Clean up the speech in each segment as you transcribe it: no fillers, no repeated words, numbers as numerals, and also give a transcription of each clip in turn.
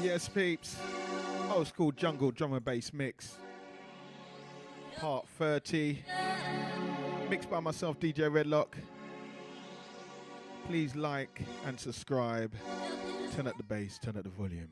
Yes, peeps. Old school jungle drum and bass mix. Part 30. Mixed by myself, DJ Redlock. Please like and subscribe. Turn up the bass, turn up the volume.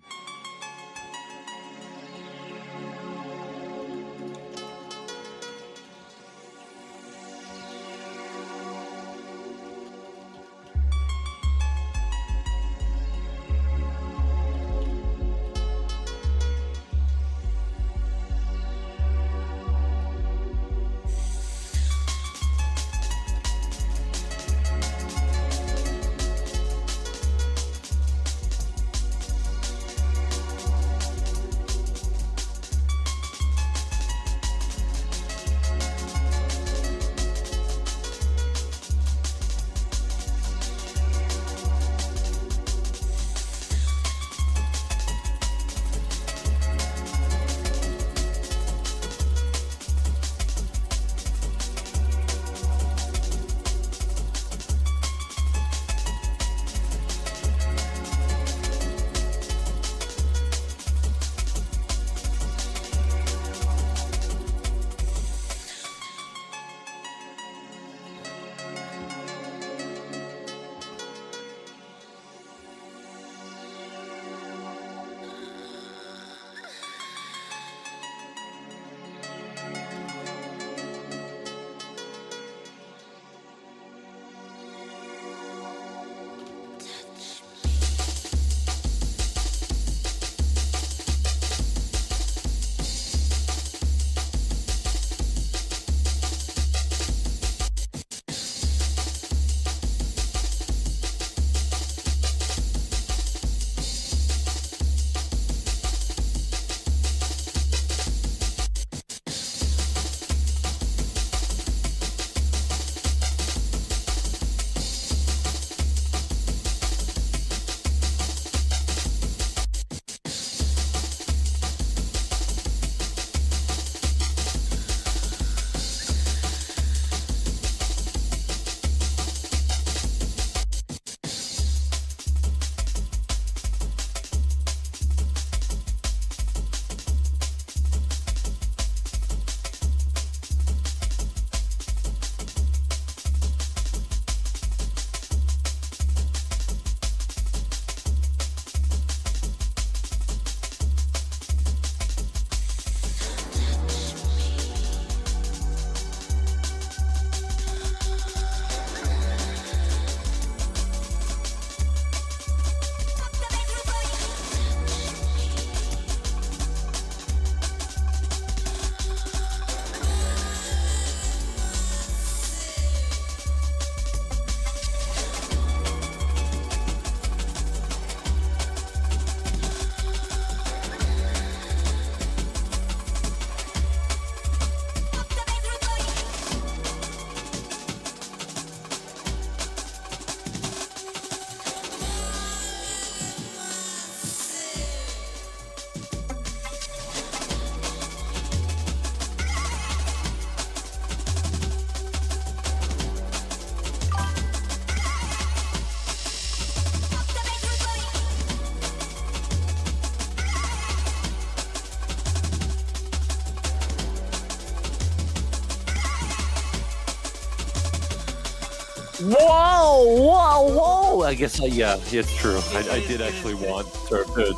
Whoa! I guess, yeah, it's true. I did actually want to.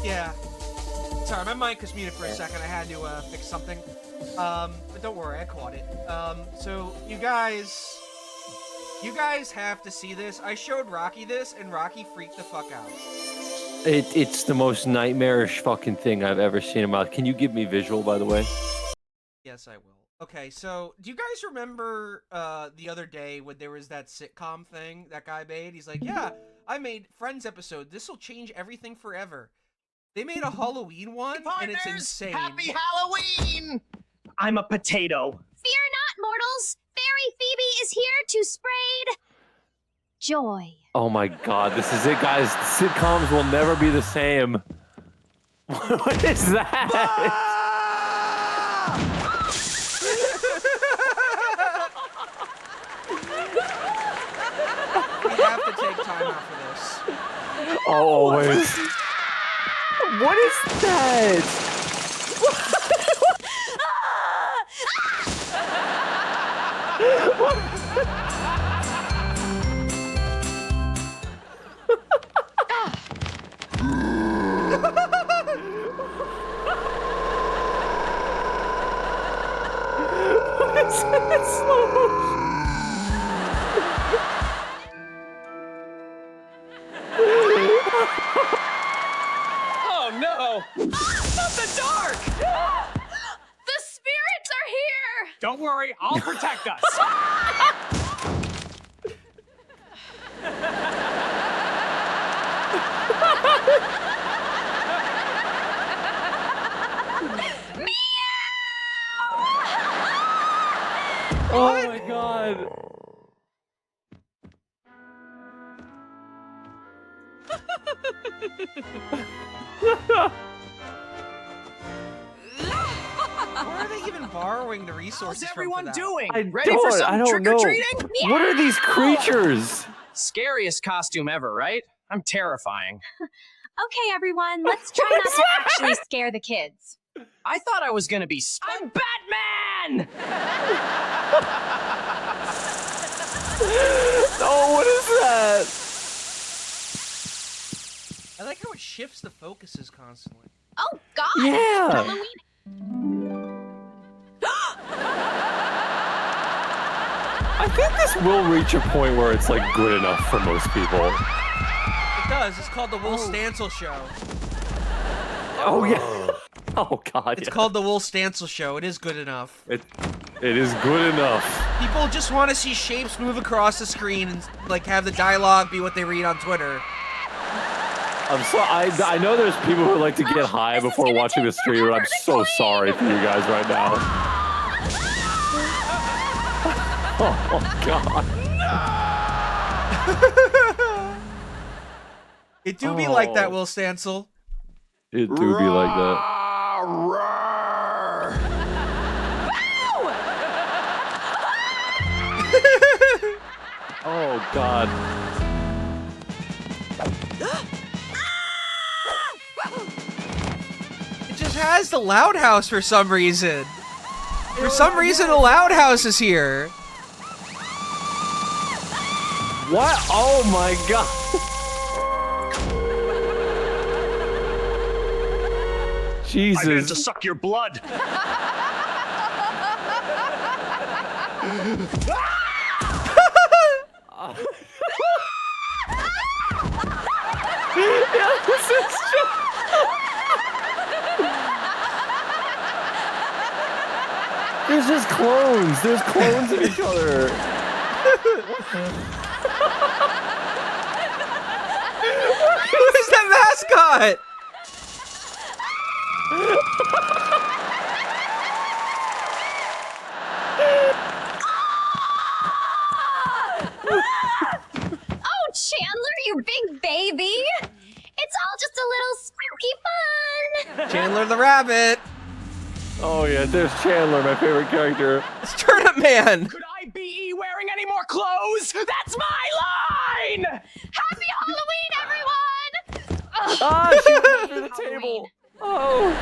Yeah. Sorry, my mic was muted for a second. I had to fix something. But don't worry, I caught it. So you guys have to see this. I showed Rocky this, and Rocky freaked the fuck out. It's the most nightmarish fucking thing I've ever seen in my life. Can you give me visual, by the way? Yes, I will. Okay, so do you guys remember the other day when there was that sitcom thing that guy made? He's like, yeah, I made Friends episode. This will change everything forever. They made a Halloween one, and it's insane. Happy Halloween! I'm a potato. Fear not, mortals. Fairy Phoebe is here to spread joy. Oh my god, this is it, guys. Sitcoms will never be the same. What is that? We have to take time out for this. Always. What is that? What is that slow motion? Oh no! Not the dark! The spirits are here! Don't worry, I'll protect us. Oh my god. Where are they even borrowing the resources What's from for everyone that? doing? I Ready for don't some know. trick-or-treating? What are these creatures? Scariest costume ever, right? I'm terrifying. Okay, everyone, let's try not to actually scare the kids. I thought I was gonna be I'm Batman! Oh, what is that? I like how it shifts the focuses constantly. Oh, God! Yeah. Halloween. I think this will reach a point where it's like good enough for most people. It does. It's called the Will Stancil Show. Oh yeah. Oh god. It's yeah. called the Will Stancil Show. It is good enough. It is good enough. People just want to see shapes move across the screen and like have the dialogue be what they read on Twitter. I know there's people who like to get high before watching the stream, and I'm so sorry for you guys right now. Oh god. It do be like that, Will Stancil. It do be like that. Oh god. It just has the Loud House for some reason. For some reason, the Loud House is here. What? Oh my god. Jesus. I meant to suck your blood. Yeah, this is just... There's just clones. There's clones of each other. Who's that mascot? Oh, Chandler, you big baby! It's all just a little spooky fun! Chandler the Rabbit. Oh yeah, there's Chandler, my favorite character. It's Turnip Man. Could I be wearing any more clothes? That's my line! Happy Halloween, everyone! Ugh. Ah, she went under the table. Oh.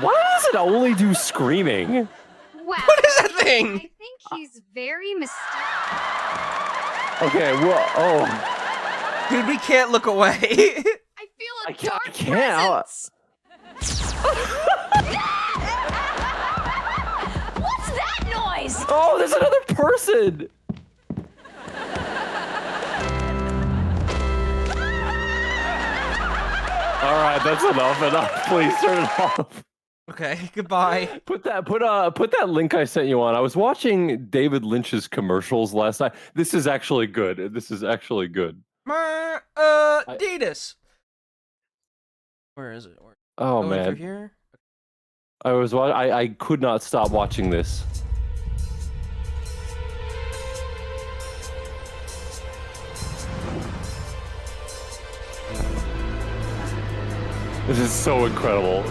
Why does it only do screaming? Wow. What is that I thing? think he's very mysterious. Okay, well, oh. Dude, we can't look away. I feel a I can't- dark I can't. presence. What's that noise? Oh, there's another person. All right, that's enough. Please turn it off. Okay, goodbye. Put that link I sent you on. I was watching David Lynch's commercials last night. This is actually good. This is actually good. Adidas. Where is it? Oh Through man, here? I could not stop watching this. This is so incredible.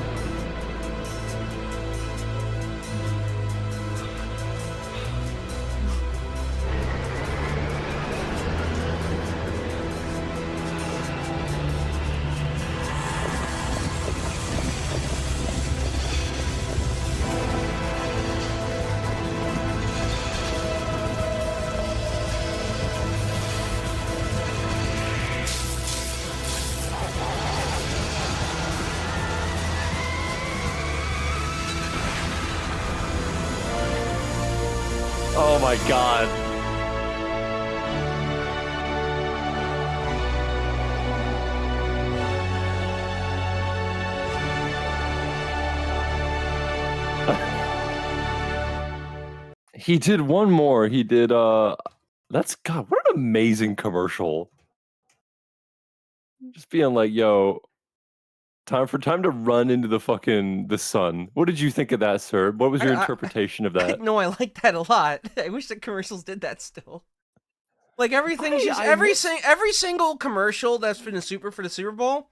my god. He did one more. He did that's God, what an amazing commercial. Just being like, yo, time to run into the sun. What did you think of that, sir? What was your interpretation of that? No, I like that a lot. I wish the commercials did that still. Like everything, every single commercial that's been for the Super Bowl.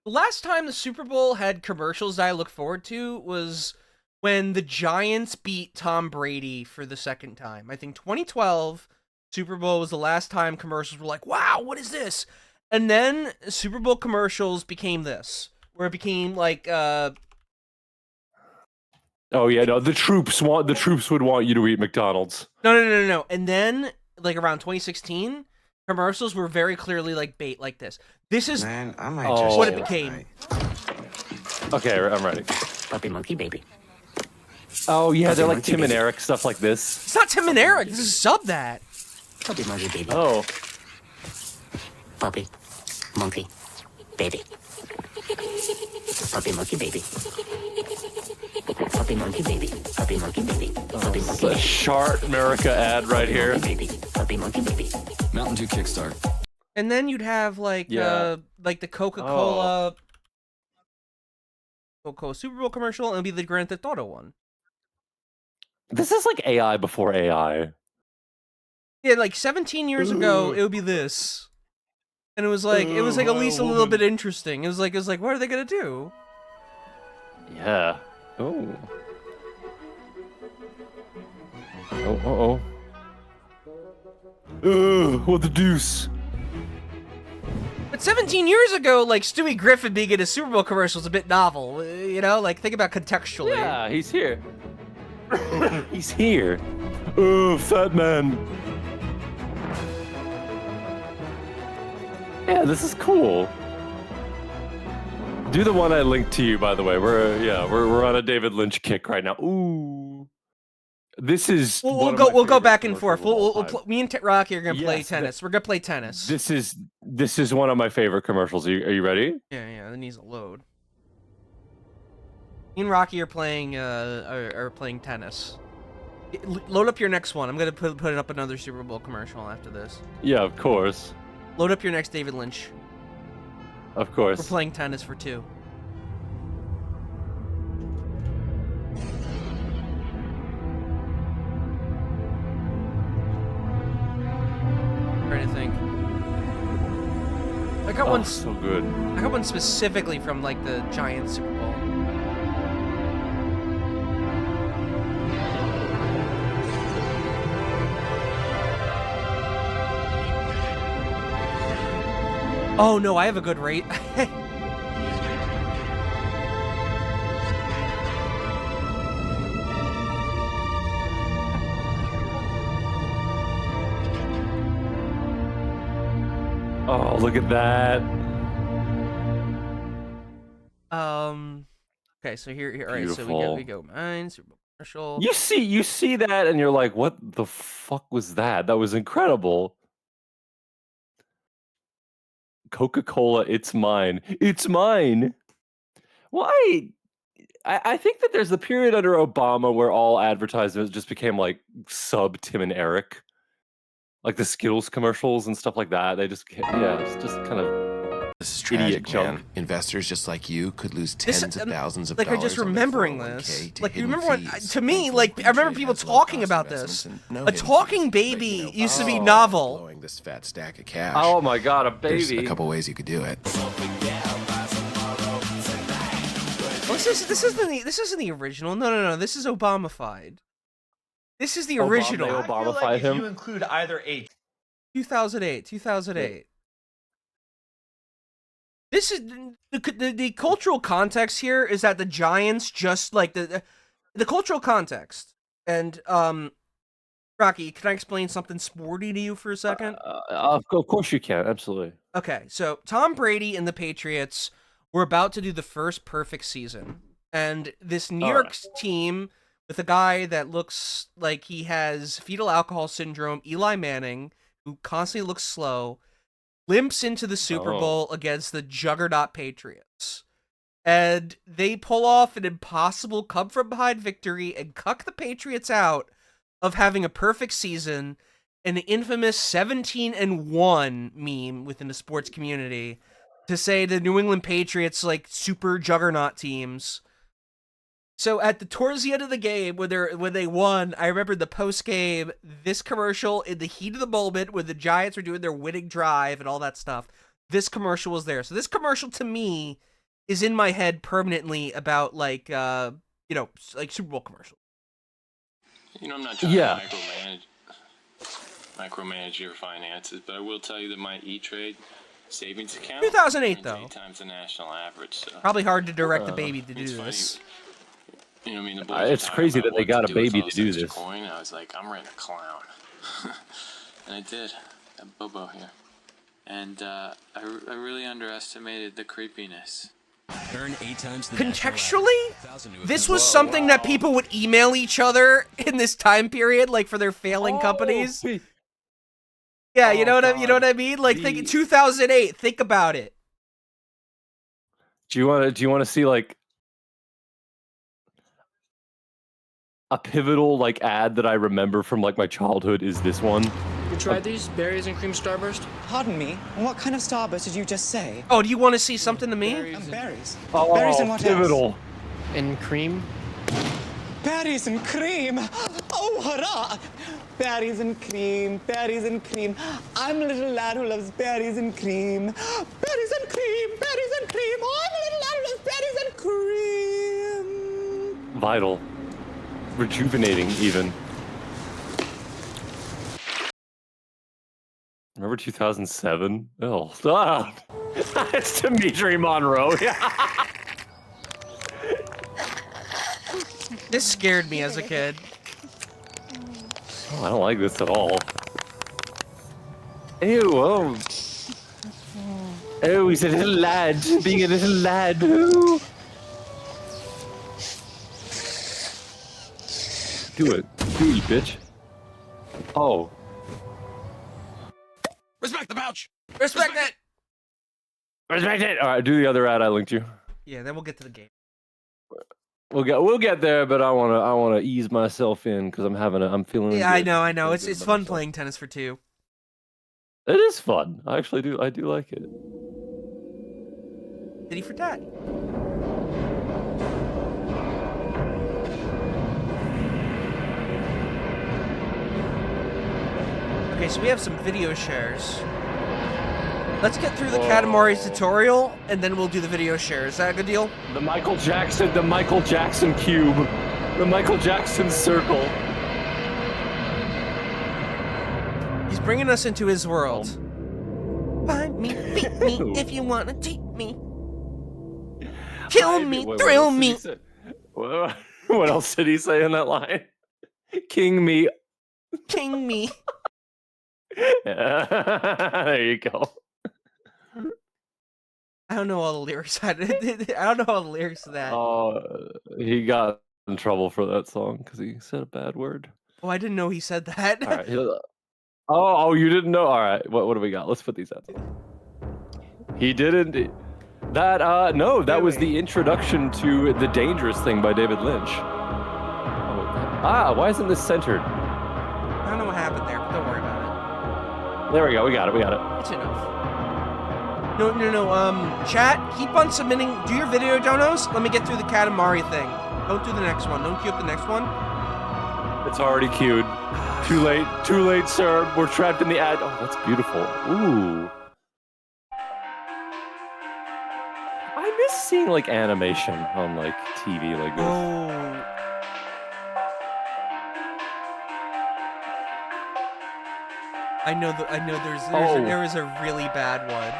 The last time the Super Bowl had commercials that I look forward to was when the Giants beat Tom Brady for the second time. I think 2012 Super Bowl was the last time commercials were like, wow, what is this? And then Super Bowl commercials became this, where it became like, oh yeah, no, the troops would want you to eat McDonald's. No. And then, like around 2016, commercials were very clearly like bait like this. This is what it became. Okay, I'm ready. Puppy monkey baby. Oh yeah, they're like Tim and Eric, stuff like this. It's not Tim and Eric. This is sub that. Puppy monkey baby. Oh. Puppy monkey baby. Puppy monkey baby. Puppy monkey baby. Puppy monkey baby. Puppy monkey baby. Shark America ad right here. Puppy monkey baby. Mountain Dew Kickstart. And then you'd have like the Coca-Cola Super Bowl commercial, and it'd be the Grand Theft Auto one. This is like AI before AI. Yeah, like 17 years ago, it would be this. And it was like at least a little bit interesting. It was like, what are they gonna do? Yeah. Oh. Oh. What the deuce? But 17 years ago, like Stewie Griffin being in a Super Bowl commercial is a bit novel. You know, like think about contextually. Yeah, he's here. He's here. Oh, fat man. Yeah, this is cool. Do the one I linked to you, by the way. We're on a David Lynch kick right now. Ooh, this is. We'll go back and forth. Me and Rocky are gonna play tennis. We're gonna play tennis. This is one of my favorite commercials. Are you ready? Yeah. It needs a load. Me and Rocky are playing tennis. Load up your next one. I'm gonna put up another Super Bowl commercial after this. Yeah, of course. Load up your next David Lynch. Of course. We're playing tennis for 2. Trying to think. I got one. So good. I got one specifically from like the Giants Super Bowl. Oh no, I have a good rate. Oh, look at that. Okay, so here all right, so we go mine, Super Bowl commercial. You see that and you're like, what the fuck was that? That was incredible. Coca-Cola, it's mine. It's mine. Well, I think that there's the period under Obama where all advertisements just became like sub Tim and Eric. Like the Skittles commercials and stuff like that. They just it's just kind of This is tragic, man. Investors just like you could lose tens of thousands of dollars. Like, I'm just remembering this. Like, you remember when, to me, like, I remember people talking about this. A talking baby used to be novel. Blowing this fat stack of cash. Oh my god, a There's baby. a couple ways you could do it. Well, this isn't the original. No. This is Obama-fied. This is the original. They Obama-fied him. You include either age. 2008. This is the cultural context here is that the Giants just like the cultural context. And Rocky, can I explain something sporty to you for a second? Of course you can, absolutely. Okay, so Tom Brady and the Patriots were about to do the first perfect season, and this New York team with a guy that looks like he has fetal alcohol syndrome, Eli Manning, who constantly looks slow, limps into the Super Bowl against the juggernaut Patriots. And they pull off an impossible come-from-behind victory and cuck the Patriots out of having a perfect season, an infamous 17-1 meme within the sports community to say the New England Patriots like super juggernaut teams. So towards the end of the game, when they won, I remember the post game, this commercial in the heat of the moment when the Giants were doing their winning drive and all that stuff. This commercial was there. So this commercial to me is in my head permanently about like Super Bowl commercials. I'm not trying to micromanage your finances, but I will tell you that my E-Trade savings account 2008 though. 8 times the national average. So. Probably hard to direct a baby to do this. The boys it's crazy that they got a baby to do this. Coin. I was like, I'm ready to clown, and I did. That Bobo here, and I really underestimated the creepiness. Earn 8 times the Contextually, this was something that people would email each other in this time period, like for their failing companies. Yeah, you know what I mean? Like, think 2008. Think about it. Do you want to see like a pivotal like ad that I remember from like my childhood? Is this one? You tried these berries and cream starburst? Pardon me. What kind of starburst did you just say? Oh, do you want to see something to me? Berries. Oh, berries and what pivotal. else? And cream? Berries and cream. Oh, hurrah! Berries and cream. Berries and cream. I'm a little lad who loves berries and cream. Berries and cream. Berries and cream. I'm a little lad who loves berries and cream. Vital. Rejuvenating, even. Remember 2007? Oh, it's Dimitri Monroe. This scared me as a kid. Oh, I don't like this at all. Ew, oh. Oh, he's a little lad, being a little lad. Ooh. Do it, you bitch. Oh. Respect the pouch! Respect it! Respect it! Alright, do the other ad I linked you. Yeah, then we'll get to the game. We'll get there, but I wanna ease myself in because I'm feeling. Yeah, good. I know. It's fun playing tennis for two. It is fun. I do like it. Titty for tat. Okay, so we have some video shares. Let's get through the Katamari tutorial, and then we'll do the video share. Is that a good deal? The Michael Jackson cube. The Michael Jackson circle. He's bringing us into his world. Find me, beat me, if you wanna take me. Kill me, thrill me. What else did he say in that line? King me. King me. There you go. I don't know all the lyrics. I don't know all the lyrics to that. Oh, he got in trouble for that song because he said a bad word. Oh, I didn't know he said that. All right. Oh, you didn't know? All right. What do we got? Let's put these out. He didn't. That no, that was the introduction to The Dangerous Thing by David Lynch. Why isn't this centered? I don't know what happened there, but don't worry about it. There we go. We got it. It's enough. No. Chat, keep on submitting. Do your video donos. Let me get through the Katamari thing. Don't do the next one. Don't queue up the next one. It's already queued. Too late, sir. We're trapped in the ad. Oh, that's beautiful. Ooh. I miss seeing like animation on like TV like this. Oh. I know there is a really bad one.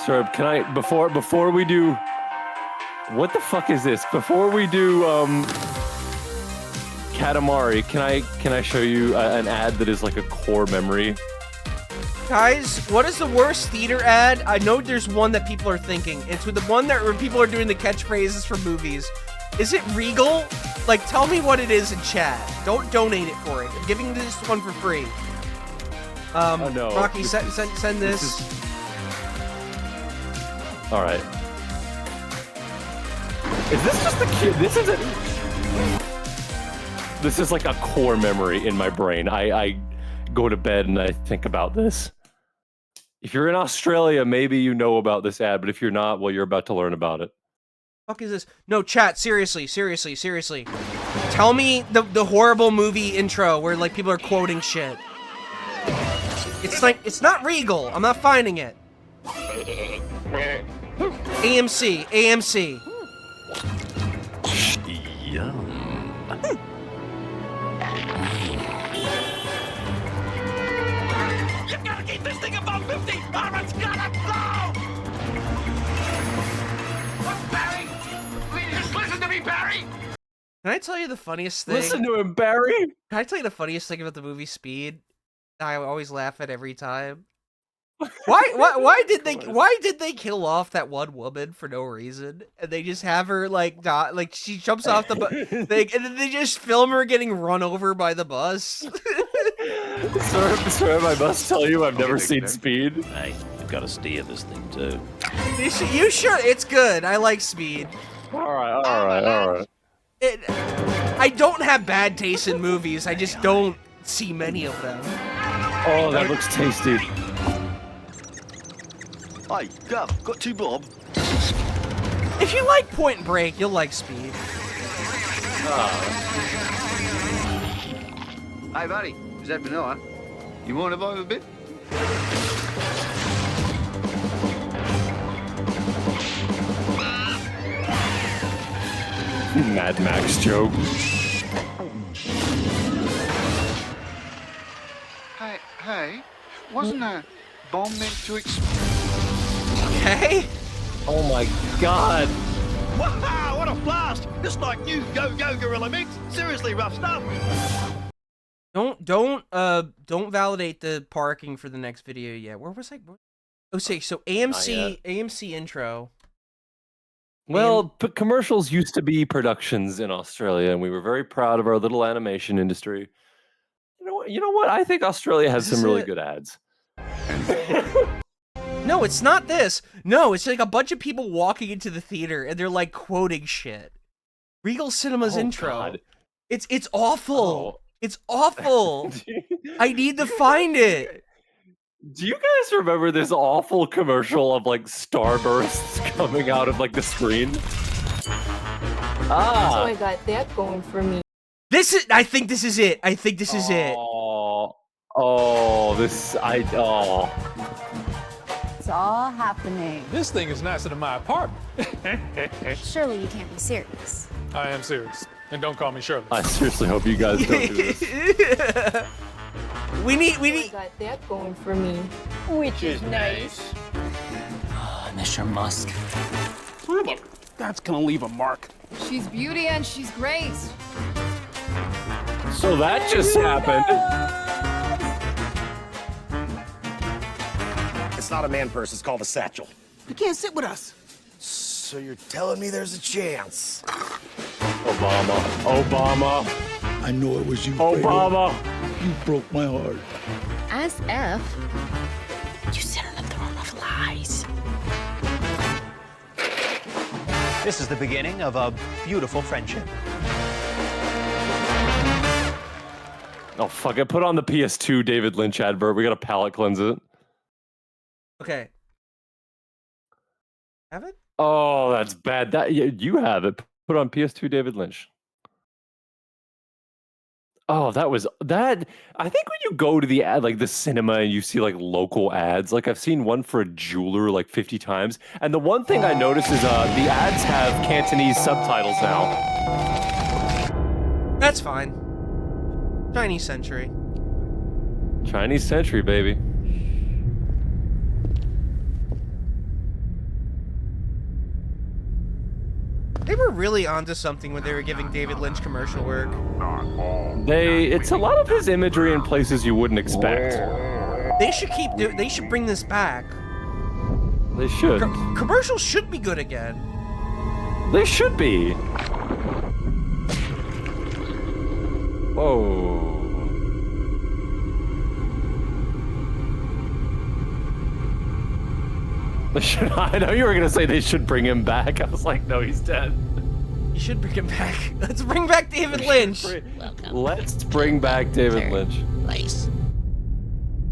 Sir, can I before we do what the fuck is this? Before we do Katamari, can I show you an ad that is like a core memory? Guys, what is the worst theater ad? I know there's one that people are thinking. It's with the one where people are doing the catchphrases for movies. Is it Regal? Like, tell me what it is in chat. Don't donate it for it. I'm giving this one for free. Oh, no. Rocky, send this. All right. Is this just the kid? This is like a core memory in my brain. I go to bed and I think about this. If you're in Australia, maybe you know about this ad, but if you're not, well, you're about to learn about it. Fuck is this? No, chat, seriously. Tell me the horrible movie intro where like people are quoting shit. It's like, it's not Regal. I'm not finding it. AMC. Yum. You gotta keep this thing above 50 or it's gonna blow! Look, Barry! Just listen to me, Barry! Can I tell you the funniest thing? Listen to him, Barry! Can I tell you the funniest thing about the movie Speed? I always laugh at every time. Why did they kill off that one woman for no reason? And they just have her like die, like she jumps off the bus, and then they just film her getting run over by the bus. Sir, I must tell you, I've never seen Speed. Hey, you've got to steer this thing too. You should. It's good. I like Speed. All right. I don't have bad taste in movies. I just don't see many of them. Oh, that looks tasty. Hey, Gav, got 2 bob? If you like Point Break, you'll like Speed. Hey, buddy, is that vanilla? You want to buy a bit? Mad Max joke. Hey, wasn't a bomb meant to explode? Okay. Oh my god. Wow, what a blast! It's like new Go Gorilla Mix. Seriously rough stuff. Don't validate the parking for the next video yet. Where was I? Oh, say so AMC intro. Well, commercials used to be productions in Australia, and we were very proud of our little animation industry. You know what? I think Australia has some really good ads. No, it's not this. No, it's like a bunch of people walking into the theater and they're like quoting shit. Regal Cinema's intro. God. It's awful. It's awful. I need to find it. Do you guys remember this awful commercial of like starbursts coming out of like the screen? So I got that going for me. I think this is it. It. It's all happening. This thing is nicer than my apartment. Surely you can't be serious. I am serious. And don't call me Shirley. I seriously hope you guys don't do this. We need. I got that going for me, which is nice. Mr. Musk. That's gonna leave a mark. She's beauty and she's grace. So that just happened. It's not a man purse, it's called a satchel. You can't sit with us. So you're telling me there's a chance? Obama. I know it was you, Obama. Fredo. You broke my heart. As if you sit on the throne of lies. This is the beginning of a beautiful friendship. Oh, fuck it. Put on the PS2 David Lynch advert. We gotta palate cleanse it. Okay. Have it? Oh, that's bad. You have it. Put on PS2 David Lynch. Oh, that was that. I think when you go to the ad, like the cinema, and you see like local ads, like I've seen one for a jeweler like 50 times. And the one thing I noticed is the ads have Cantonese subtitles now. That's fine. Chinese Century. Chinese Century, baby. They were really onto something when they were giving David Lynch commercial work. It's a lot of his imagery in places you wouldn't expect. They should bring this back. They should. Commercials should be good again. They should be. Whoa. I know you were gonna say they should bring him back. I was like, no, he's dead. You should bring him back. Let's bring back David Lynch. Let's bring back David Lynch. Nice.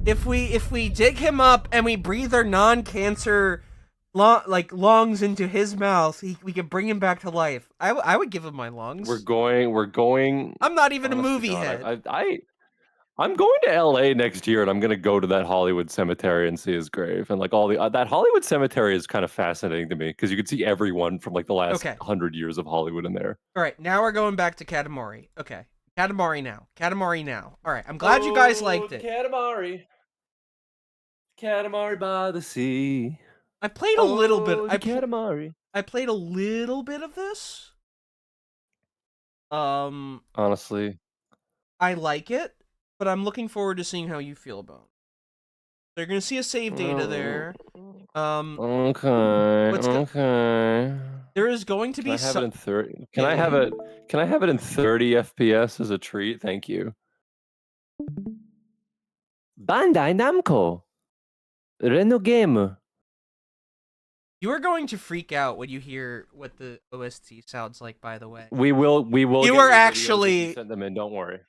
If we dig him up and we breathe our non-cancer lungs into his mouth, we can bring him back to life. I would give him my lungs. We're going. I'm not even a honest to movie God, head. I'm going to LA next year, and I'm going to go to that Hollywood cemetery and see his grave. And like all the that Hollywood cemetery is kind of fascinating to me because you can see everyone from like the last 100 years of Hollywood in there. All right, now we're going back to Katamari. Okay, Katamari now. Katamari now. All right, I'm glad you guys liked it. Katamari. Katamari by the sea. I played a little bit. Katamari. I played a little bit of this. Honestly, I like it, but I'm looking forward to seeing how you feel about it. They're gonna see a save data there. Okay. There is going to be. Can I have it in 30? Can I have it? Can I have it in 30 FPS as a treat? Thank you. Bandai Namco. Reno game. You are going to freak out when you hear what the OST sounds like. By the way, We will. You get are videos actually. if you send them in. Don't worry.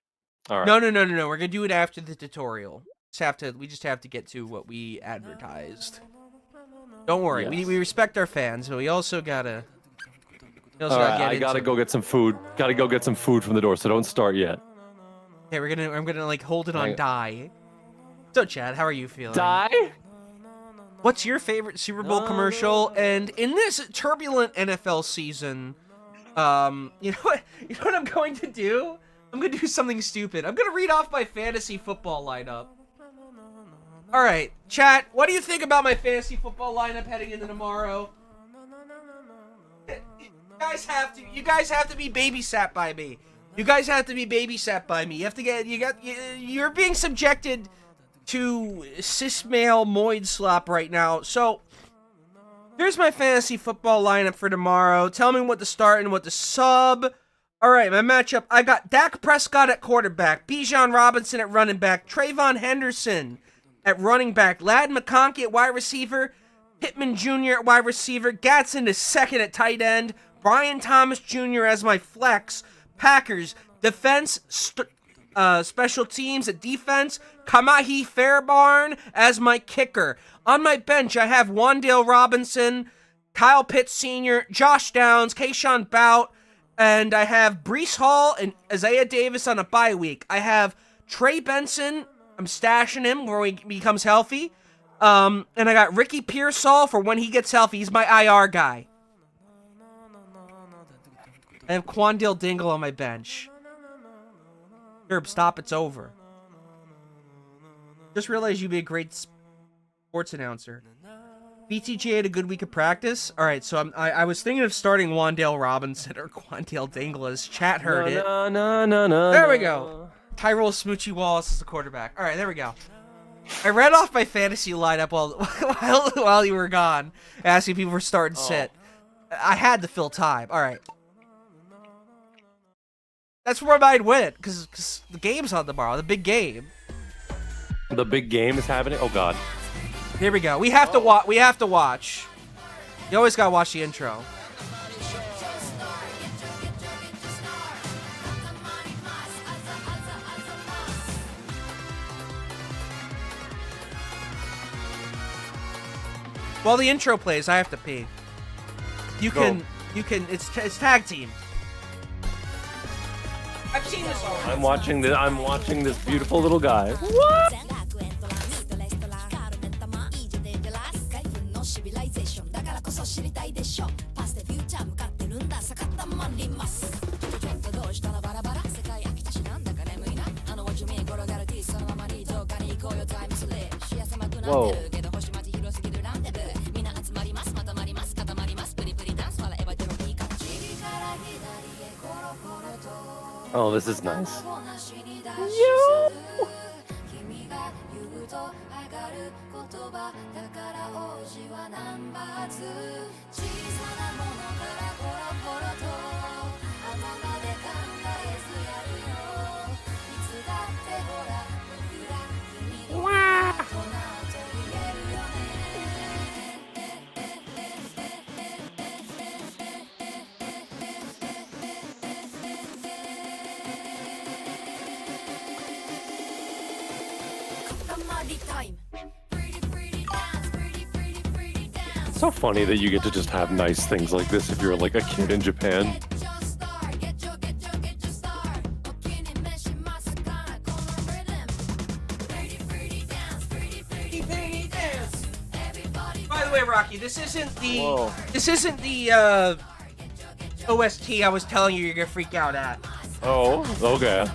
All right. No. We're gonna do it after the tutorial. We just have to get to what we advertised. Don't worry. Yes. We respect our fans, but we also gotta. All right, I gotta go get some food. Gotta go get some food from the door. So don't start yet. Okay, I'm gonna like hold it on die. So Chad, how are you feeling? Die? What's your favorite Super Bowl commercial? And in this turbulent NFL season, you know what I'm going to do? I'm gonna do something stupid. I'm gonna read off my fantasy football lineup. All right, chat. What do you think about my fantasy football lineup heading into tomorrow? You guys have to be babysat by me. You're being subjected to cis male moid slop right now. So here's my fantasy football lineup for tomorrow. Tell me what to start and what to sub. All right, my matchup. I got Dak Prescott at quarterback, Bijan Robinson at running back, Trayvon Henderson at running back, Ladd McConkey at wide receiver, Pittman Jr. at wide receiver, Gatson is second at tight end, Brian Thomas Jr. as my flex, Packers defense, special teams at defense, Kamahi Fairbarn as my kicker. On my bench, I have Wan'Dale Robinson, Kyle Pitts Sr., Josh Downs, Keyshawn Bout, and I have Breece Hall and Isaiah Davis on a bye week. I have Trey Benson. I'm stashing him where he becomes healthy. And I got Ricky Pearsall for when he gets healthy. He's my IR guy. I have Quandale Dingle on my bench. Herb, stop. It's over. Just realized you'd be a great sports announcer. BTJ had a good week of practice. All right, so I was thinking of starting Wan'Dale Robinson or Quandale Dingle as chat heard it. No. There we go. Tyrell Smoochie Wallace is the quarterback. All right, there we go. I read off my fantasy lineup while you were gone, asking people for start and sit. I had to fill time. All right. That's where I'd win, because the game's on tomorrow, the big game. The big game is happening? Oh, God. Here we go. We have to watch. You always gotta watch the intro. While the intro plays, I have to pee. You can. It's tag team. I've seen this already. I'm watching this beautiful little guy. What? Whoa. Oh, this is nice. So funny that you get to just have nice things like this if you're like a kid in Japan. By the way, Rocky, this isn't the OST I was telling you you're gonna freak out at. Oh, okay.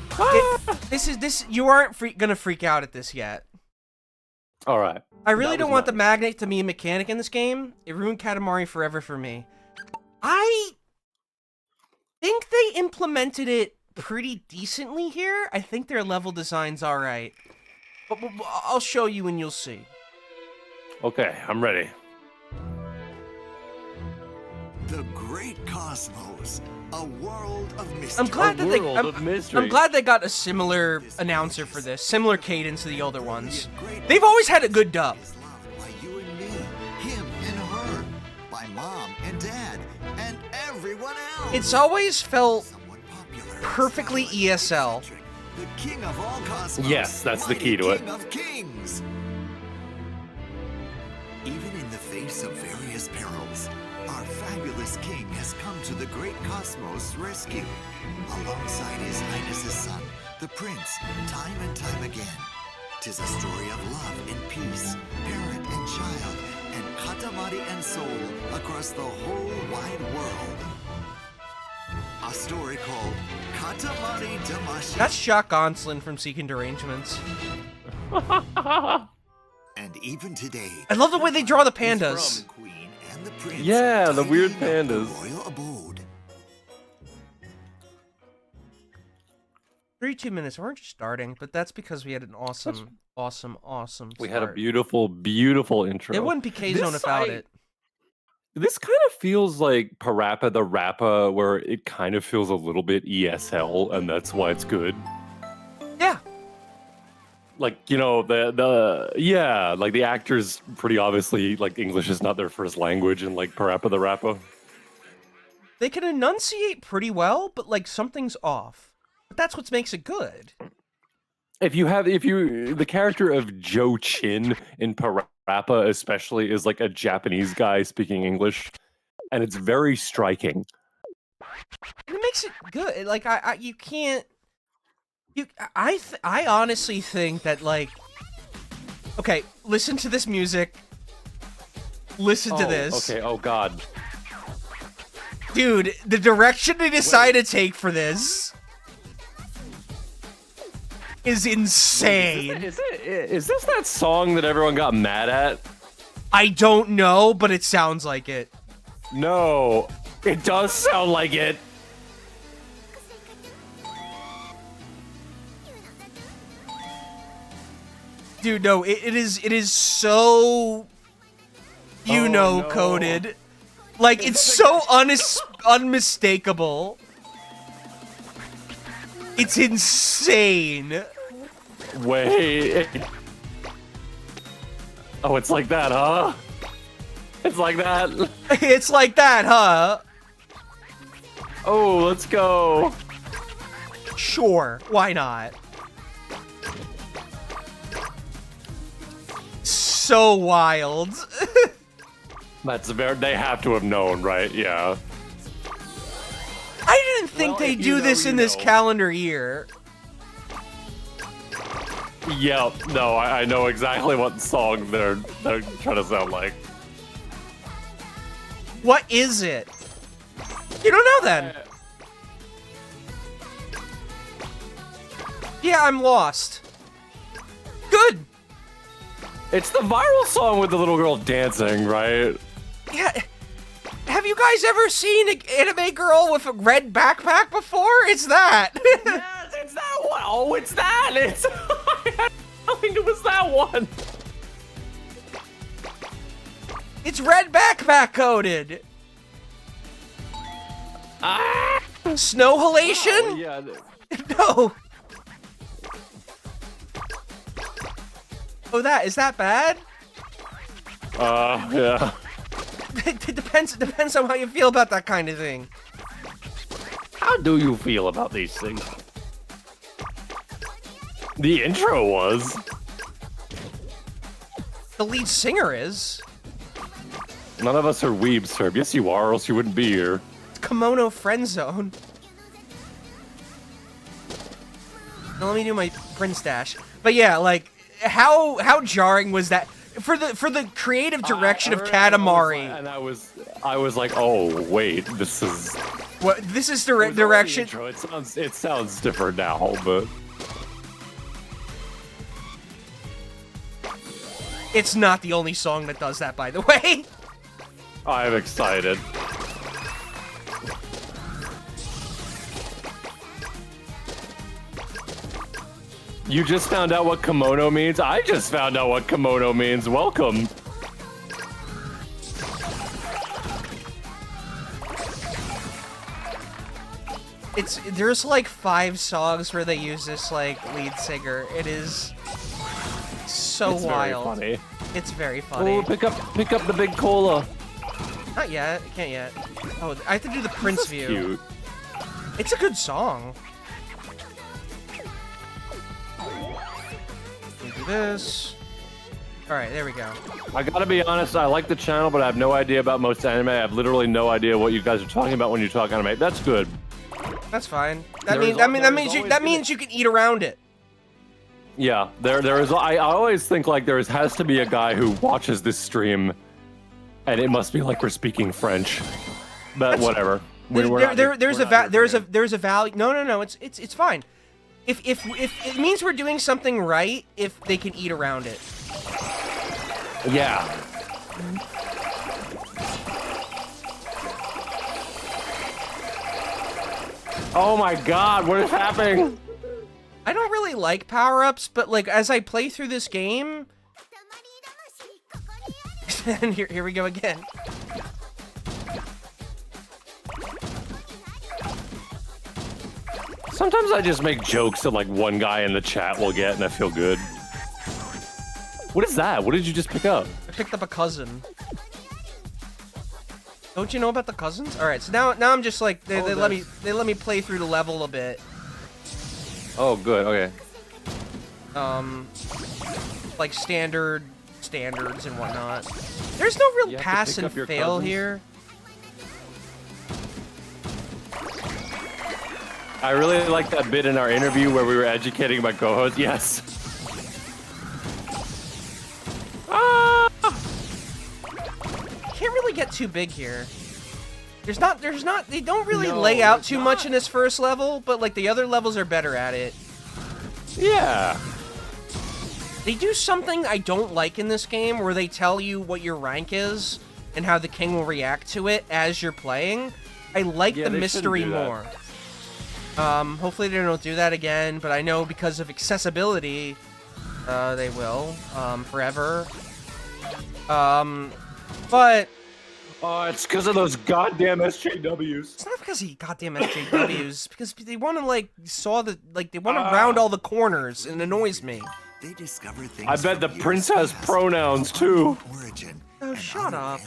You aren't gonna freak out at this yet. All right. I really don't want the magnet to be a mechanic in this game. It ruined Katamari forever for me. I think they implemented it pretty decently here. I think their level design's alright. But I'll show you and you'll see. Okay, I'm ready. The great cosmos, a world of mystery. I'm glad they got a similar announcer for this, similar cadence to the older ones. They've always had a good dub. By you and me, him and her, by mom and dad, and everyone else. It's always felt perfectly ESL. The king of all cosmos. Yes, that's the key to it. King of kings. Even in the face of various perils, our fabulous king has come to the great cosmos' rescue. Alongside his highness's son, the prince, time and time again. 'Tis a story of love and peace, parent and child, and Katamari and soul across the whole wide world. A story called Katamari Damashi. That's Shock Gonslin from Seeking Derangements. And even today, I love the way they draw the pandas. Yeah, the weird pandas. Royal abode. 32 minutes. We're just starting, but that's because we had an awesome We had a start. beautiful intro. It wouldn't be K-Zone without it. This kind of feels like Parappa the Rappa, where it kind of feels a little bit ESL, and that's why it's good. Yeah. Like, you know, like the actors pretty obviously, like, English is not their first language, and like Parappa the Rappa. They can enunciate pretty well, but like something's off. But that's what makes it good. The character of Joe Chin in Parappa especially is like a Japanese guy speaking English, and it's very striking. It makes it good. Like you can't. I honestly think that, like, okay, listen to this music. Listen to this. Okay. Oh God. Dude, the direction they decide to take for this is insane. Is this that song that everyone got mad at? I don't know, but it sounds like it. No, it does sound like it. Dude, no, it is so coded. Like, it's so unmistakable. It's insane. Wait. Oh, it's like that, huh? It's like that. It's like that, huh? Oh, let's go. Sure, why not? So wild. They have to have known, right? Yeah. I didn't think they'd do this in this calendar year. Yep. No, I know exactly what song they're trying to sound like. What is it? You don't know then. Yeah, I'm lost. Good. It's the viral song with the little girl dancing, right? Yeah. Have you guys ever seen an anime girl with a red backpack before? It's that. Yes, it's that one. Oh, it's that. It's. I think it was that one. It's red backpack coded. Snow halation? Oh, yeah. No. Oh, is that bad? Yeah. It depends on how you feel about that kind of thing. How do you feel about these things? The intro was. The lead singer is. None of us are weebs, sir. Yes, you are, or else you wouldn't be here. Kimono friend zone. Now let me do my Prince dash. But yeah, like, how jarring was that for the creative direction of Katamari? And I was like, oh wait, this is what? This is the direction. It sounds different now, but it's not the only song that does that, by the way. I'm excited. You just found out what kimono means? I just found out what kimono means. Welcome. There's like 5 songs where they use this like lead singer. It is so wild. Very funny. It's very funny. Oh, pick up the big cola. Not yet. Can't yet. Oh, I have to do the Prince view. Cute. It's a good song. Do this. All right, there we go. I gotta be honest, I like the channel, but I have no idea about most anime. I have literally no idea what you guys are talking about when you talk anime. That's good. That's fine. That means you can eat around it. Yeah, there is. I always think like there has to be a guy who watches this stream, and it must be like we're speaking French. But whatever. There's a value. No. It's fine. If it means we're doing something right, if they can eat around it. Yeah. Oh my God! What is happening? I don't really like power-ups, but like as I play through this game, and here we go again. Sometimes I just make jokes that like one guy in the chat will get, and I feel good. What is that? What did you just pick up? I picked up a cousin. Don't you know about the cousins? All right, so now I'm just like they let me play through the level a bit. Oh, good. Okay. Like standards and whatnot. There's no real pass and fail here. I really like that bit in our interview where we were educating my co-host. Yes. Can't really get too big here. They don't really lay out too much in this first level, but like the other levels are better at it. Yeah. They do something I don't like in this game where they tell you what your rank is and how the king will react to it as you're playing. I like the mystery more. Hopefully they don't do that again, but I know because of accessibility, they will, forever. But... Oh, it's because of those goddamn SJWs. It's not because of goddamn SJWs, because they want to, like, they want to round all the corners, and it annoys me. They discover things. I bet the prince has pronouns, too. Origin oh, shut up.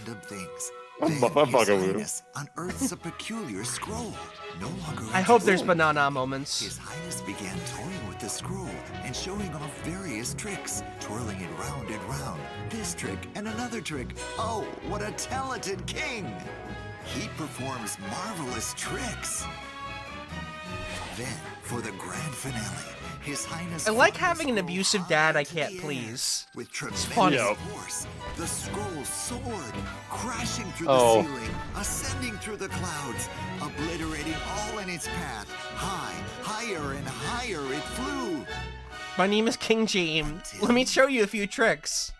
I'm fucking with him. Unearths a peculiar scroll. No longer I hope there's banana moments. His Highness began toying with the scroll and showing off various tricks, twirling it round and round. This trick and another trick. Oh, what a talented king! He performs marvelous tricks. Then, for the grand finale, His Highness... I like having an abusive dad I can't please. With it's funny. Force, the scroll soared, crashing through the ceiling, ascending through the clouds, obliterating all in its path. Higher and higher it flew. My name is King James. Let me show you a few tricks.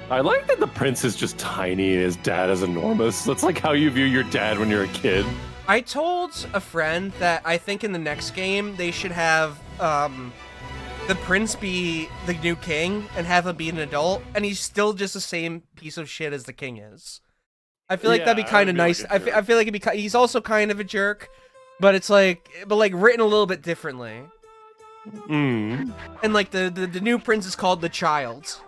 I like that the prince is just tiny and his dad is enormous. That's like how you view your dad when you're a kid. I told a friend that I think in the next game they should have the prince be the new king and have him be an adult, and he's still just the same piece of shit as the king is. I feel like that'd be kind of nice. Like I feel like it'd be. He's also kind of a jerk, but it's like, written a little bit differently. Mm. And like the new prince is called the child.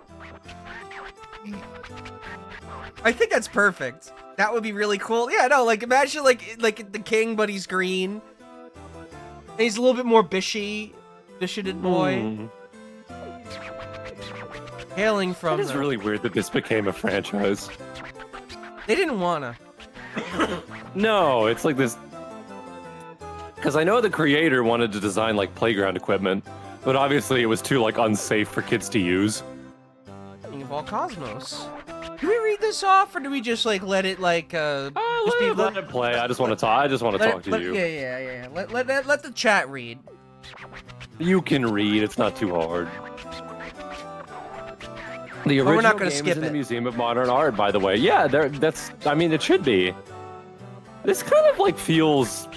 I think that's perfect. That would be really cool. Yeah, no, like imagine like the king, but he's green. He's a little bit more bisheted boy. Hailing from. It is really weird that this became a franchise. They didn't wanna. No, it's like this. Because I know the creator wanted to design like playground equipment, but obviously it was too like unsafe for kids to use. King of all cosmos. Do we read this off, or do we just like let it like just let it play. I just want to talk. I just want to talk to you. Yeah. Let the chat read. You can read. It's not too hard. The But we're not original gonna game skip is in the it. Museum of Modern Art, by the way. Yeah, that's. I mean, it should be. This kind of like feels.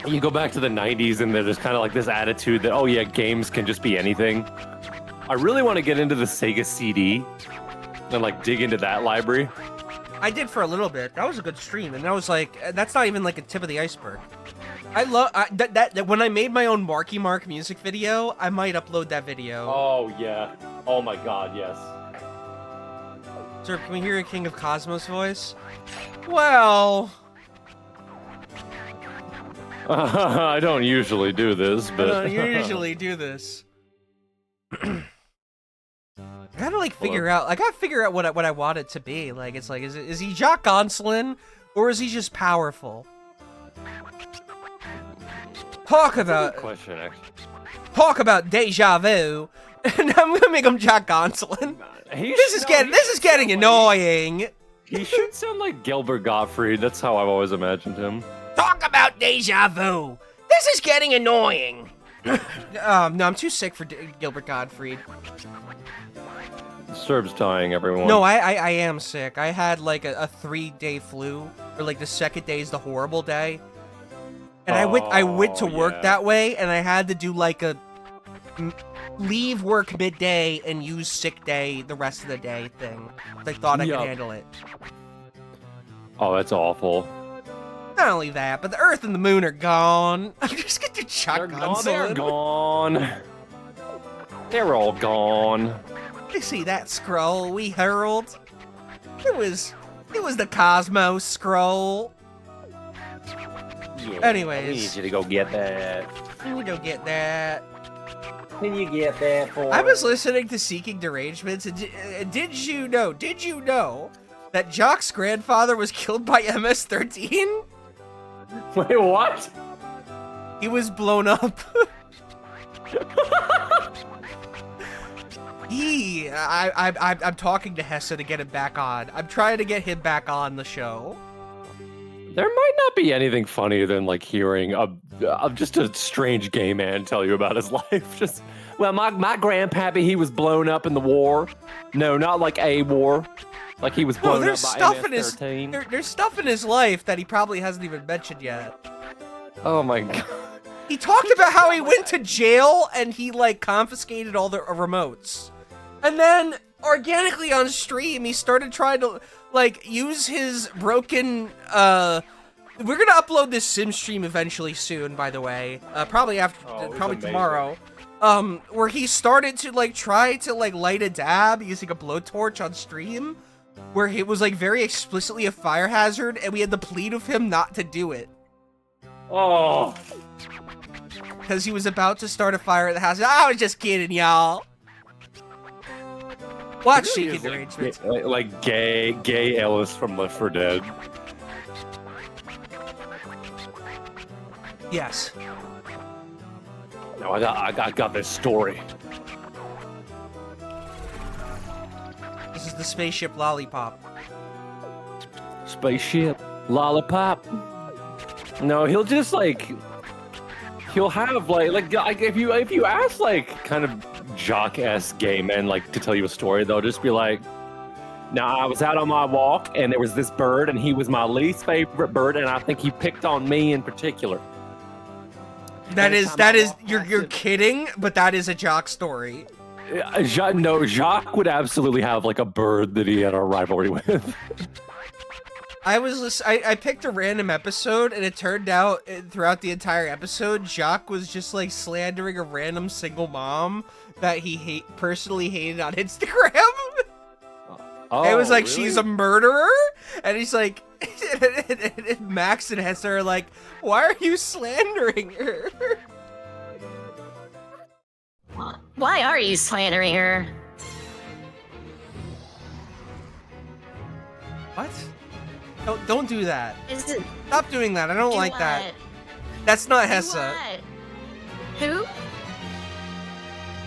You go back to the 90s, and there's kind of like this attitude that, oh yeah, games can just be anything. I really want to get into the Sega CD and like dig into that library. I did for a little bit. That was a good stream, and that was like, that's not even like a tip of the iceberg. I love that when I made my own Marky Mark music video, I might upload that video. Oh yeah. Oh my God, yes. Sir, can we hear a King of Cosmos voice? Well, I don't usually do this, but I don't usually do this. I gotta like figure out. I gotta figure out what I want it to be. Like, it's like, is he Jock Gonsolin, or is he just powerful? Talk about question, actually. Talk about deja vu, and I'm gonna make him Jock Gonsolin. This is getting annoying. He should sound like Gilbert Gottfried. That's how I've always imagined him. Talk about deja vu. This is getting annoying. No, I'm too sick for Gilbert Gottfried. Serb's dying, everyone. No, I am sick. I had like a 3-day flu, or like the second day is the horrible day. And I went to work that way, and I had to do like a leave work midday and use sick day the rest of the day thing. I thought I could handle it. Oh, that's awful. Not only that, but the Earth and the Moon are gone. I'm just gonna chuck on They're gone. They're all gone. You see that scroll we hurled? It was the Cosmos scroll. Yeah, Anyways. I need you to go get that. Can you go get that? Can you get that for I was listening to Seeking Derangements, and did you know that Jock's grandfather was killed by MS-13? Wait, what? He was blown up. I'm talking to Hessa to get him back on. I'm trying to get him back on the show. There might not be anything funnier than like hearing just a strange gay man tell you about his life. Just, well, my grandpappy, he was blown up in the war. No, not like a war. Like he was blown up by MS-13. There's stuff in his life that he probably hasn't even mentioned yet. Oh my God. He talked about how he went to jail and he like confiscated all the remotes. And then organically on stream, he started trying to like use his broken we're gonna upload this sim stream eventually soon, by the way. Probably tomorrow. Where he started to like try to like light a dab using a blowtorch on stream, where it was like very explicitly a fire hazard, and we had to plead with him not to do it. Oh. Because he was about to start a fire at the house. I was just kidding, y'all. Watch Seeking Derangements. Like gay Ellis from Left 4 Dead. Yes. No, I got this story. This is the spaceship lollipop. Spaceship lollipop. No, he'll just like he'll have like if you ask like kind of jock-esque gay men like to tell you a story, they'll just be like, "Now I was out on my walk and there was this bird and he was my least favorite bird and I think he picked on me in particular." That is you're kidding, but that is a jock story. No, Jacques would absolutely have like a bird that he had a rivalry with. I picked a random episode, and it turned out throughout the entire episode, Jacques was just like slandering a random single mom that he personally hated on Instagram. Oh, it was like, really? she's a murderer, and he's like, and Max and Hester are like, why are you slandering her? Why are you slandering her? What? Don't do that. Is it? Stop doing that. I don't like that. What? That's not Do Hessa. what? Who?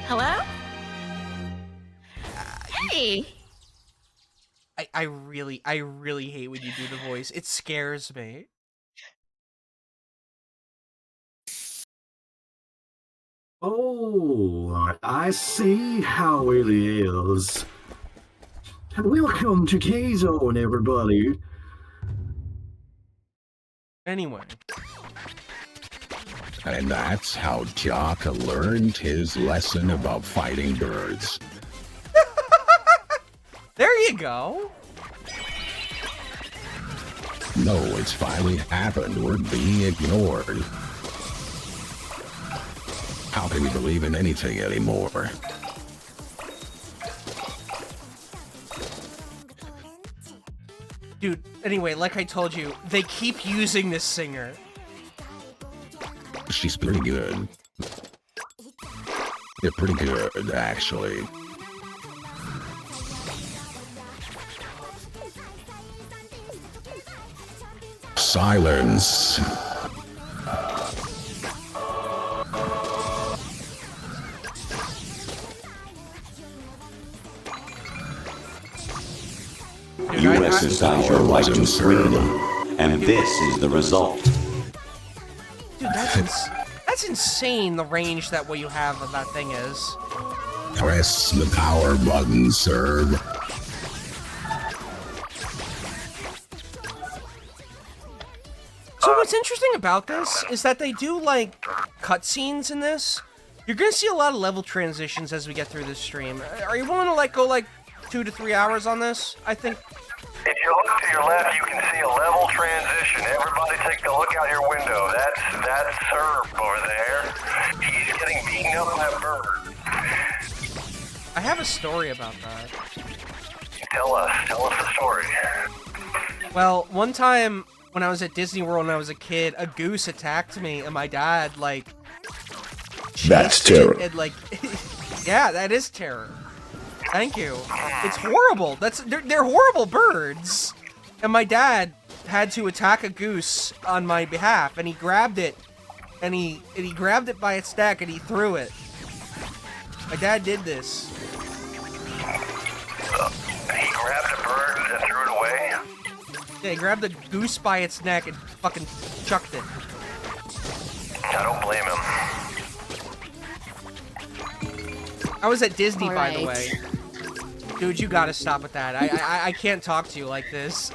Hello? Hey! I really hate when you do the voice. It scares me. Oh, I see how it is. Welcome to K-Zone, everybody. Anyway. And that's how Jock learned his lesson about fighting birds. There you go. No, it's finally happened. We're being ignored. How can we believe in anything anymore? Dude, anyway, like I told you, they keep using this singer. She's pretty good. They're pretty good, actually. Silence. USSR license freedom, and this is the result. Dude, that's insane, the range that what you have of that thing is. Press the power button, sir. So what's interesting about this is that they do, like, cutscenes in this. You're gonna see a lot of level transitions as we get through this stream. Are you willing to, like, go, like, 2 to 3 hours on this? I think... If you look to your left, you can see a level transition. Everybody take a look out your window. That's Serb over there. He's getting beaten up by a bird. I have a story about that. Tell us the story. Well, one time when I was at Disney World when I was a kid, a goose attacked me, and my dad, like... That's terror. And, like, yeah, that is terror. Thank you. It's horrible. They're horrible birds. And my dad had to attack a goose on my behalf, and he grabbed it, and he grabbed it by its neck, and he threw it. My dad did this. He grabbed a bird and threw it away? Yeah, he grabbed the goose by its neck and fucking chucked it. I don't blame him. I was at Disney, All by the right. way. Dude, you gotta stop with that. I can't talk to you like this.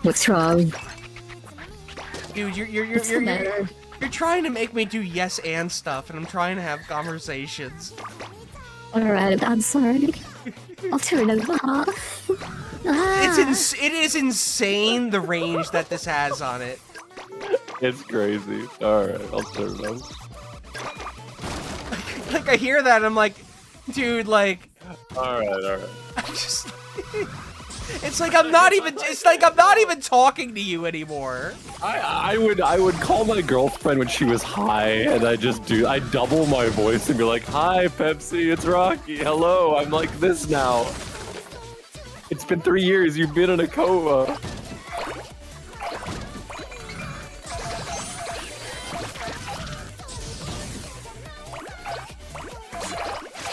What's wrong? Dude, What's the matter? you're trying to make me do yes and stuff, and I'm trying to have conversations. Alright, I'm sorry. I'll turn it off. It is insane the range that this has on it. It's crazy. Alright, I'll turn it off. Like, I hear that, and I'm like, dude, like... Alright. It's like I'm not even talking to you anymore. I would call my girlfriend when she was high, and I double my voice and be like, "Hi, Pepsi, it's Rocky. Hello, I'm like this now. It's been 3 years. You've been in a coma."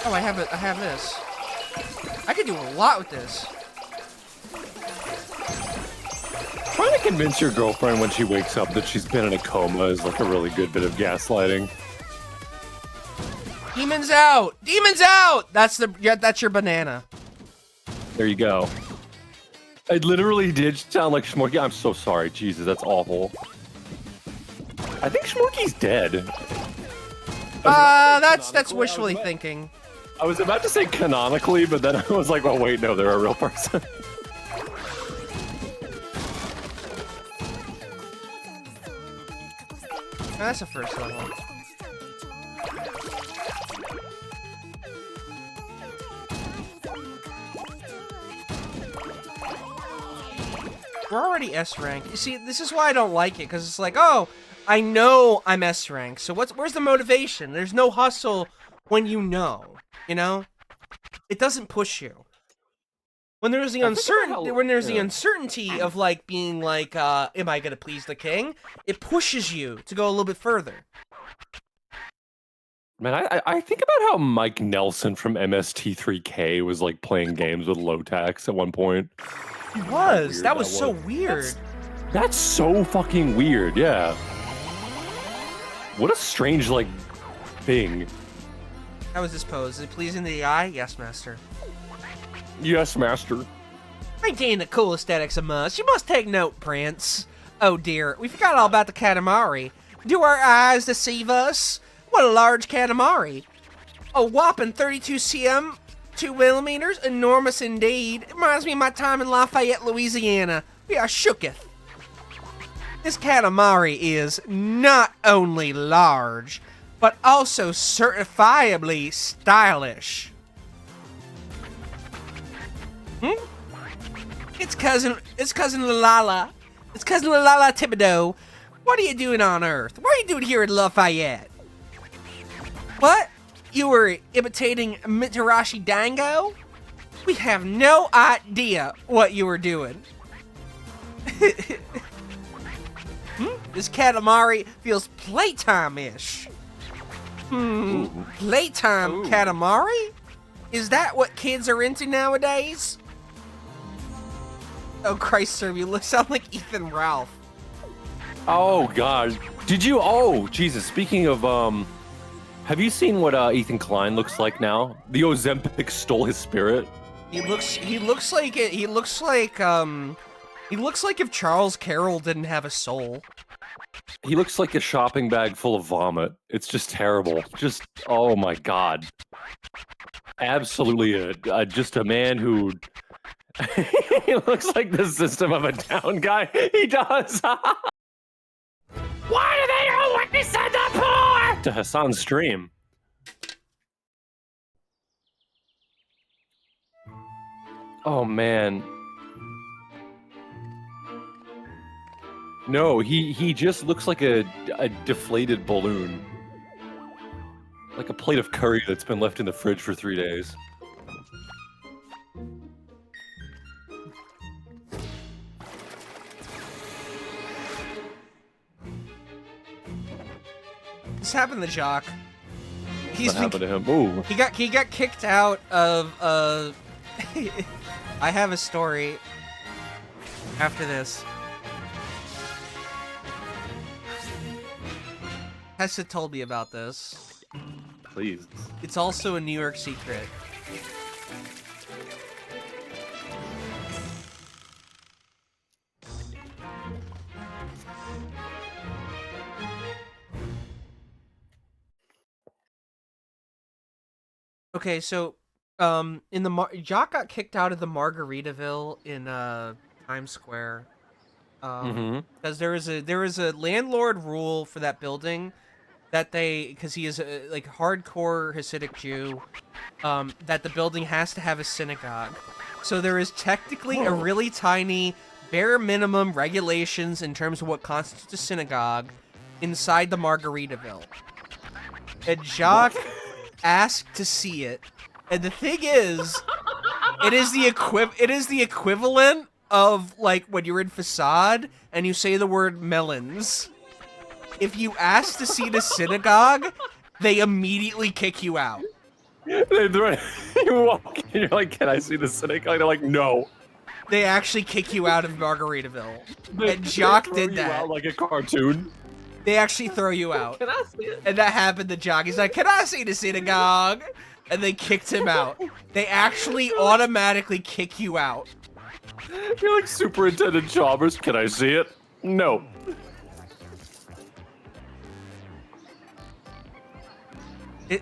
Oh, I have this. I could do a lot with this. Trying to convince your girlfriend when she wakes up that she's been in a coma is like a really good bit of gaslighting. Demons out! Demons out! That's your banana. There you go. It literally did sound like Schmorky. I'm so sorry. Jesus, that's awful. I think Schmorky's dead. That's wishfully thinking. I was about to say canonically, but then I was like, oh wait, no, they're a real person. That's the first level. We're already S rank. You see, this is why I don't like it, because it's like, oh, I know I'm S rank, so where's the motivation? There's no hustle when you know, you know? It doesn't push you. When there's the uncertainty of like being like, am I gonna please the king? It pushes you to go a little bit further. Man, I think about how Mike Nelson from MST3K was like playing games with low tax at one point. He was. That was so weird. That's so fucking weird. Yeah. What a strange like thing. How was this pose? Is it pleasing to the eye? Yes, master. Yes, master. Maintain the cool aesthetics of us. You must take note, Prince. Oh dear, we forgot all about the Katamari. Do our eyes deceive us? What a large Katamari. A whopping 32 cm, 2 millimeters, enormous indeed. It reminds me of my time in Lafayette, Louisiana. We are shooketh. This Katamari is not only large, but also certifiably stylish. It's cousin Lalala. It's cousin Lalala Thibodeau. What are you doing on Earth? What are you doing here in Lafayette? What? You were imitating Mitarashi Dango? We have no idea what you were doing. This Katamari feels playtime-ish. Playtime Katamari? Is that what kids are into nowadays? Oh Christ, sir, you sound like Ethan Ralph. Oh God, did you? Oh Jesus. Speaking of have you seen what Ethan Klein looks like now? The Ozempic stole his spirit. He looks like it. He looks like if Charles Carroll didn't have a soul. He looks like a shopping bag full of vomit. It's just terrible. Just oh my God. Absolutely just a man who. He looks like the System of a Down guy. He does. Why do they always send the poor to Hassan's stream? Oh man. No, he just looks like a deflated balloon. Like a plate of curry that's been left in the fridge for 3 days. This happened to Jock. What happened to him? Ooh. He got kicked out of I have a story after this. Hessa told me about this. Please. It's also a New York secret. Okay, so Jock got kicked out of the Margaritaville in Times Square because there is a landlord rule for that building that because he is a like hardcore Hasidic Jew, that the building has to have a synagogue. So there is technically a really tiny bare minimum regulations in terms of what constitutes a synagogue inside the Margaritaville. And Jock asked to see it, and the thing is, it is the equivalent of like when you're in Facade and you say the word melons. If you ask to see the synagogue, they immediately kick you out. You walk in, you're like, can I see the synagogue? They're like, no. They actually kick you out of Margaritaville. And Jock did that. Out like a cartoon. They actually throw you out. Can I see it? And that happened to Jock. He's like, can I see the synagogue? And they kicked him out. They actually automatically kick you out. You're like Superintendent Chalmers. Can I see it? No.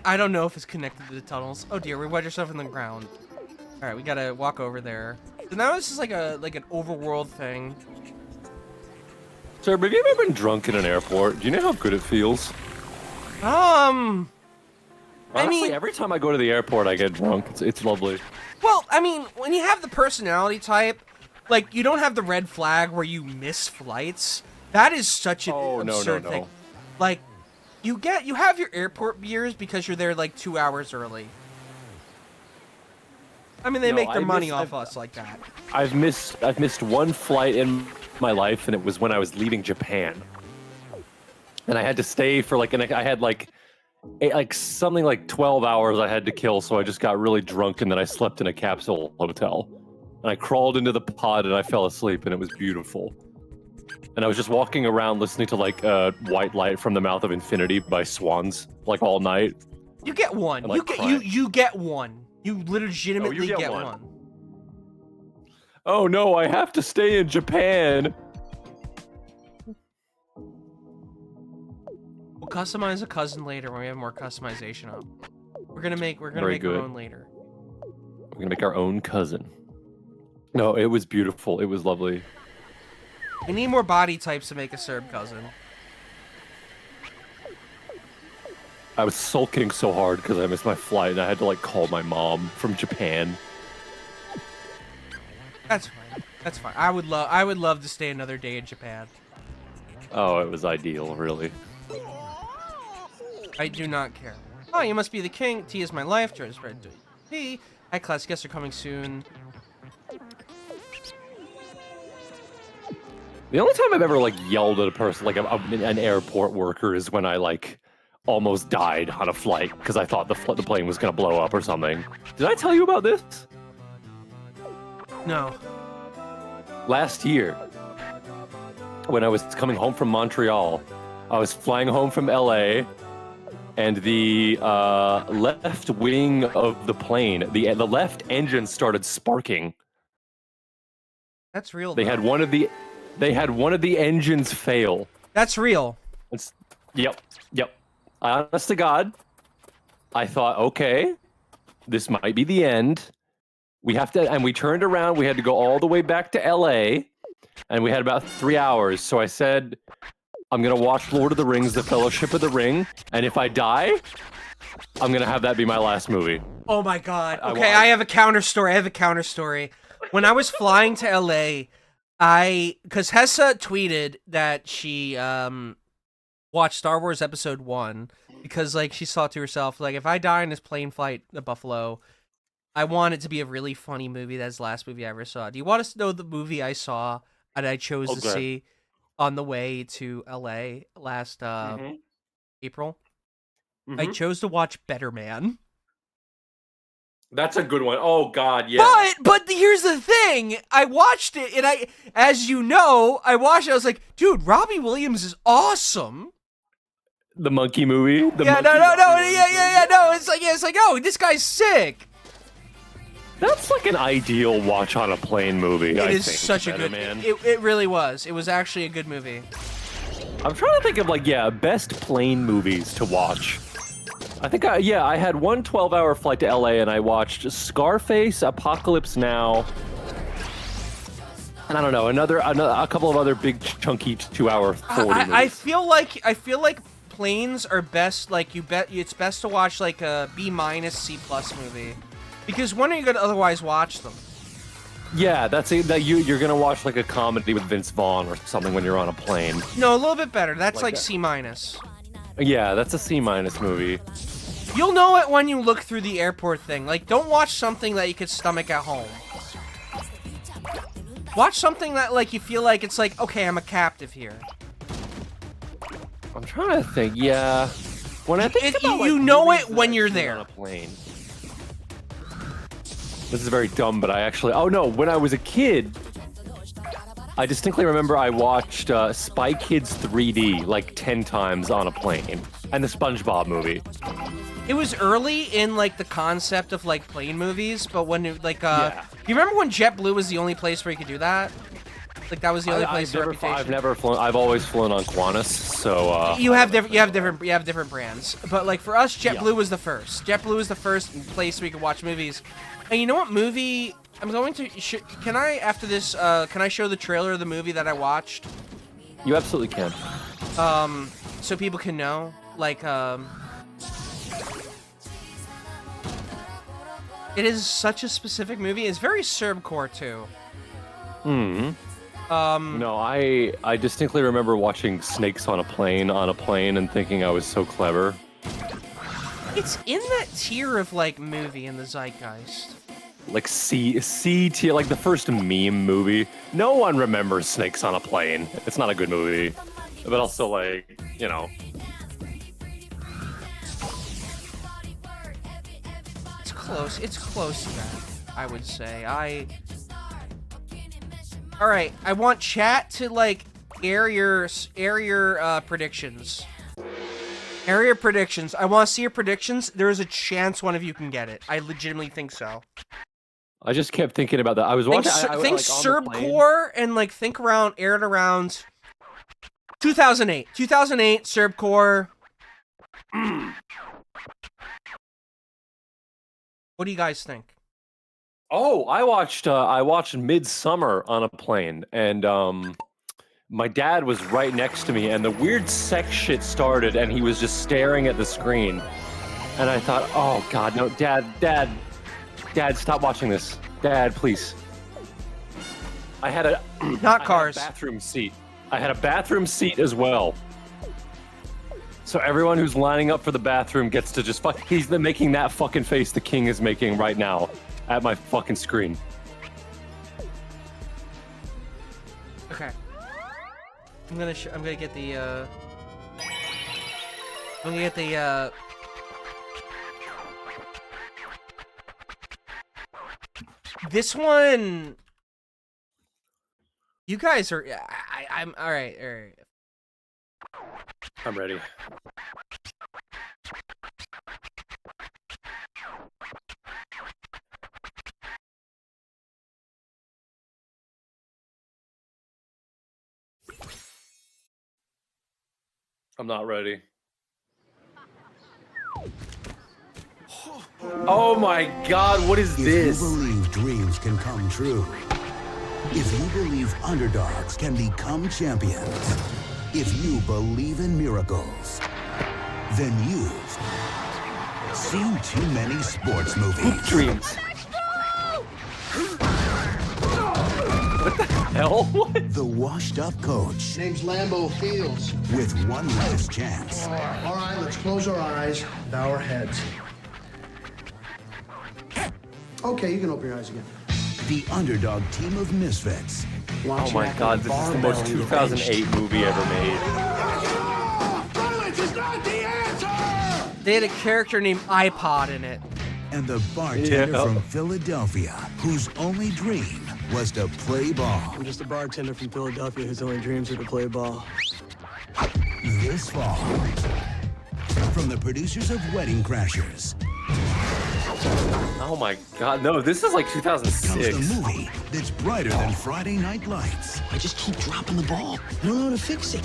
I don't know if it's connected to the tunnels. Oh dear, we wedged yourself in the ground. All right, we gotta walk over there. So now it's just like an overworld thing. Sir, have you ever been drunk in an airport? Do you know how good it feels? Honestly, I mean, every time I go to the airport, I get drunk. It's lovely. Well, I mean, when you have the personality type, like, you don't have the red flag where you miss flights. That is such an absurd thing. Like, you have your airport beers because you're there like 2 hours early. I mean, they make their money off us like that. I've missed one flight in my life, and it was when I was leaving Japan. And I had to stay for like, and I had like something like 12 hours I had to kill, so I just got really drunk, and then I slept in a capsule hotel. And I crawled into the pod, and I fell asleep, and it was beautiful. And I was just walking around listening to like White Light from the Mouth of Infinity by Swans, like all night. You get one. And, like, You get one. You legitimately get one. Oh no, I have to stay in Japan. We'll customize a cousin later when we have more customization up. We're gonna make our own later. We're gonna make our own cousin. No, it was beautiful. It was lovely. We need more body types to make a Serb cousin. I was sulking so hard because I missed my flight, and I had to like call my mom from Japan. That's fine. That's fine. I would love to stay another day in Japan. Oh, it was ideal, really. I do not care. Oh, you must be the king. Tea is my life. Join spread tea. High class guests are coming soon. The only time I've ever like yelled at a person, like an airport worker, is when I like almost died on a flight because I thought the plane was gonna blow up or something. Did I tell you about this? No. Last year, when I was coming home from Montreal, I was flying home from LA, and the left wing of the plane, the left engine started sparking. That's real. They had one of the engines fail. That's real. Yep. Honest to God, I thought, okay, this might be the end. We have to, and we turned around. We had to go all the way back to LA, and we had about 3 hours. So I said, I'm gonna watch Lord of the Rings: The Fellowship of the Ring, and if I die, I'm gonna have that be my last movie. Oh my God. Okay, I have a counter story. When I was flying to LA, because Hessa tweeted that she watched Star Wars Episode 1 because like she thought to herself, like, if I die in this plane flight to Buffalo, I want it to be a really funny movie. That's the last movie I ever saw. Do you want us to know the movie I saw and I chose to see on the way to LA last April? I chose to watch Better Man. That's a good one. Oh God, yeah. But here's the thing. I watched it, and as you know, I watched it. I was like, dude, Robbie Williams is awesome. The monkey movie. No. It's like, oh, this guy's sick. That's like an ideal watch on a plane movie. It is such a good man. It really was. It was actually a good movie. I'm trying to think of best plane movies to watch. I think I had one 12-hour flight to LA, and I watched Scarface, Apocalypse Now, and I don't know, a couple of other big chunky 2-hour 40 movies. I feel like planes are best. Like it's best to watch like a B-, C+ movie, because when are you gonna otherwise watch them? Yeah, you're gonna watch like a comedy with Vince Vaughn or something when you're on a plane. No, a little bit better. That's like C-. Yeah, that's a C- movie. You'll know it when you look through the airport thing. Like, don't watch something that you could stomach at home. Watch something that, like, you feel like it's like, okay, I'm a captive here. I'm trying to think. Yeah, when I think about, like, you know it when you're there. On a plane. This is very dumb, but I actually. Oh no, when I was a kid, I distinctly remember I watched Spy Kids 3D like 10 times on a plane, and the SpongeBob movie. It was early in like the concept of like plane movies, but when it, like you remember when JetBlue was the only place where you could do that? Like that was the only place. I've never flown. I've always flown on Qantas, so. You have different brands, but like for us, JetBlue was the first. JetBlue was the first place we could watch movies. And you know what movie? I'm going to. Can I after this? Can I show the trailer of the movie that I watched? You absolutely can. So people can know. Like it is such a specific movie. It's very Serbcore too. No, I distinctly remember watching Snakes on a Plane and thinking I was so clever. It's in that tier of like movie in the zeitgeist. Like C tier, like the first meme movie. No one remembers Snakes on a Plane. It's not a good movie, but also like, you know. It's close. It's close to that, I would say. All right, I want chat to like air your predictions. Air your predictions. I want to see your predictions. There is a chance one of you can get it. I legitimately think so. I just kept thinking about that. I was watching. Think Serbcore and like think around, air it around. 2008. 2008 Serbcore. What do you guys think? Oh, I watched Midsummer on a plane, and my dad was right next to me, and the weird sex shit started, and he was just staring at the screen, and I thought, oh God, no, Dad, stop watching this, Dad, please. I had a bathroom seat. I had a bathroom seat as well. So everyone who's lining up for the bathroom gets to just he's making that fucking face the king is making right now at my fucking screen. Okay. I'm gonna get the this one. You guys are I'm all right. I'm ready. I'm not ready. Oh my God, what is this? If you believe dreams can come true, if you believe underdogs can become champions, if you believe in miracles, then you've seen too many sports movies. Dreams. What the hell? What? The washed-up coach. Name's Lambeau Fields. With one last chance. All right, let's close our eyes, bow our heads. Okay, you can open your eyes again. The underdog team of misfits. Oh my God, this is the most 2008 movie ever made. Violence is not the answer! They had a character named iPod in it. And the bartender from Philadelphia, whose only dream was to play ball. I'm just a bartender from Philadelphia whose only dreams are to play ball. This fall, from the producers of Wedding Crashers. Oh my God, no, this is like 2006. Comes the movie that's brighter than Friday Night Lights. I just keep dropping the ball. I don't know how to fix it.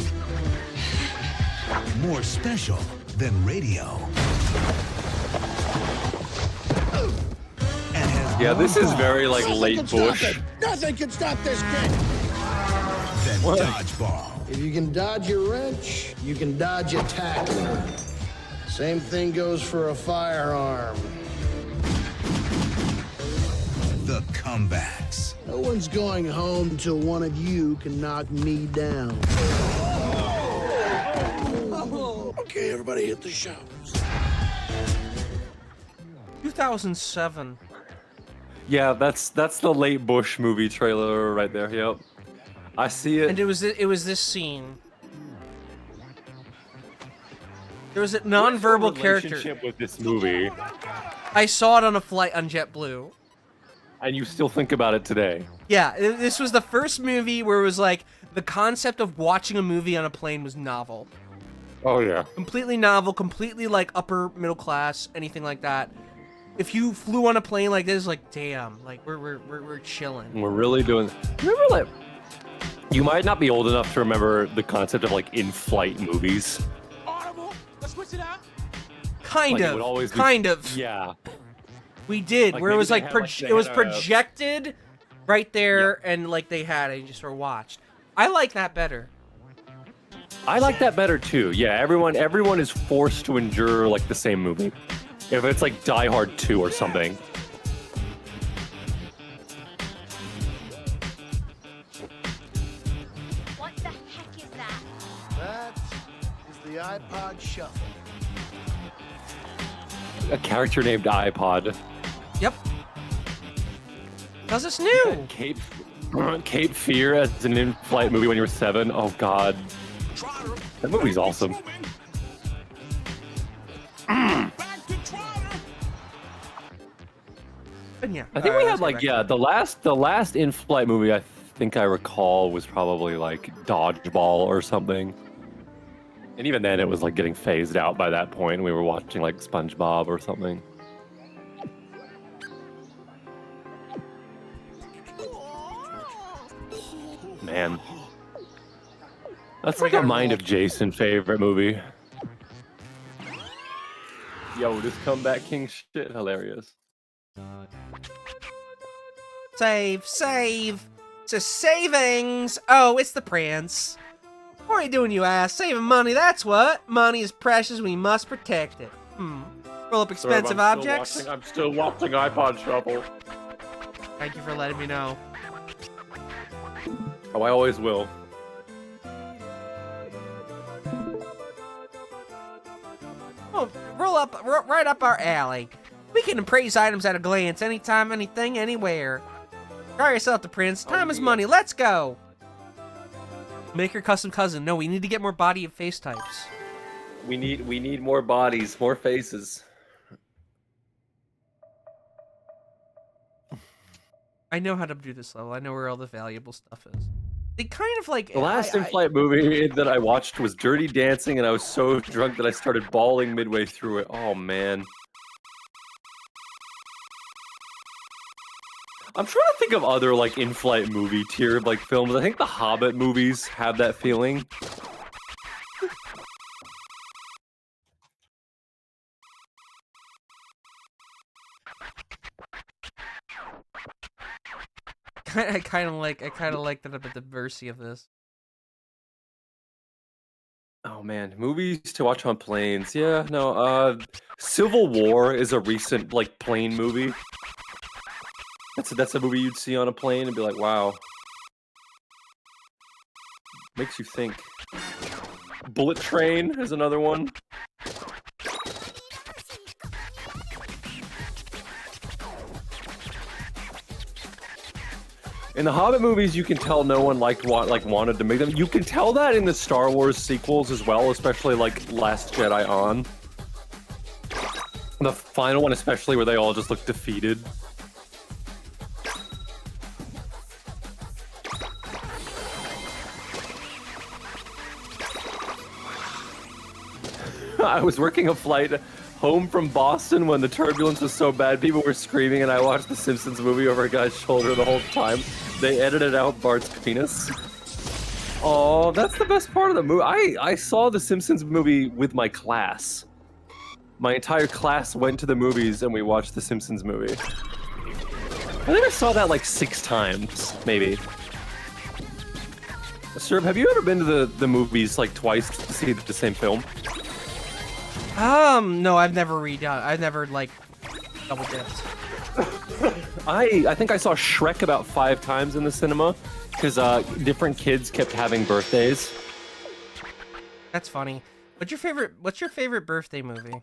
More special than radio. Yeah, this is very like late Bush. Nothing can stop this kid. Then dodgeball. If you can dodge your wrench, you can dodge a tackler. Same thing goes for a firearm. The comebacks. No one's going home until one of you can knock me down. Okay, everybody hit the showers. 2007. Yeah, that's the late Bush movie trailer right there. Yep, I see it. And it was this scene. There was a non-verbal character relationship with this movie, I saw it on a flight on JetBlue. and you still think about it today. Yeah, this was the first movie where it was like the concept of watching a movie on a plane was novel. Oh yeah, Completely novel, completely like upper middle class, anything like that. If you flew on a plane like this, like damn, like we're chilling. we're really doing. Remember, like, you might not be old enough to remember the concept of like in-flight movies. Audible. Let's switch it out. Kind Like, it of, would always be- kind of. Yeah. We did, Like, where it maybe was they like had, like, they it was had a- projected right there, and like they had it, you just sort of watched. I like that better. I like that better too. Yeah, everyone is forced to endure like the same movie. If it's like Die Hard 2 or something. iPod Shuffle. A character named iPod. Yep. Cause it's new. Cape Fear as an in-flight movie when you were 7. Oh God, that movie's awesome. Yeah, I think we had like the last in-flight movie I think I recall was probably like Dodgeball or something. And even then it was like getting phased out by that point. We were watching like SpongeBob or something. Man. That's like a Mind of Jason favorite movie. Yo, this Comeback King shit hilarious. Save, save. To savings. Oh, it's the Prince. What are you doing, you ass? Saving money, that's what. Money is precious, we must protect it. Roll up expensive objects. I'm still watching iPod Shuffle. Thank you for letting me know. Oh, I always will. Oh, right up our alley. We can appraise items at a glance, anytime, anything, anywhere. Try yourself, the Prince. Time is money. Let's go. Make your custom cousin. No, we need to get more body and face types. We need more bodies, more faces. I know how to do this level. I know where all the valuable stuff is. They kind of like... The last in-flight movie that I watched was Dirty Dancing, and I was so drunk that I started bawling midway through it. Oh, man. I'm trying to think of other, like, in-flight movie tier, like, films. I think the Hobbit movies have that feeling. I kind of like that about the mercy of this. Oh man, movies to watch on planes. Yeah, no, Civil War is a recent like plane movie. That's a movie you'd see on a plane and be like, wow. Makes you think. Bullet Train is another one. In the Hobbit movies, you can tell no one wanted to make them. You can tell that in the Star Wars sequels as well, especially like Last Jedi on. The final one, especially, where they all just look defeated. I was working a flight home from Boston when the turbulence was so bad, people were screaming, and I watched the Simpsons movie over a guy's shoulder the whole time. They edited out Bart's penis. Oh, that's the best part of the movie. I saw the Simpsons movie with my class. My entire class went to the movies and we watched the Simpsons movie. I think I saw that like 6 times, maybe. Serb, have you ever been to the movies like twice to see the same film? No, I've never like double dipped. I think I saw Shrek about 5 times in the cinema because different kids kept having birthdays. That's funny. What's your favorite birthday movie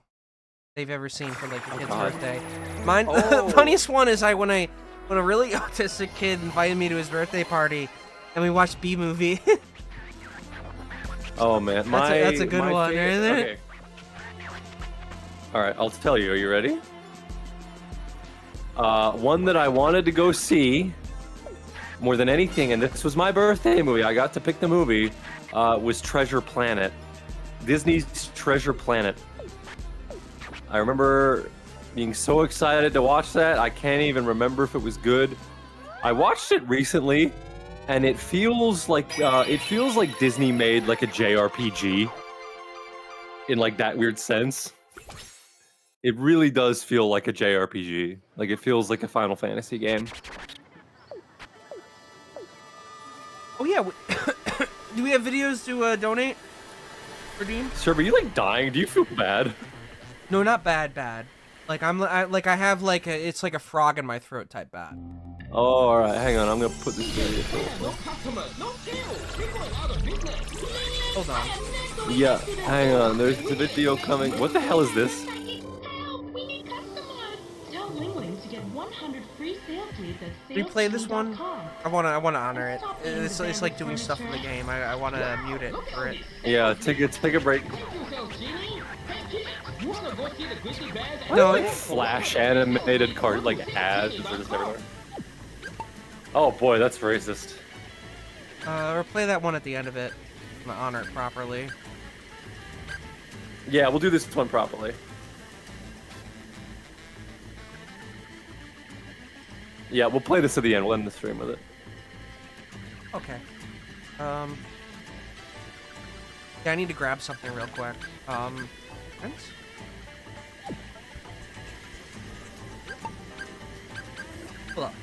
they've ever seen for like a kid's birthday? Mine, the funniest one is when a really autistic kid invited me to his birthday party, and we watched B-Movie. Oh man, that's a good one, favorite, isn't it? Okay. All right, I'll tell you. Are you ready? One that I wanted to go see more than anything, and this was my birthday movie. I got to pick the movie. Was Treasure Planet, Disney's Treasure Planet. I remember being so excited to watch that. I can't even remember if it was good. I watched it recently, and it feels like Disney made like a JRPG in like that weird sense. It really does feel like a JRPG. Like it feels like a Final Fantasy game. Oh yeah, do we have videos to donate? Redeem? Sir, are you like dying? Do you feel bad? No, not bad. Like I have like it's like a frog in my throat type bad. Oh, all right. Hang on. I'm gonna put this video. No customer, no deal. People out of business. Hold on. Yeah, hang on. There's the video coming. What the hell is this? Replay this one. I wanna honor it. It's like doing stuff in the game. I wanna mute it for it. Yeah, take a break. No, like flash animated card like ads are just everywhere. Oh boy, that's racist. Or play that one at the end of it. I'm gonna honor it properly. Yeah, we'll do this one properly. Yeah, we'll play this at the end. We'll end the stream with it. Okay. Yeah, I need to grab something real quick. Friends? Hold up.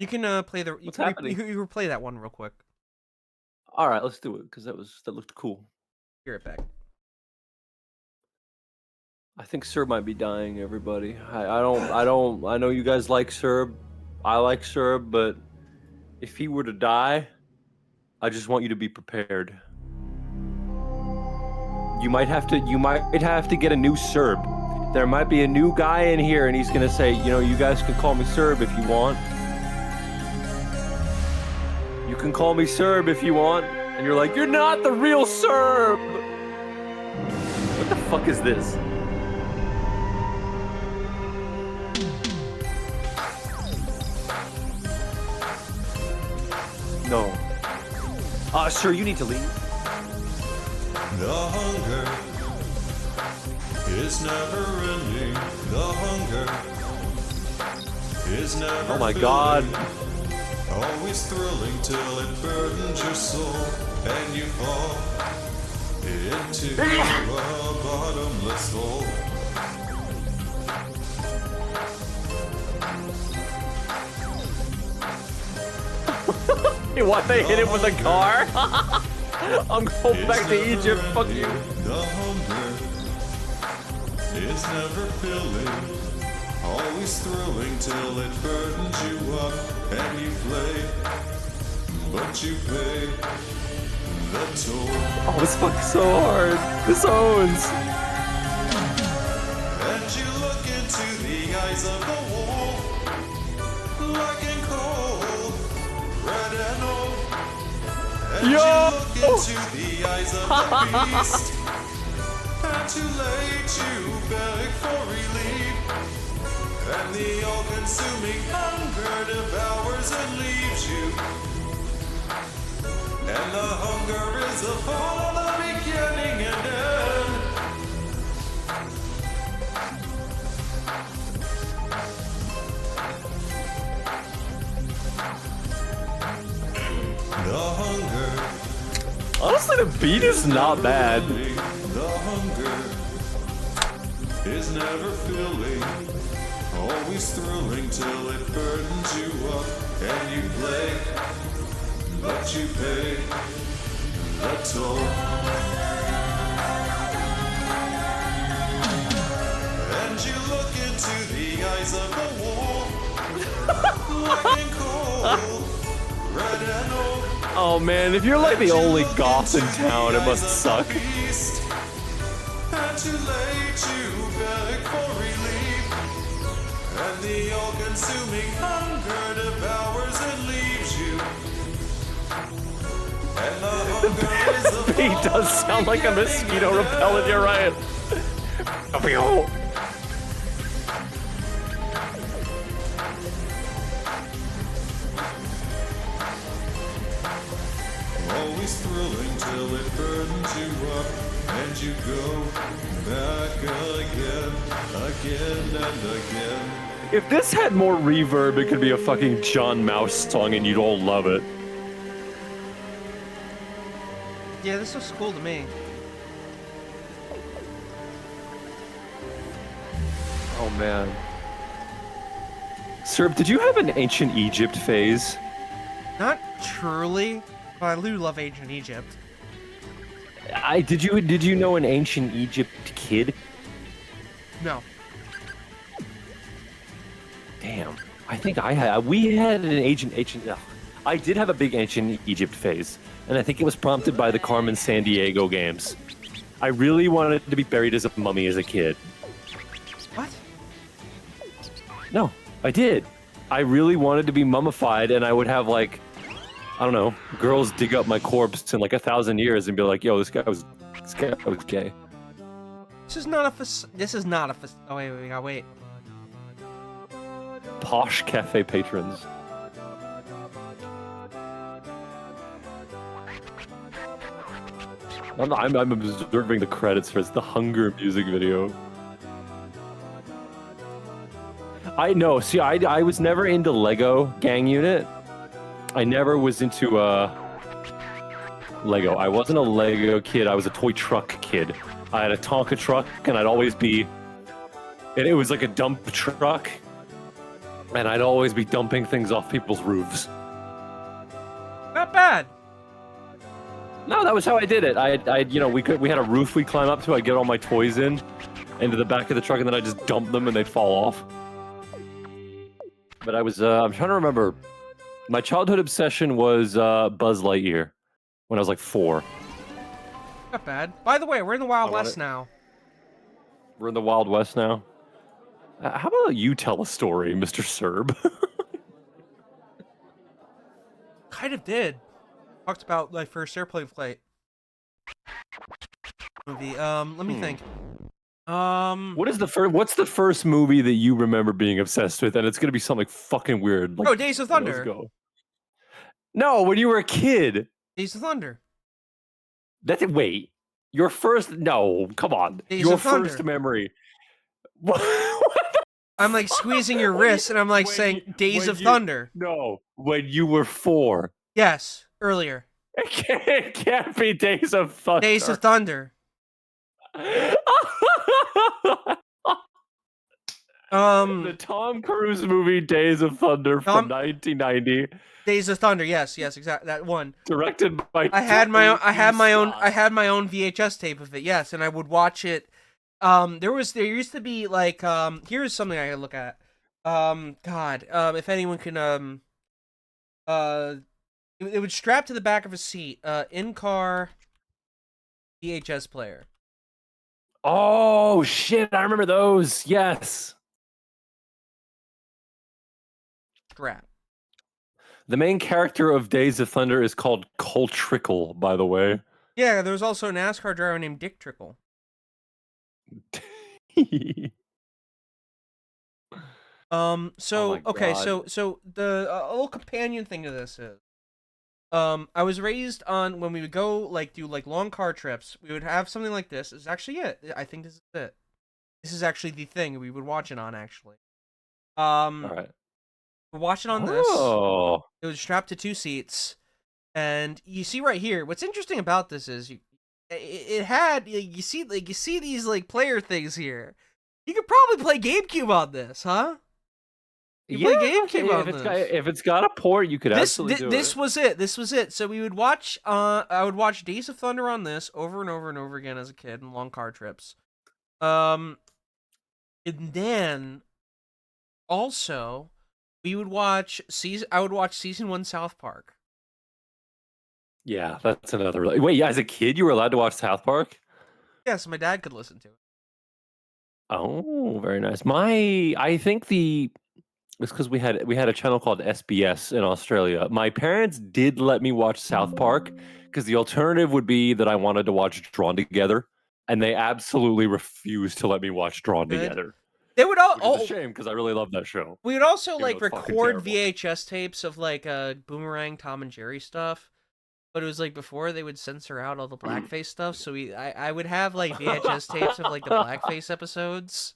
You can play the. You replay that one real quick. All right, let's do it because that looked cool. Be right back. I think Serb might be dying. Everybody, I know you guys like Serb. I like Serb, but if he were to die, I just want you to be prepared. You might have to get a new Serb. There might be a new guy in here, and he's gonna say, you know, you guys can call me Serb if you want. You can call me Serb if you want. And you're like, you're not the real Serb! What the fuck is this? No. Sir, you need to leave. The hunger is never ending. The hunger is never Oh my god. Always thrilling till it burdens your soul and you fall into a bottomless hole. Why they hit him with a car? I'm going back to Egypt. Fuck you. The hunger is never filling. Always thrilling till it burdens you up and you play, but you pay the toll. Oh, this fucks so hard. This owns. And you look into the eyes of the wall, black and cold, red and old. And you look into the eyes of the beast, and too late you beg for relief. And the all-consuming hunger devours and leaves you. And the hunger is upon the beginning and end. The hunger. Honestly, the beat is not bad. The hunger is never filling. Always thrilling till it burdens you up and you play, but you pay the toll. And you look into the eyes of the wall, black and cold, red and old. Oh man, if you're like the only goth in town, it must suck. And too late you beg for relief. And the all-consuming hunger devours and leaves you. And the hunger is The beat does sound like a mosquito repellent, you're right. always thrilling till it burdens you up. And you go back again and again. If this had more reverb, it could be a fucking John Mouse song and you'd all love it. Yeah, this looks cool to me. Oh man. Serb, did you have an ancient Egypt phase? Not truly, but I do love ancient Egypt. Did you know an ancient Egypt kid? No. Damn. I think we had an ancient. I did have a big ancient Egypt phase, and I think it was prompted by the Carmen San Diego games. I really wanted to be buried as a mummy as a kid. What? No, I did. I really wanted to be mummified, and I would have like, I don't know, girls dig up my corpse in like 1,000 years and be like, "Yo, this guy was gay." This is not a. Oh wait. Posh cafe patrons. I'm observing the credits for the Hunger music video. I know. See, I was never into Lego Gang Unit. I never was into Lego. I wasn't a Lego kid. I was a toy truck kid. I had a Tonka truck, and I'd always be. And it was like a dump truck, and I'd always be dumping things off people's roofs. Not bad. No, that was how I did it. We had a roof we'd climb up to. I'd get all my toys into the back of the truck, and then I'd just dump them, and they'd fall off. But I was, I'm trying to remember. My childhood obsession was Buzz Lightyear when I was like 4. Not bad. By the way, we're in the Wild West now. We're in the Wild West now. How about you tell a story, Mr. Serb? Kind of did. Talked about my first airplane flight movie. Let me think. What's the first movie that you remember being obsessed with? And it's gonna be something fucking weird. Like, Days of Thunder. Let's go. No, when you were a kid. Days of Thunder. Wait. Your first? No, come on. Your first memory. I'm like squeezing your wrist, and I'm like saying Days of Thunder. No, when you were 4. Yes, earlier. It can't be Days of Thunder. Days of Thunder. The Tom Cruise movie Days of Thunder from 1990. Days of Thunder, yes, exactly that one. Directed by. I had my own VHS tape of it, yes, and I would watch it. There used to be like here's something I could look at. If anyone can it would strap to the back of a seat, in-car VHS player. Oh shit! I remember those. Yes. Strap. The main character of Days of Thunder is called Cole Trickle, by the way. Yeah, there was also a NASCAR driver named Dick Trickle. So the a little companion thing to this is, I was raised on when we would go do long car trips, we would have something like this. This is actually it. I think this is it. This is actually the thing we would watch it on, actually. All right. We'd watch it on this. Oh. It was strapped to 2 seats, and you see right here. What's interesting about this is it had you see these player things here. You could probably play GameCube on this, huh? Play GameCube on this. If it's got a port, you could absolutely do it. This was it. So we would watch. I would watch Days of Thunder on this over and over and over again as a kid in long car trips. And then also we would watch I would watch season 1 South Park. Yeah, that's another. Wait, as a kid, you were allowed to watch South Park? Yes, my dad could listen to it. Oh, very nice. I think it's because we had a channel called SBS in Australia. My parents did let me watch South Park because the alternative would be that I wanted to watch Drawn Together, and they absolutely refused to let me watch Drawn Together. They would It's a shame because I really love that show. We would also record VHS tapes of Boomerang, Tom and Jerry stuff. But it was before they would censor out all the blackface stuff, so I would have VHS tapes of the blackface episodes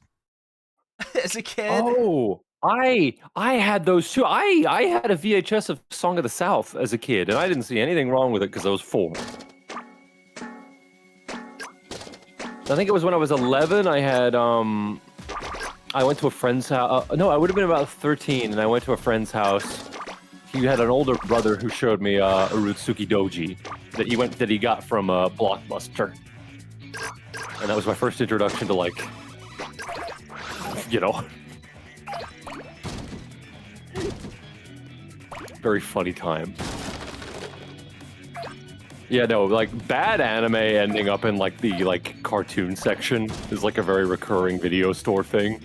as a kid. Oh, I had those too. I had a VHS of Song of the South as a kid, and I didn't see anything wrong with it because I was 4. I think it was when I was 11. I had I went to a friend's house. No, I would have been about 13, and I went to a friend's house. He had an older brother who showed me Urutsuki Doji that he got from Blockbuster, and that was my first introduction to very funny time. Yeah, no, like bad anime ending up in like the like cartoon section is like a very recurring video store thing.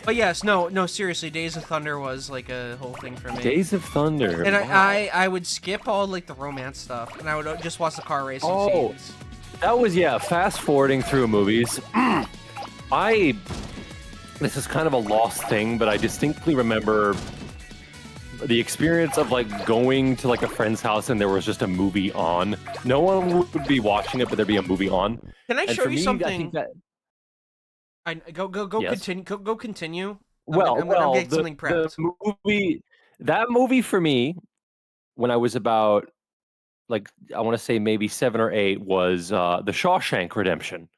But yes, no, seriously, Days of Thunder was like a whole thing for me. Days of Thunder. And wow. I would skip all like the romance stuff, and I would just watch the car racing scenes. That was, yeah, fast forwarding through movies. This is kind of a lost thing, but I distinctly remember the experience of like going to like a friend's house and there was just a movie on. No one would be watching it, but there'd be a movie on. Can I show you something? I think that... Go Yes. continue. Go continue. Well, I'm gonna get something prepped. That movie for me, when I was about, like, I want to say maybe 7 or 8, was The Shawshank Redemption.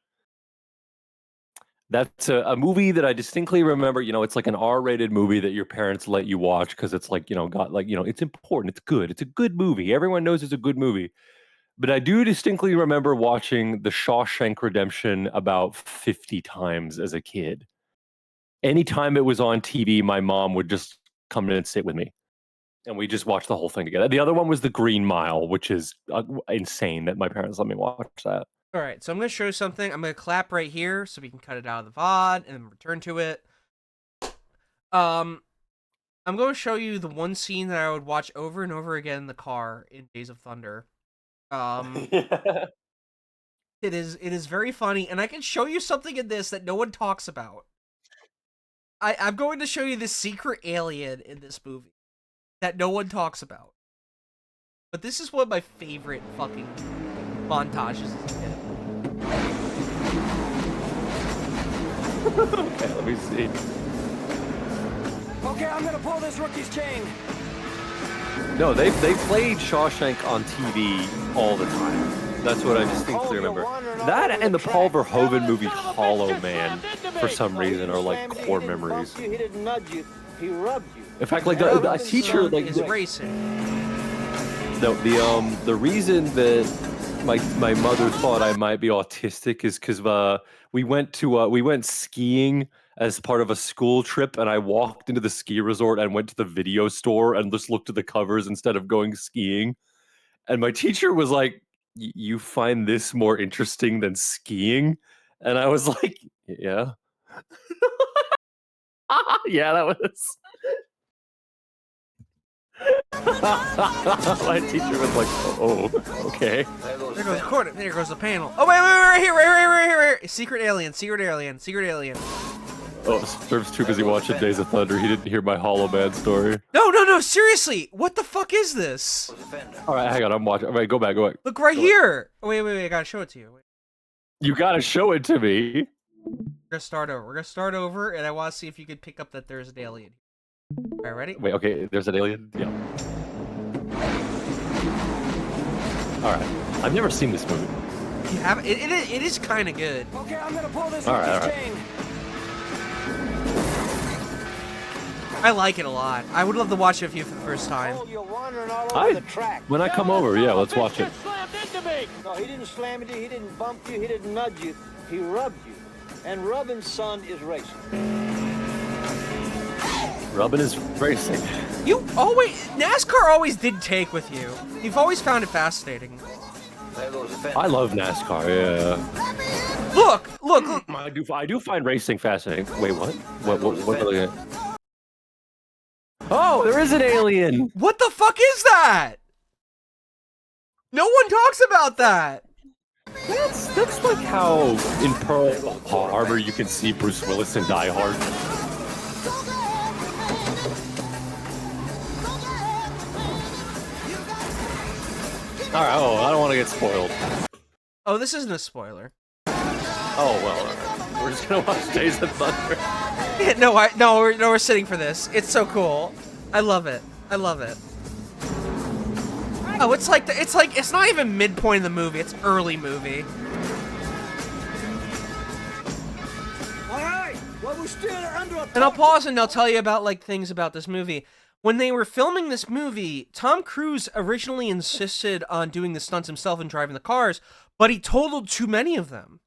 That's a movie that I distinctly remember. You know, it's like an R-rated movie that your parents let you watch because it's like, you know, got like, you know, it's important, it's good, it's a good movie. Everyone knows it's a good movie. But I do distinctly remember watching The Shawshank Redemption about 50 times as a kid. Anytime it was on TV, my mom would just come in and sit with me. And we just watched the whole thing together. The other one was The Green Mile, which is insane that my parents let me watch that. All right, so I'm going to show you something. I'm going to clap right here so we can cut it out of the VOD and then return to it. I'm going to show you the one scene that I would watch over and over again in the car in Days of Thunder. It is very funny, and I can show you something in this that no one talks about. I'm going to show you the secret alien in this movie that no one talks about. But this is one of my favorite fucking montages as a kid. Okay, let me see. Okay, I'm gonna pull this rookie's chain. No, they played Shawshank on TV all the time. That's what I distinctly remember. That and the Paul Verhoeven movie Hollow Man, for some reason, are like core memories. He didn't nudge you. He rubbed you. In fact, like the teacher, like is racing. The reason that my mother thought I might be autistic is because we went skiing as part of a school trip, and I walked into the ski resort and went to the video store and just looked at the covers instead of going skiing. And my teacher was like, "You find this more interesting than skiing?" And I was like, "Yeah." Yeah, that was. My teacher was like, "Oh, okay." There goes the corner. There goes the panel. Oh wait, right here, right here. Secret alien. Oh, Surf's too busy watching Days of Thunder. He didn't hear my Hollow Man story. No, seriously. What the fuck is this? All right, hang on. I'm watching. All right, go back. Look right here. Oh, wait. I gotta show it to you. Wait. You gotta show it to me. We're gonna start over, and I want to see if you can pick up that there's an alien. All right, ready? Wait, okay. There's an alien. Yeah. All right. I've never seen this movie. You haven't? It is kind of good. Okay, I'm gonna pull this All right. chain. I like it a lot. I would love to watch it with you for the first time. You're wandering all over the track. When I come over, yeah, let's watch it. No, he didn't slam into you. He didn't bump you. He didn't nudge you. He rubbed you. And rubbing, son, is racing. Rubbing is racing. NASCAR always did take with you. You've always found it fascinating. I love NASCAR. Yeah. Look. I do find racing fascinating. Wait, what? What are they looking at? Oh, there is an alien. What the fuck is that? No one talks about that. That's like how in Pearl Harbor you can see Bruce Willis in Die Hard. All right. Oh, I don't want to get spoiled. Oh, this isn't a spoiler. Oh well, all right. We're just gonna watch Days of Thunder. Yeah, we're sitting for this. It's so cool. I love it. Oh, it's not even midpoint in the movie. It's early movie. All right. Well, we're still under attack. And I'll pause and I'll tell you about like things about this movie. When they were filming this movie, Tom Cruise originally insisted on doing the stunts himself and driving the cars, but he totaled too many of them.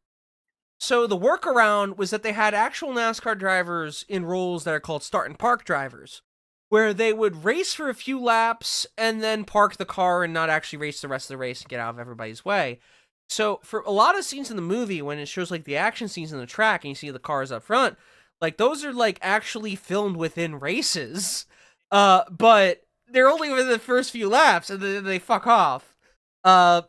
So the workaround was that they had actual NASCAR drivers in roles that are called start and park drivers, where they would race for a few laps and then park the car and not actually race the rest of the race and get out of everybody's way. So for a lot of scenes in the movie, when it shows like the action scenes in the track and you see the cars up front, like those are like actually filmed within races, but they're only within the first few laps and then they fuck off.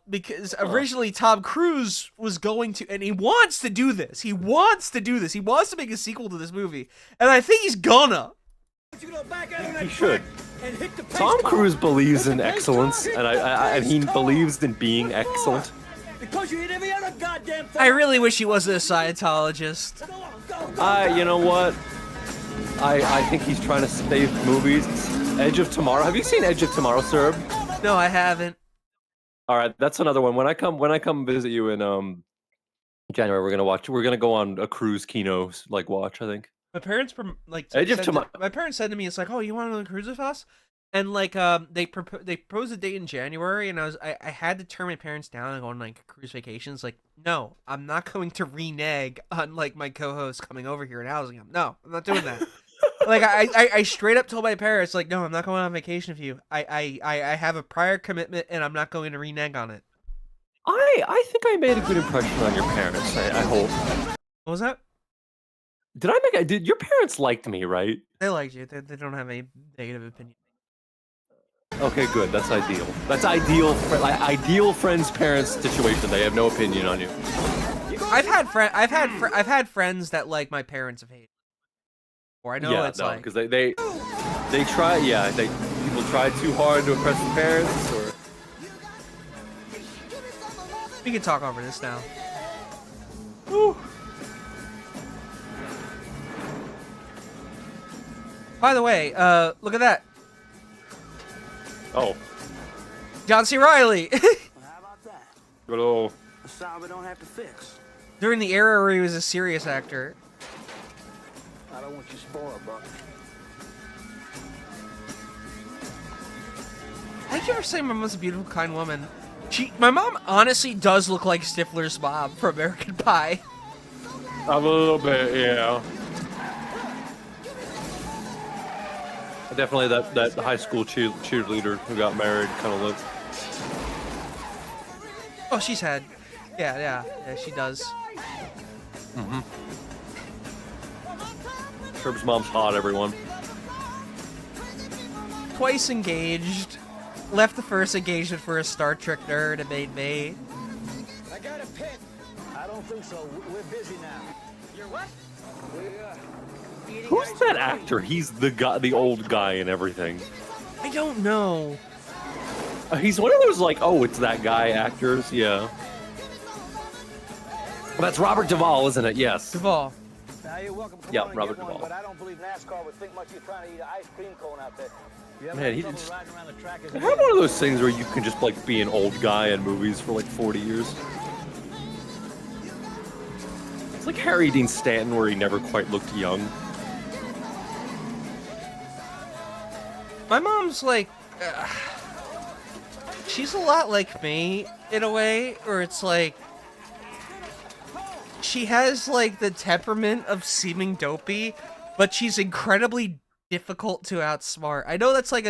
Because originally Tom Cruise was going to, and he wants to do this. He wants to make a sequel to this movie, and I think he's gonna. He should. Tom Cruise believes in excellence, and he believes in being excellent. Because you hit every other goddamn thing. I really wish he wasn't a Scientologist. You know what? I think he's trying to save movies. Edge of Tomorrow. Have you seen Edge of Tomorrow, sir? No, I haven't. All right, that's another one. When I come visit you in January, we're gonna go on a cruise Kino watch. I think. My parents my parents said to me, it's like, oh, you want to go on a cruise with us? And like they proposed a date in January, and I had to turn my parents down and go on like cruise vacations. Like, no, I'm not going to renege on like my co-host coming over here and housing him. No, I'm not doing that. Like I straight up told my parents, like, no, I'm not going on vacation with you. I have a prior commitment and I'm not going to renege on it. I think I made a good impression on your parents. I hope. What was that? Did your parents liked me, right? They liked you. They don't have a negative opinion. Okay, good. That's ideal. That's ideal. Ideal friends parents situation. They have no opinion on you. I've had friends that like my parents have hated. Or I know it's like because they try. Yeah, people try too hard to impress the parents. Or we can talk over this now. Whew. By the way, look at that. Oh. John C. Reilly. Well, how about that? Good old. A sound we don't have to fix. During the era where he was a serious actor. I don't want you spoiled, Buck. Thank you for saying my mom's a beautiful, kind woman. My mom honestly does look like Stifler's mom from American Pie. A little bit, yeah. Definitely that high school cheerleader who got married kind of look. Oh, she's had. Yeah, she does. Mm-hmm. Sherb's mom's hot, everyone. Twice engaged. Left the first engagement for a Star Trek nerd and made me. I got a pit. I don't think so. We're busy now. You're what? Who's that actor? He's the old guy and everything. I don't know. He's one of those oh, it's that guy actors. Yeah. Well, that's Robert Duvall, isn't it? Yes. Duvall. Now you're welcome. Yeah, Robert Duvall. But I don't believe NASCAR would think much you're trying to eat an ice cream cone out there. Man, he just have one of those things where you can just be an old guy in movies for 40 years. It's like Harry Dean Stanton, where he never quite looked young. My mom's she's a lot like me in a way, where it's she has the temperament of seeming dopey, but she's incredibly difficult to outsmart. I know that's like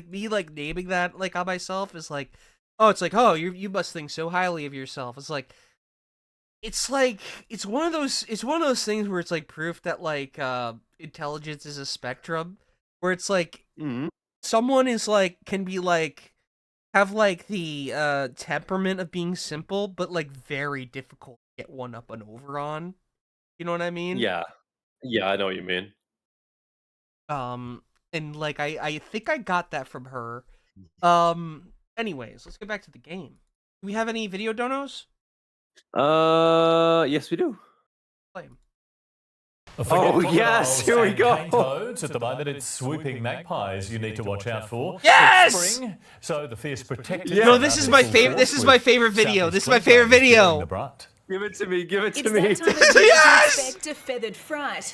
me naming that on myself is oh you must think so highly of yourself. It's one of those things where it's proof that intelligence is a spectrum, where it's someone is can be have the temperament of being simple, but very difficult to get one up and over on. You know what I mean? Yeah, I know what you mean. And I think I got that from her. Anyways, let's get back to the game. Do we have any video donos? Yes, we do. Play 'em. Oh yes, here we go. Toads. At the moment, it's swooping magpies you need to watch out for. Yes! It's spring, so the fierce protectors. Yeah. No, this is my favorite. This is my favorite video. This is my favorite video. Give it to me. Give it to It's me. that time of year to expect a feathered fright.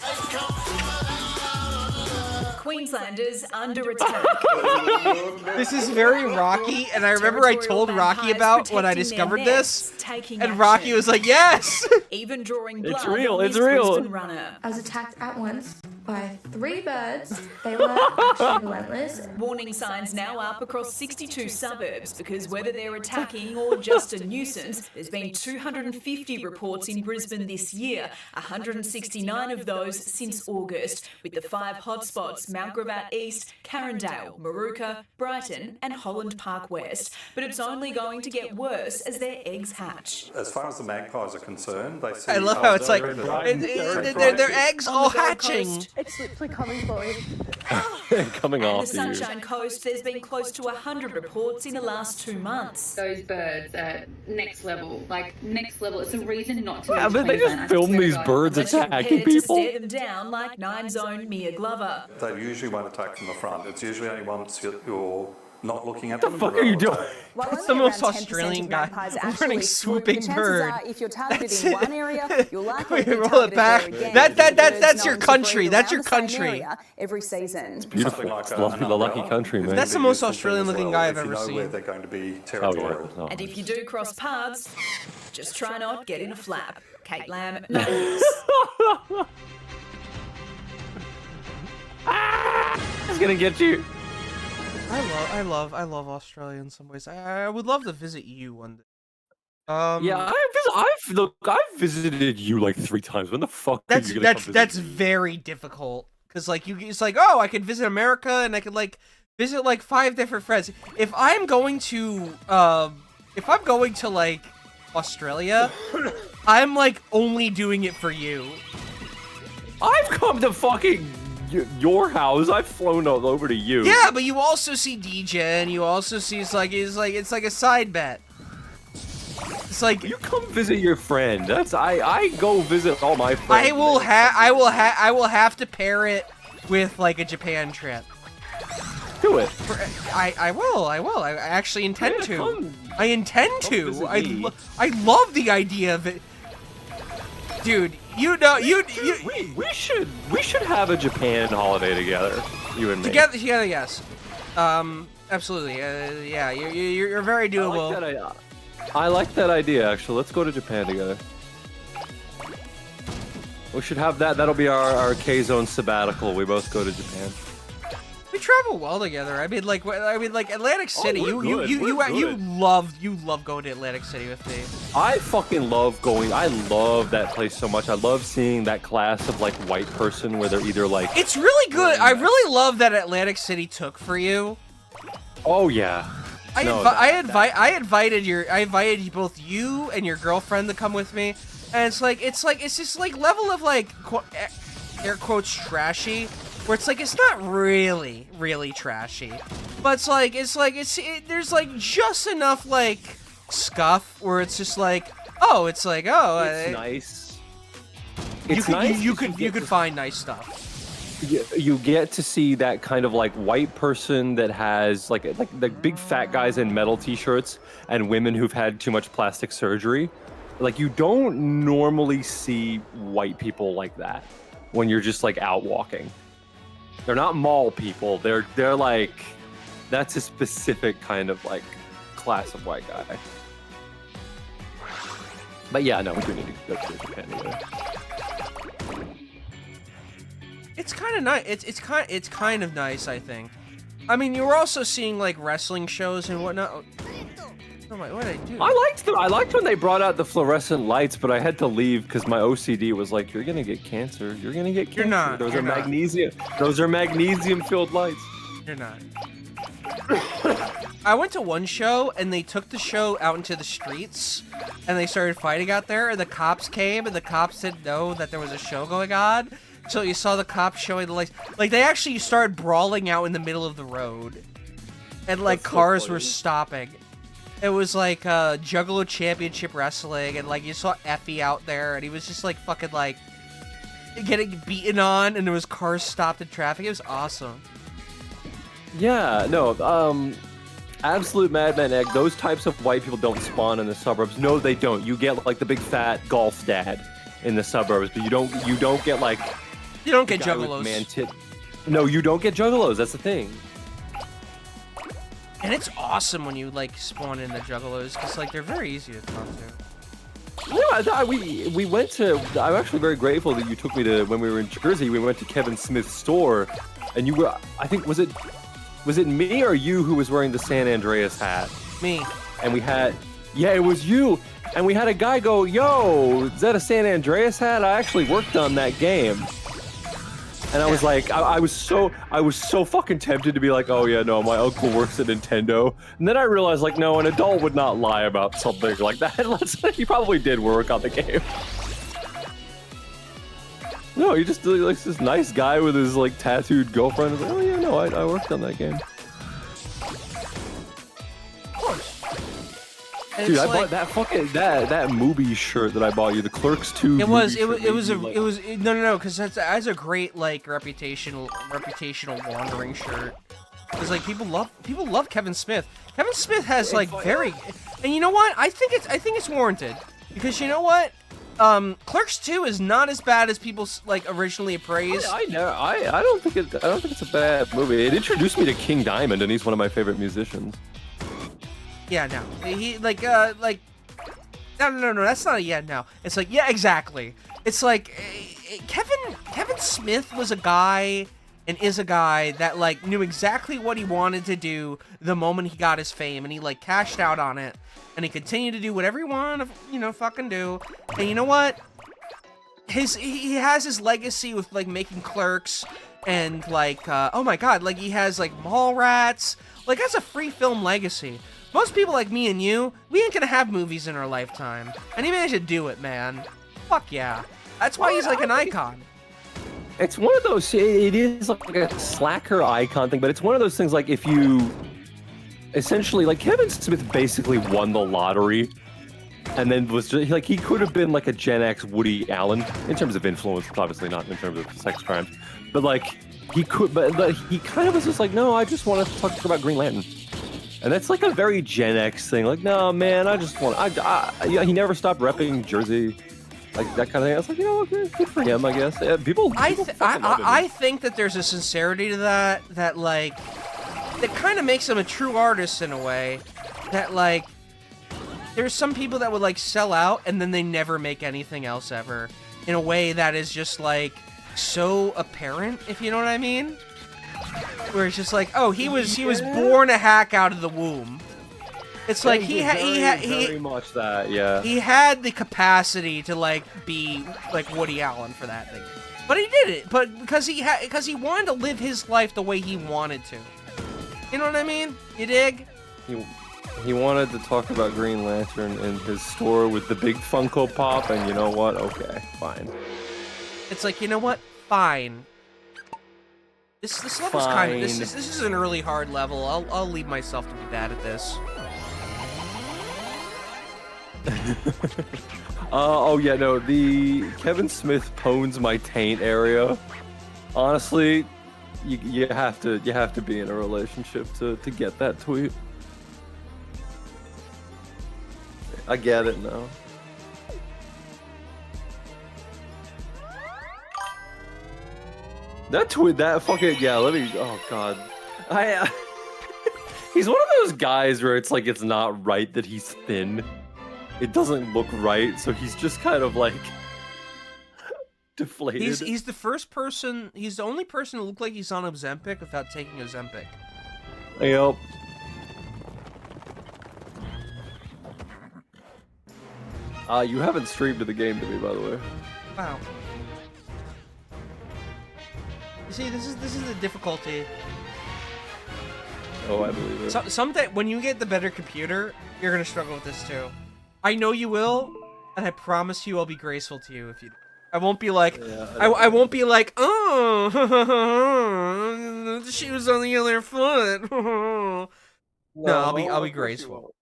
Queenslanders under attack. This is very Rocky, and I remember I told Rocky about when I discovered this, and Rocky was like, yes! Even drawing blood. It's real, on it's this real. Brisbane runner. I was attacked at once by 3 birds. They were actually relentless. Warning signs now up across 62 suburbs because whether they're attacking or just a nuisance, there's been 250 reports in Brisbane this year, 169 of those since August, with the 5 hotspots Mount Gravatt East, Carindale, Maruka, Brighton and Holland Park West. But it's only going to get worse as their eggs hatch. As far as the magpies are concerned, they see... I love how it's like, their eggs all hatching. It's literally coming for you. Coming On off the to you. Sunshine Coast, there's been close to 100 reports in the last 2 months. Those birds are next level, like next level. It's a reason not to. Yeah, leave but they Queensland, just I film swear to these God. birds attacking Prepared to people. stare them down like 9's own Mia Glover. They usually won't attack from the front. It's usually only once you're not looking at What them. the fuck are you doing? That's the most Australian guy. Learning swooping bird. If you're targeted in one area, you'll likely be Roll it targeted back. there again. That's your Birds country. known That's to your breed around the same country. area every season. Beautiful. Like It's the lucky country, man. That's the most Australian-looking guy I've if ever you know seen. where they're going to be Oh, territorial. yeah. And if you do cross paths, just try not get in a flap. Kate Lamb, knows. It's gonna get you. I love Australia in some ways. I would love to visit you one day. Yeah, I've visited you like 3 times. When the fuck are you gonna come visit that's me? very difficult because like it's like, oh, I could visit America and I could like visit like 5 different friends. If I'm going to like Australia, I'm like only doing it for you. I've come to fucking your house. I've flown all over to you. Yeah, but you also see DJ and you also see it's like a side bet. It's like you come visit your friend. That's I go visit all my friends. I will have to pair it with like a Japan trip. Do it. I will. I actually intend to. Come I intend to. visit I me. love the idea of it. Dude, you know, we should have a Japan holiday together. You and me. together, yes. Absolutely. Yeah, you're very doable. I like that idea, actually. Let's go to Japan together. We should have that. That'll be our K-Zone sabbatical. We both go to Japan. We travel well together. I mean, like Atlantic City. we're good. You We're good. love going to Atlantic City with me. I fucking love going. I love that place so much. I love seeing that class of like white person where they're either like. It's really good. I really love that Atlantic City took for you. Oh yeah. I invited both you and your girlfriend to come with me, and it's this like level of like air quotes trashy, where it's like it's not really trashy, but there's like just enough like scuff where it's just like it's nice. It's nice. You could find nice stuff. You get to see that kind of like white person that has like the big fat guys in metal t-shirts and women who've had too much plastic surgery. Like you don't normally see white people like that when you're just like out walking. They're not mall people. They're like, that's a specific kind of like class of white guy. But yeah, no, we do need to go to Japan together. It's kind of nice. It's kind of nice, I think. I mean, you were also seeing like wrestling shows and whatnot. Oh my, what did I do? I liked when they brought out the fluorescent lights, but I had to leave because my OCD was like, "You're gonna get cancer. You're gonna get cancer." You're not. Those You're are not. magnesium. Those are magnesium-filled lights. You're not. I went to one show and they took the show out into the streets and they started fighting out there and the cops came and the cops didn't know that there was a show going on. So you saw the cops showing the lights. Like they actually started brawling out in the middle of the road. And like cars were stopping. It was like Juggalo Championship Wrestling and like you saw Effie out there and he was just like fucking like getting beaten on and there was cars stopped in traffic. It was awesome. Yeah, no, absolute madman egg. Those types of white people don't spawn in the suburbs. No, they don't. You get like the big fat golf dad in the suburbs, but you don't get like you don't get guy with juggalos. man tit. No, you don't get juggalos. That's the thing. And it's awesome when you like spawn in the juggalos, because like they're very easy to talk to. Yeah, we went to. I'm actually very grateful that you took me to when we were in Jersey. We went to Kevin Smith's store, and you were. I think was it me or you who was wearing the San Andreas hat? Me. And we had. Yeah, it was you. And we had a guy go, "Yo, is that a San Andreas hat? I actually worked on that game." And I was like, I was so fucking tempted to be like, oh yeah, no, my uncle works at Nintendo. And then I realized, like, no, an adult would not lie about something like that. He probably did work on the game. No, he just like this nice guy with his like tattooed girlfriend. Like, oh yeah, no, I worked on that game. Of course. And dude, it's I like, bought that fucking that movie shirt that I bought you, the Clerks 2. no, because that's a great like reputational wandering shirt. Because like people love Kevin Smith. Kevin Smith has like very, and you know what? I think it's warranted, because you know what? Clerks 2 is not as bad as people like originally appraised. I don't think it's a bad movie. It introduced me to King Diamond, and he's one of my favorite musicians. Yeah, no. He no, that's not a yeah, no. It's like, yeah, exactly. It's like Kevin Smith was a guy and is a guy that like knew exactly what he wanted to do the moment he got his fame, and he like cashed out on it, and he continued to do whatever he wanted to, fucking do. And you know what? He has his legacy with like making Clerks and like oh my god, like he has like Mallrats. Like that's a free film legacy. Most people like me and you, we ain't gonna have movies in our lifetime. And he managed to do it, man. Fuck yeah. That's why he's like an icon. It's one of those, it is like a slacker icon thing, but it's one of those things like if you, essentially, like Kevin Smith basically won the lottery, and then was just, like, he could have been like a Gen X Woody Allen, in terms of influence, obviously not in terms of sex crimes, but like, he could, but he kind of was just like, no, I just want to talk about Green Lantern. And that's like a very Gen X thing. Like, no, man, I just want. He never stopped repping Jersey, like that kind of thing. I was like, you know what, good for him, I guess. Yeah, people I think that there's a sincerity to that like, that kind of makes him a true artist in a way. That like, there's some people that would like sell out and then they never make anything else ever, in a way that is just like so apparent, if you know what I mean. Where it's just like, oh, he was born a hack out of the womb. It's like he very much that, yeah. He had the capacity to like be like Woody Allen for that thing, but he did it. But because he wanted to live his life the way he wanted to. You know what I mean? You dig? He wanted to talk about Green Lantern in his store with the big Funko Pop, and you know what? Okay, fine. It's like, you know what? Fine. This level's kind of this is an early hard level. I'll leave myself to be bad at this. Oh yeah, no, the Kevin Smith pwns my taint area. Honestly, you have to be in a relationship to get that tweet. I get it now. That tweet, that fucking, yeah, let me, oh god. He's one of those guys where it's like, it's not right that he's thin. It doesn't look right, so he's just kind of like, deflated. He's the first person, he's the only person to look like he's on Ozempic without taking Ozempic. Yep. You haven't streamed the game to me, by the way. Wow. You see, this is the difficulty. Oh, I believe it. Someday, when you get the better computer, you're gonna struggle with this too. I know you will, and I promise you I'll be graceful to you if you. I won't be like, yeah, I won't be like, oh, the shoe's on the other foot. No, I'll be graceful.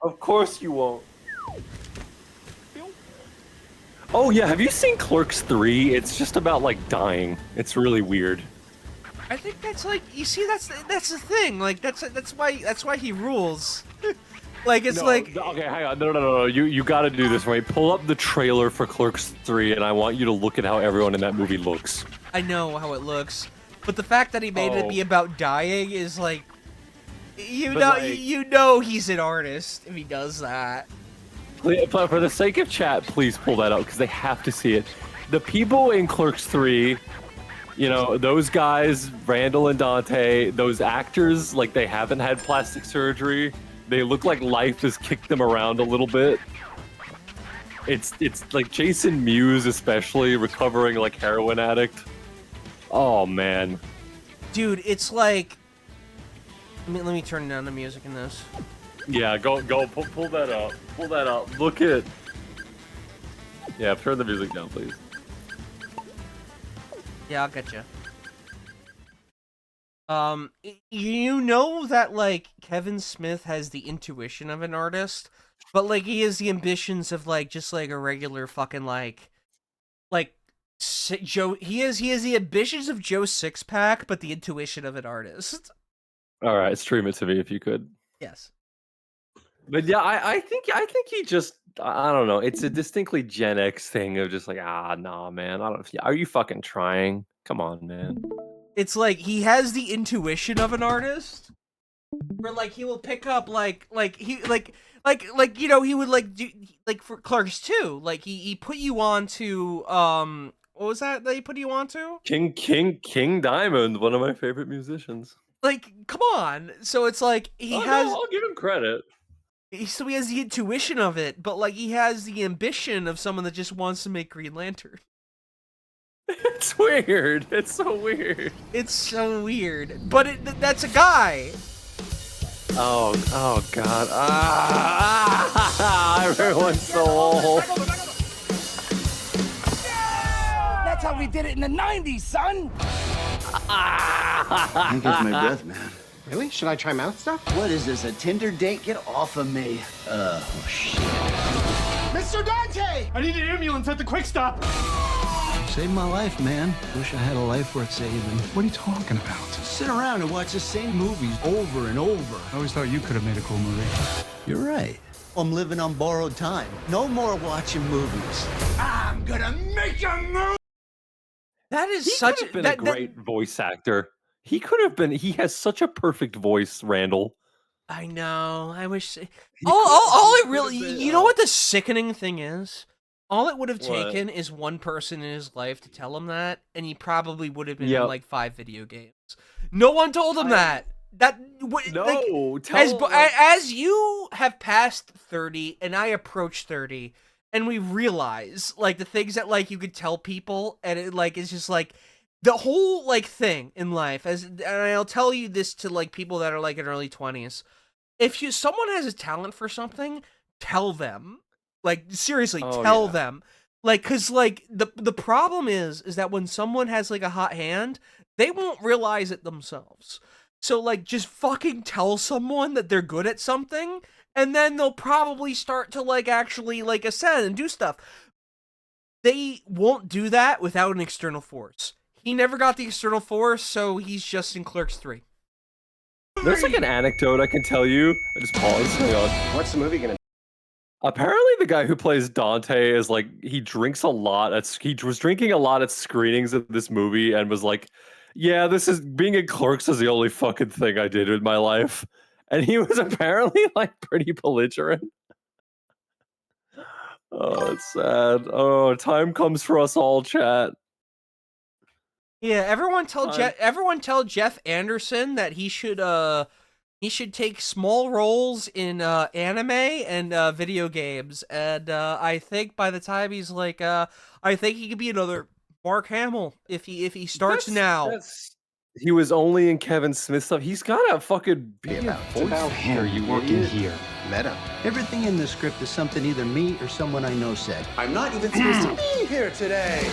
Of course you won't. Oh yeah, have you seen Clerks 3? It's just about like dying. It's really weird. I think that's like, you see, that's the thing. Like that's why he rules. Like it's like, okay, hang on, no. You got to do this right. Pull up the trailer for Clerks 3, and I want you to look at how everyone in that movie looks. I know how it looks. But the fact that he made it Oh. be about dying is like, you But, know, like- you know he's an artist if he does that. For the sake of chat, please pull that up because they have to see it. The people in Clerks 3, you know, those guys, Randall and Dante, those actors, like they haven't had plastic surgery. They look like life has kicked them around a little bit. It's like Jason Mewes, especially recovering like heroin addict. Oh man, Dude, it's like, let me turn down the music in this. yeah, go pull that up, pull that up. Look at, yeah, turn the music down, please. Yeah, I'll get you. You know that like Kevin Smith has the intuition of an artist, but like he has the ambitions of like just like a regular fucking like Joe. He has the ambitions of Joe Sixpack, but the intuition of an artist. All right, stream it to me if you could. Yes. But yeah, I think he just, I don't know. It's a distinctly Gen X thing of just like, nah, man. I don't. Are you fucking trying? Come on, man. It's like he has the intuition of an artist, where like he will pick up like you know he would like do like for Clerks 2, like he put you on to what was that he put you on to? King Diamond, one of my favorite musicians. Like, come on. So it's like he has. No, I'll give him credit. So he has the intuition of it, but like he has the ambition of someone that just wants to make Green Lantern. It's weird. It's so weird. It's so weird. But that's a guy. Oh God. Everyone's so old. That's how we did it in the 90s, son. Can't catch my breath, man. Really? Should I try mouth stuff? What is this, a Tinder date? Get off of me. Oh, shit. Mr. Dante! I need an ambulance at the quick stop. Saved my life, man. Wish I had a life worth saving. What are you talking about? Sit around and watch the same movies over and over. I always thought you could have made a cool movie. You're right. I'm living on borrowed time. No more watching movies. I'm gonna make a move! That is He such could have been a great voice actor. He could have been. He has such a perfect voice, Randall. I know. I wish. All it really. You know what the sickening thing is? All it would have What? taken is one person in his life to tell him that, and he probably would have been Yep. in like 5 video games. No one told him that. No, as you have passed 30 and I approach 30, and we realize like the things that like you could tell people, and it like is just like the whole like thing in life. And I'll tell you this to like people that are like in early 20s. If someone has a talent for something, tell them. Like seriously, tell them. Like, cause like the problem is that when someone has like a hot hand, they won't realize it themselves. So like just fucking tell someone that they're good at something, and then they'll probably start to like actually like ascend and do stuff. They won't do that without an external force. He never got the external force, so he's just in Clerks 3. There's like an anecdote I can tell you. I just pause. Hang on. What's the movie gonna? Apparently, the guy who plays Dante is like he drinks a lot. He was drinking a lot at screenings of this movie and was like, "Yeah, this is being in Clerks is the only fucking thing I did in my life." And he was apparently like pretty belligerent. Oh, it's sad. Oh, time comes for us all, chat. Yeah, everyone tell Jeff Anderson that he should take small roles in anime and video games, and I think by the time he's like I think he could be another Mark Hamill if he starts now. He was only in Kevin Smith stuff. He's got a fucking big voice actor, you working idiot. here. Meta. Everything in the script is something either me or someone I know said. I'm not even supposed to be here today.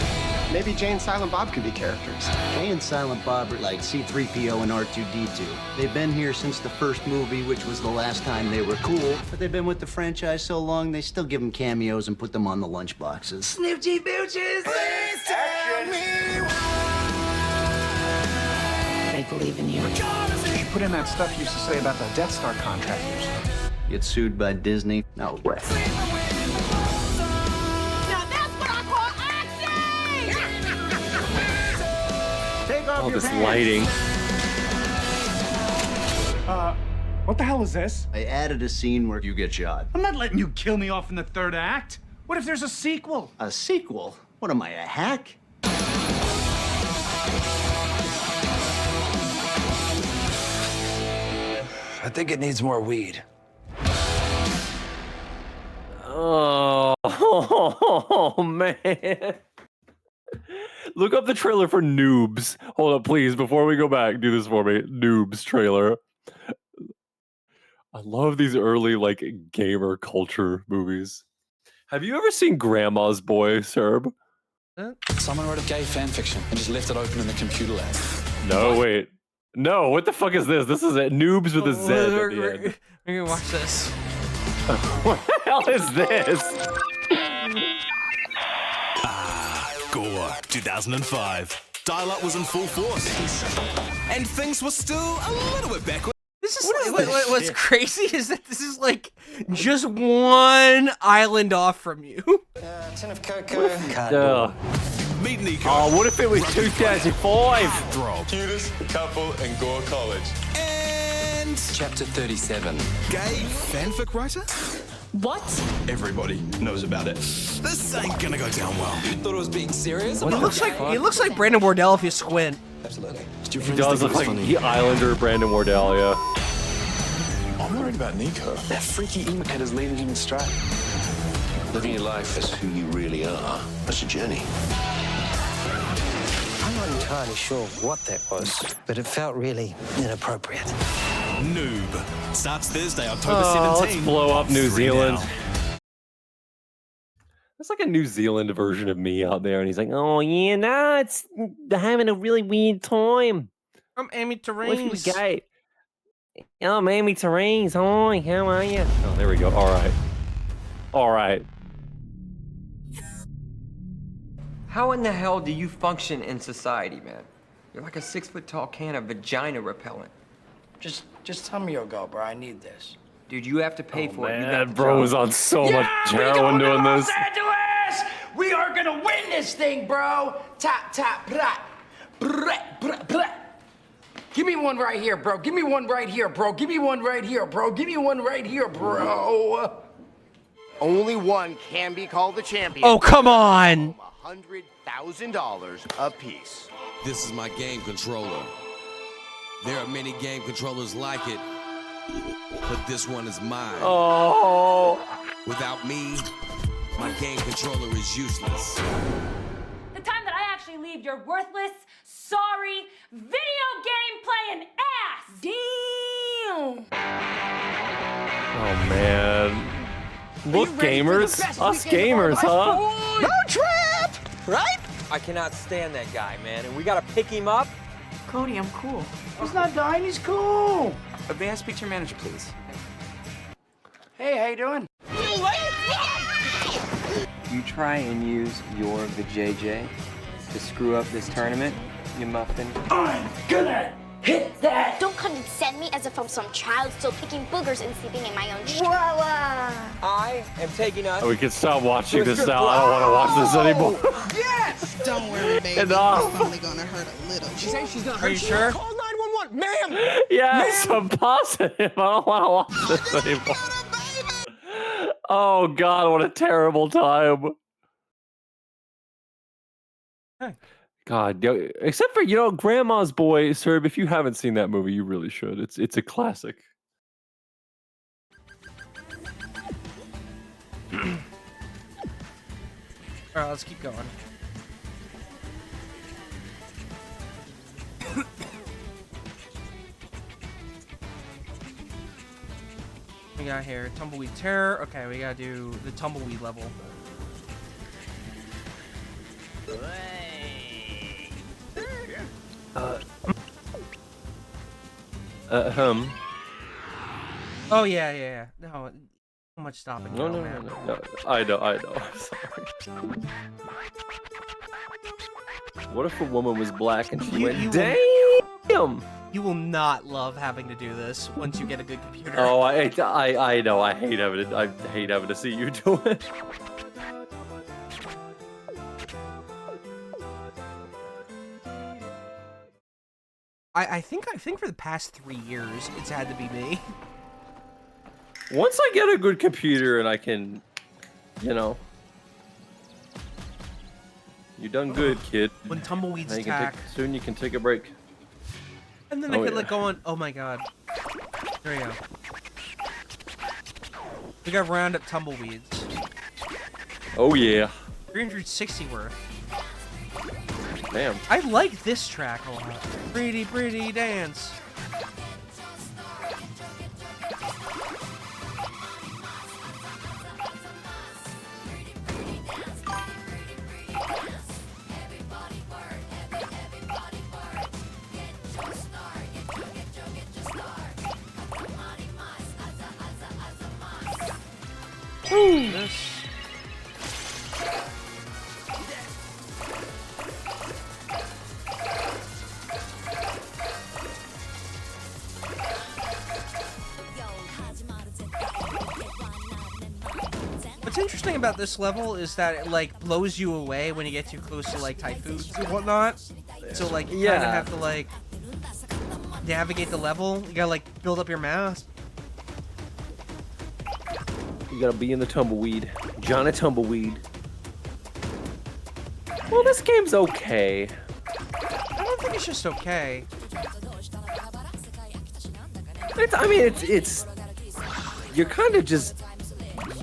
Maybe Jay and Silent Bob could be characters. Jay and Silent Bob are like C-3PO and R2-D2. They've been here since the first movie, which was the last time they were cool. But they've been with the franchise so long, they still give them cameos and put them on the lunchboxes. Snifty Booches! Please tell me I believe in you. You put in that stuff you used to say about the Death Star contractors. Get sued by Disney? No way. Take off of your this pants. lighting. What the hell is this? I added a scene where you get shot. I'm not letting you kill me off in the third act. What if there's a sequel? A sequel? What am I, a hack? I think it needs more weed. Oh, man. Look up the trailer for Noobs. Hold up, please, before we go back, do this for me. Noobs trailer. I love these early, like, gamer culture movies. Have you ever seen Grandma's Boy, Serb? Someone wrote a gay fan fiction and just left it open in the computer lab. No, wait. No, what the fuck is this? This is it. Noobs with a Z at the end. We're gonna watch this. What the hell is this? Gore, 2005. Dial-up was in full force. And things were still a little bit backward. This is what's crazy is that this is like just one island off from you. Tin of cocoa. Meet Nico. Oh, what if it was 2005? Cutest couple in Gore College. And Chapter 37. gay fanfic writer? What? Everybody knows about it. This ain't gonna go down well. You thought it was being serious? He looks like Brandon Wardell if you squint. Absolutely. He does look like the Islander Brandon Wardell, yeah. I'm worried about Nico. That freaky emo cat is leading him astray. Living your life as who you really are. That's a journey. I'm not entirely sure what that was, but it felt really inappropriate. Noob. Starts Thursday, October 17. Let's blow up New Free Zealand. now. There's like a New Zealand version of me out there, and he's like, "Oh yeah, nah, it's having a really weird time." I'm Amy What's Terrains. gay? Oh, I'm Amy Terrains. Hi, how are you? Oh, there we go. All right. All right. How in the hell do you function in society, man? You're like a 6-foot-tall can of vagina repellent. Just tell me you'll go, bro. I need this. Dude, you have to pay for it. You got Man, the bro job. was on so much heroin doing this. Angeles! We are gonna win this thing, bro. Tap, tap, brat. Brat, brat, brat. Give me one right here, bro. Give me one right here, bro. Give me one right here, bro. Give me one right here, bro. Only one can be called the champion. Oh, come on. $100,000 apiece. This is my game controller. There are many game controllers like it, but this one is mine. Oh. Without me, my game controller is useless. The time that I actually leave your worthless, sorry, video game playing ass! Damn! Oh man. Look, gamers. Us gamers, huh? Road trip! Right? I cannot stand that guy, man, and we gotta pick him up. Cody, I'm cool. He's not dying, he's cool. May I speak to your manager, please? Hey, how you doing? You try and use your vajayjay to screw up this tournament, you muffin. I'm gonna hit that! Don't condescend me as if I'm some child still picking boogers and sleeping in my own shit. I am taking us. Oh, we can stop watching to a this strip now. I don't want to watch this anymore. Yes! Don't worry, baby. Enough. It's only gonna hurt a little. She's saying she's gonna Are hurt you sure? Call 911, ma'am! Yes, I'm positive. I don't want to watch this anymore. Oh God, what a terrible time. God, except for Grandma's Boy, Serb. If you haven't seen that movie, you really should. It's a classic. All right, let's keep going. We got here Tumbleweed Terror. Okay, we gotta do the Tumbleweed level. Oh yeah. No, so much stopping. No. I know. I'm sorry. What if a woman was black and she went, damn? You will not love having to do this once you get a good computer. Oh, I know. I hate having to see you do it. I think for the past 3 years, it's had to be me. Once I get a good computer and I can, you know, you done good, kid. When tumbleweeds Now you can attack. soon you can take a break. And then I could like go on. Oh my god. There you go. We got Roundup tumbleweeds. Oh yeah. 360 worth. Damn. I like this track a lot. Pretty, pretty dance. This. What's interesting about this level is that it like blows you away when you get too close to like typhoons and whatnot. So like you kind of have to like navigate the level. You gotta like build up your mass. You gotta be in the tumbleweed. Johnny Tumbleweed. Well, this game's okay. I don't think it's just okay. It's you're kind of just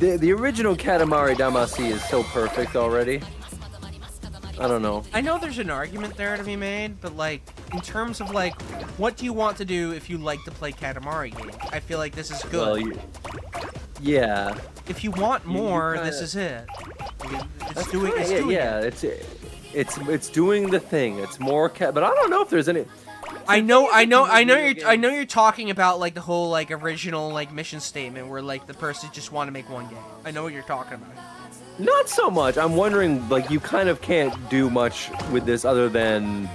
the original Katamari Damacy is so perfect already. I don't know. I know there's an argument there to be made, but like in terms of like what do you want to do if you like to play Katamari games? I feel like this is good. Well, yeah. If you want more, kinda, this is it. It's it's doing the thing. It's more but I don't know if there's any. I know you're talking about like the whole like original like mission statement where like the person just want to make one game. I know what you're talking about. Not so much. I'm wondering, like, you kind of can't do much with this other than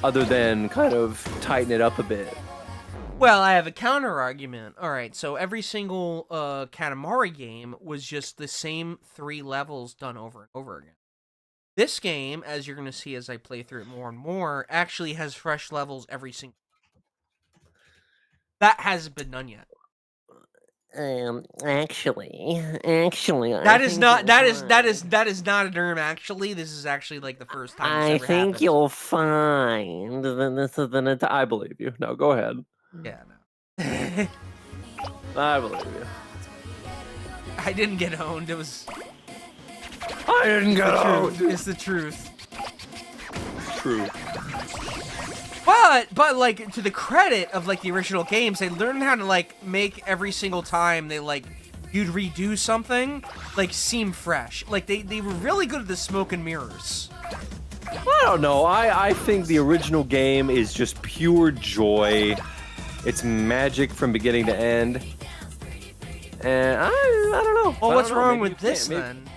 kind of tighten it up a bit. Well, I have a counter argument. All right, so every single Katamari game was just the same 3 levels done over and over again. This game, as you're going to see as I play through it more and more, actually has fresh levels every single. That hasn't been done yet. Actually, that is not a term. Actually, this is actually like the first time. I think you'll find that this is an. I believe you. No, go ahead. Yeah, no. I believe you. I didn't get owned. It was. I didn't get owned. It's the truth. True. But like to the credit of like the original games, they learned how to like make every single time they like you'd redo something like seem fresh. Like they were really good at the smoke and mirrors. I don't know. I think the original game is just pure joy. It's magic from beginning to end. And I don't know. Well, what's wrong with this then?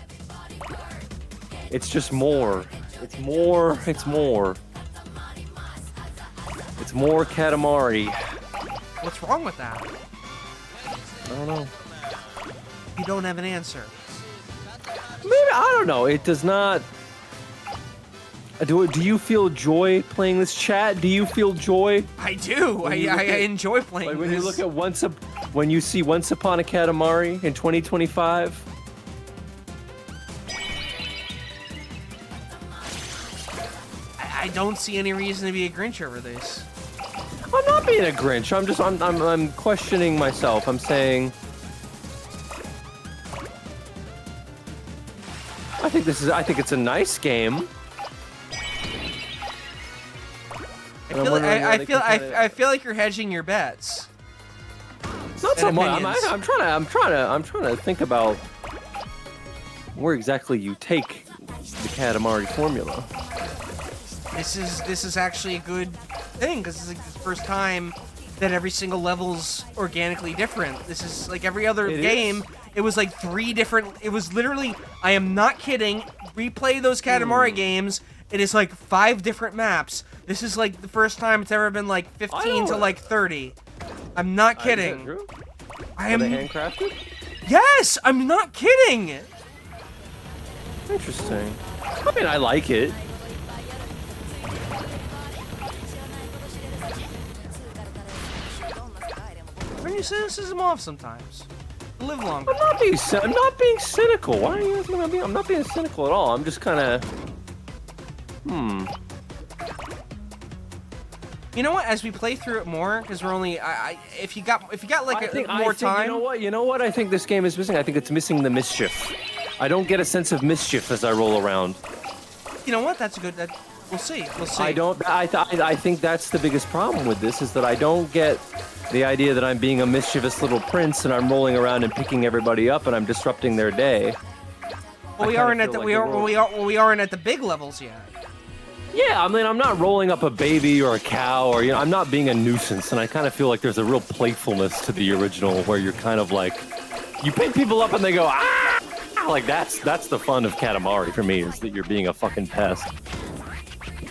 It's just more. It's more. It's more. It's more Katamari. What's wrong with that? I don't know. You don't have an answer. Maybe, I don't know. It does not. Do you feel joy playing this, chat? Do you feel joy? I do. I enjoy playing. Like when you look at when you see Once Upon a Katamari in 2025. I don't see any reason to be a Grinch over this. I'm not being a Grinch. I'm questioning myself. I'm saying I think it's a nice game. I feel like you're hedging your bets. Not so much. I'm trying to think about where exactly you take the Katamari formula. This is actually a good thing because it's like the first time that every single level's organically different. This is like every other game. It was like 3 different. It was literally. I am not kidding. Replay those Katamari games. It is like 5 different maps. This is like the first time it's ever been like 15 to like 30. I'm not kidding. I am handcrafted. Yes, I'm not kidding. Interesting. I mean, I like it. Turn your cynicism off sometimes. Live longer. I'm not being cynical. Why are you asking me? I'm not being cynical at all. I'm just kind of. You know what? As we play through it more, because we're only, if you got like more time. You know what? I think this game is missing. I think it's missing the mischief. I don't get a sense of mischief as I roll around. You know what? That's a good. We'll see. We'll see. I think that's the biggest problem with this is that I don't get the idea that I'm being a mischievous little prince and I'm rolling around and picking everybody up and I'm disrupting their day. Well, we aren't at the we aren't at the big levels yet. Yeah, I mean, I'm not rolling up a baby or a cow, or I'm not being a nuisance, and I kind of feel like there's a real playfulness to the original, where you're kind of like, you pick people up and they go, ah! Like that's the fun of Katamari for me, is that you're being a fucking pest.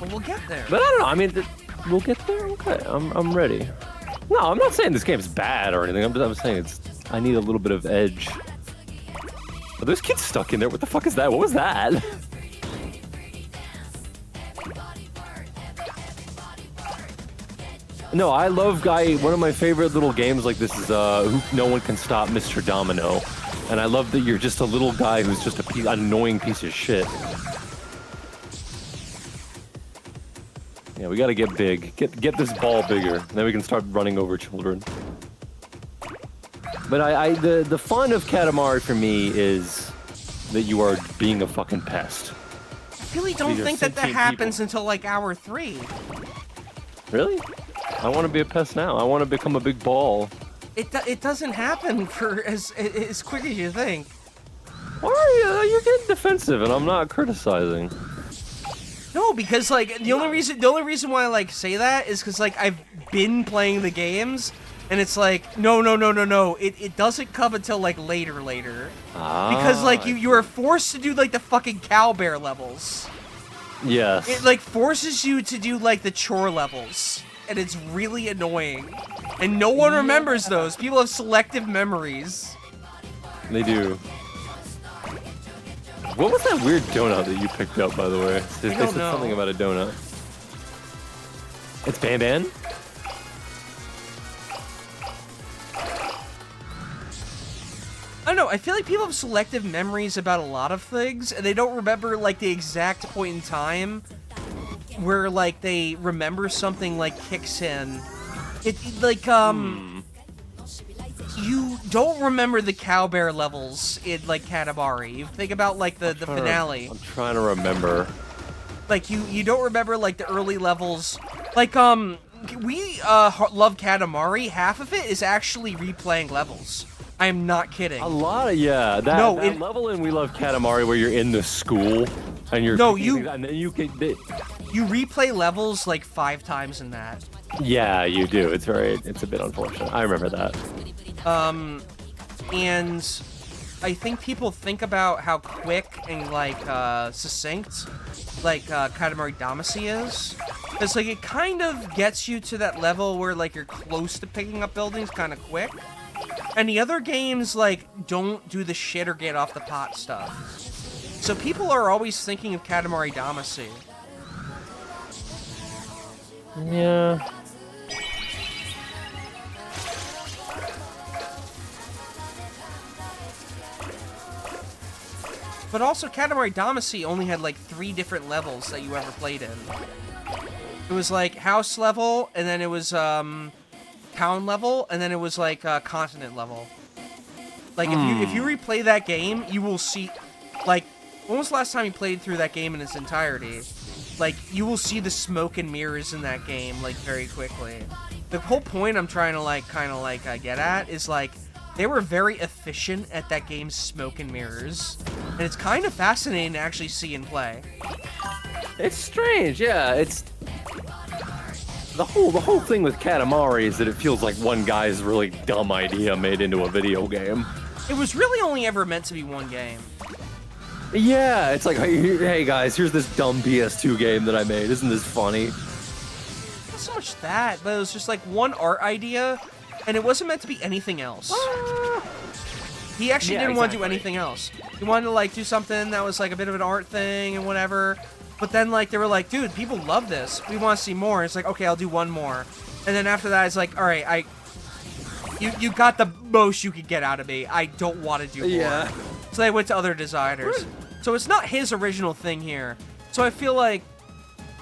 Well, we'll get there. But I don't know. I mean, we'll get there. Okay, I'm ready. No, I'm not saying this game's bad or anything. I'm saying I need a little bit of edge. Are those kids stuck in there? What the fuck is that? What was that? No, I love one of my favorite little games like this is No One Can Stop Mr. Domino. And I love that you're just a little guy who's just an annoying piece of shit. Yeah, we gotta get big. Get this ball bigger. Then we can start running over children. But the fun of Katamari for me is that you are being a fucking pest. I really don't think that happens until like hour 3. Really? I want to be a pest now. I want to become a big ball. It doesn't happen for as quick as you think. Why are you? You're getting defensive, and I'm not criticizing. No, because like the only reason why I like say that is because like I've been playing the games, and it's like no. It doesn't come until like later. Because like you are forced to do like the fucking cowbear levels. Yes. It like forces you to do like the chore levels. And it's really annoying. And no one remembers those. People have selective memories. They do. What was that weird donut that you picked up, by the way? They said something about a donut. It's Ban Ban? I don't know. I feel like people have selective memories about a lot of things, and they don't remember like the exact point in time where like they remember something like kicks in. You don't remember the cowbear levels in like Katamari. You think about like the finale. I'm trying to remember. Like you don't remember like the early levels. Like we love Katamari. Half of it is actually replaying levels. I am not kidding. A lot of that level in We Love Katamari where you're in the school and you're and then you replay levels like 5 times in that. Yeah, you do. It's a bit unfortunate. I remember that. And I think people think about how quick and like succinct like Katamari Damacy is. It's like it kind of gets you to that level where like you're close to picking up buildings kind of quick. And the other games like don't do the shit or get off the pot stuff. So people are always thinking of Katamari Damacy. Yeah. But also, Katamari Damacy only had like 3 different levels that you ever played in. It was like house level, and then it was town level, and then it was like continent level. Like if you replay that game, you will see, like, when was the last time you played through that game in its entirety? Like, you will see the smoke and mirrors in that game, like, very quickly. The whole point I'm trying to, like, kind of, like, get at is, like, they were very efficient at that game's smoke and mirrors. And it's kind of fascinating to actually see and play. It's strange, yeah. It's... The whole thing with Katamari is that it feels like one guy's really dumb idea made into a video game. It was really only ever meant to be one game. Yeah, it's like, hey guys, here's this dumb PS2 game that I made. Isn't this funny? Not so much that, but it was just like one art idea, and it wasn't meant to be anything else. He actually didn't want to do anything else. He wanted to like do something that was like a bit of an art thing and whatever. But then like they were like, dude, people love this. We want to see more. It's like, okay, I'll do one more. And then after that, it's like, all right, You got the most you could get out of me. I don't want to do more. Yeah. So they went to other designers. So it's not his original thing here. So I feel like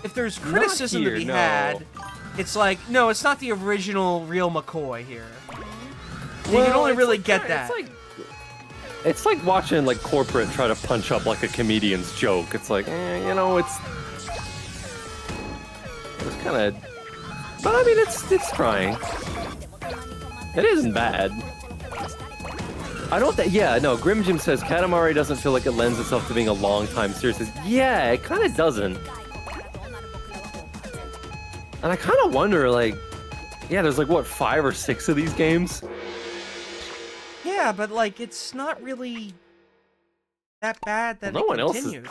if there's criticism to be had, it's like, no, it's not the original real McCoy here. You can only really get that. It's like watching like corporate try to punch up like a comedian's joke. It's like, you know, it's kind of, but I mean, it's trying. It isn't bad. I don't think, yeah, no, Grim Jim says Katamari doesn't feel like it lends itself to being a long-time series. Yeah, it kind of doesn't. And I kind of wonder, like, yeah, there's like, what, 5 or 6 of these games? Yeah, but like, it's not really that bad that no one else continues.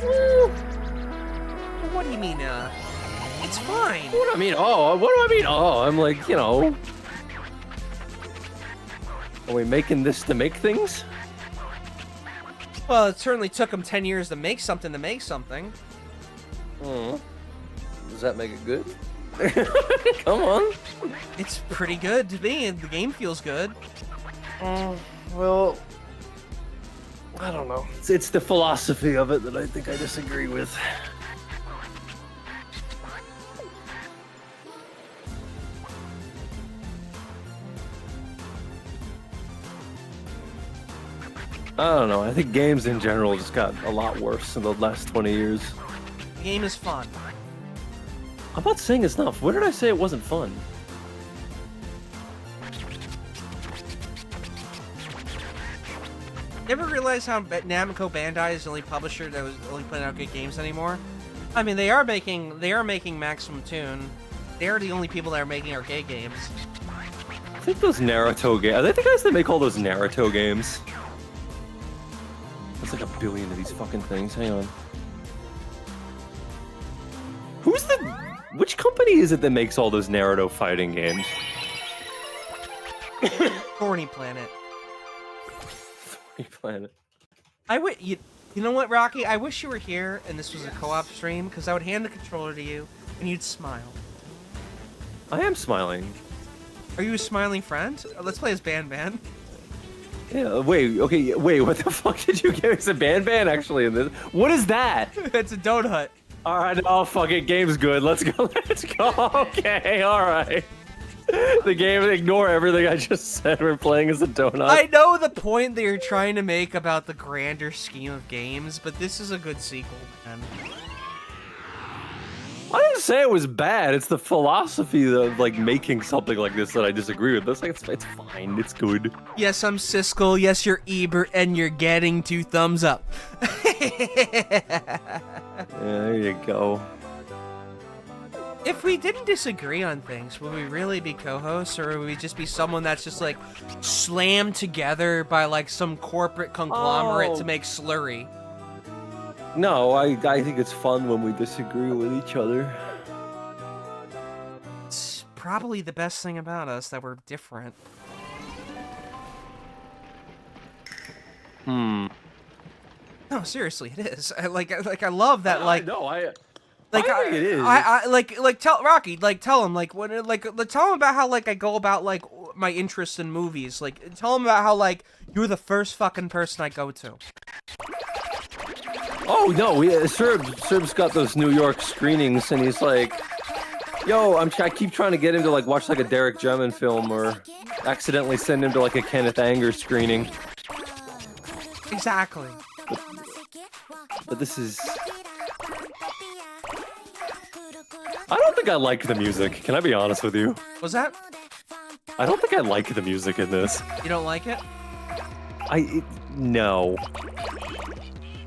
Well, what do you mean, it's fine. What do I mean? Oh, what do I mean? Oh, I'm like, you know. Are we making this to make things? Well, it certainly took them 10 years to make something Hmm. Does that make it good? Come on. It's pretty good to me, and the game feels good. Well, I don't know. It's the philosophy of it that I think I disagree with. I don't know. I think games in general just got a lot worse in the last 20 years. The game is fun. I'm not saying it's not. What did I say it wasn't fun? Never realized how Namco Bandai is the only publisher that was only putting out good games anymore. I mean, they are making Maximum Tune. They are the only people that are making arcade games. I think those Naruto games. Are they the guys that make all those Naruto games? There's like a billion of these fucking things. Hang on. Which company is it that makes all those Naruto fighting games? Thorny Planet. Thorny Planet. You know what, Rocky? I wish you were here and this was a co-op stream, because I would hand the controller to you and you'd smile. I am smiling. Are you a smiling friend? Let's play as Ban. Yeah, wait, okay, wait, what the fuck did you give us a Ban actually in this? What is that? It's a donut. Alright, oh fuck it, game's good. Let's go. Okay, alright. The game, ignore everything I just said. We're playing as a donut. I know the point that you're trying to make about the grander scheme of games, but this is a good sequel, man. I didn't say it was bad. It's the philosophy of like making something like this that I disagree with. It's like it's fine. It's good. Yes, I'm Siskel. Yes, you're Ebert, and you're getting 2 thumbs up. Yeah, there you go. If we didn't disagree on things, would we really be co-hosts, or would we just be someone that's just like slammed together by like some corporate conglomerate to make slurry? No, I think it's fun when we disagree with each other. It's probably the best thing about us that we're different. Hmm. No, seriously, it is. I love that. Like, no, I think it is. Tell Rocky, tell him, tell him about how I go about my interest in movies. Tell him about how you're the first fucking person I go to. Oh no, Serb's got those New York screenings, and he's like, "Yo, I keep trying to get him to watch a Derek Jemin film, or accidentally send him to a Kenneth Anger screening." Exactly. But this is. I don't think I like the music. Can I be honest with you? Was that? I don't think I like the music in this. You don't like it? No.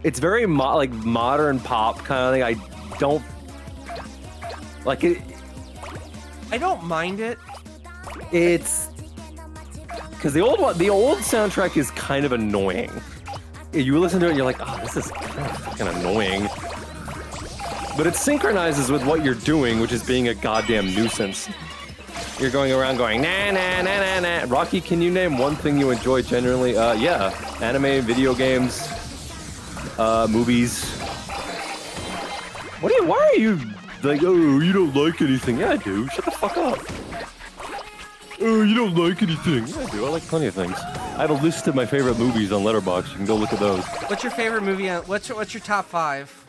It's very modern pop kind of thing. I don't like it. I don't mind it. It's because the old soundtrack is kind of annoying. You listen to it and you're like, oh, this is kind of fucking annoying. But it synchronizes with what you're doing, which is being a goddamn nuisance. You're going around going, nah, nah, nah, nah, nah. Rocky, can you name one thing you enjoy generally? Yeah. Anime, video games, movies. Why are you oh, you don't like anything? Yeah, I do. Shut the fuck up. Oh, you don't like anything. Yeah, I do. I like plenty of things. I have a list of my favorite movies on Letterboxd. You can go look at those. What's your favorite movie? What's your top 5?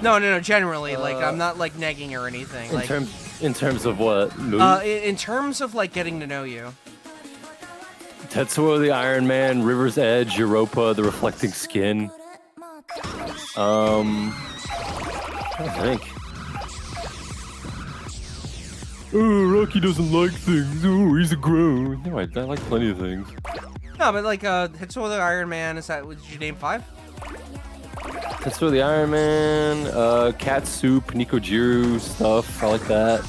No. Generally, like I'm not like negging or anything. In terms of what movie? In terms of like getting to know you. Tetsuo the Iron Man, River's Edge, Europa, The Reflecting Skin. I think. Oh, Rocky doesn't like things. Oh, he's a grown. No, I like plenty of things. No, but like Tetsuo the Iron Man, did you name 5? Tetsuo the Iron Man, Cat Soup, Nikojiru stuff. I like that.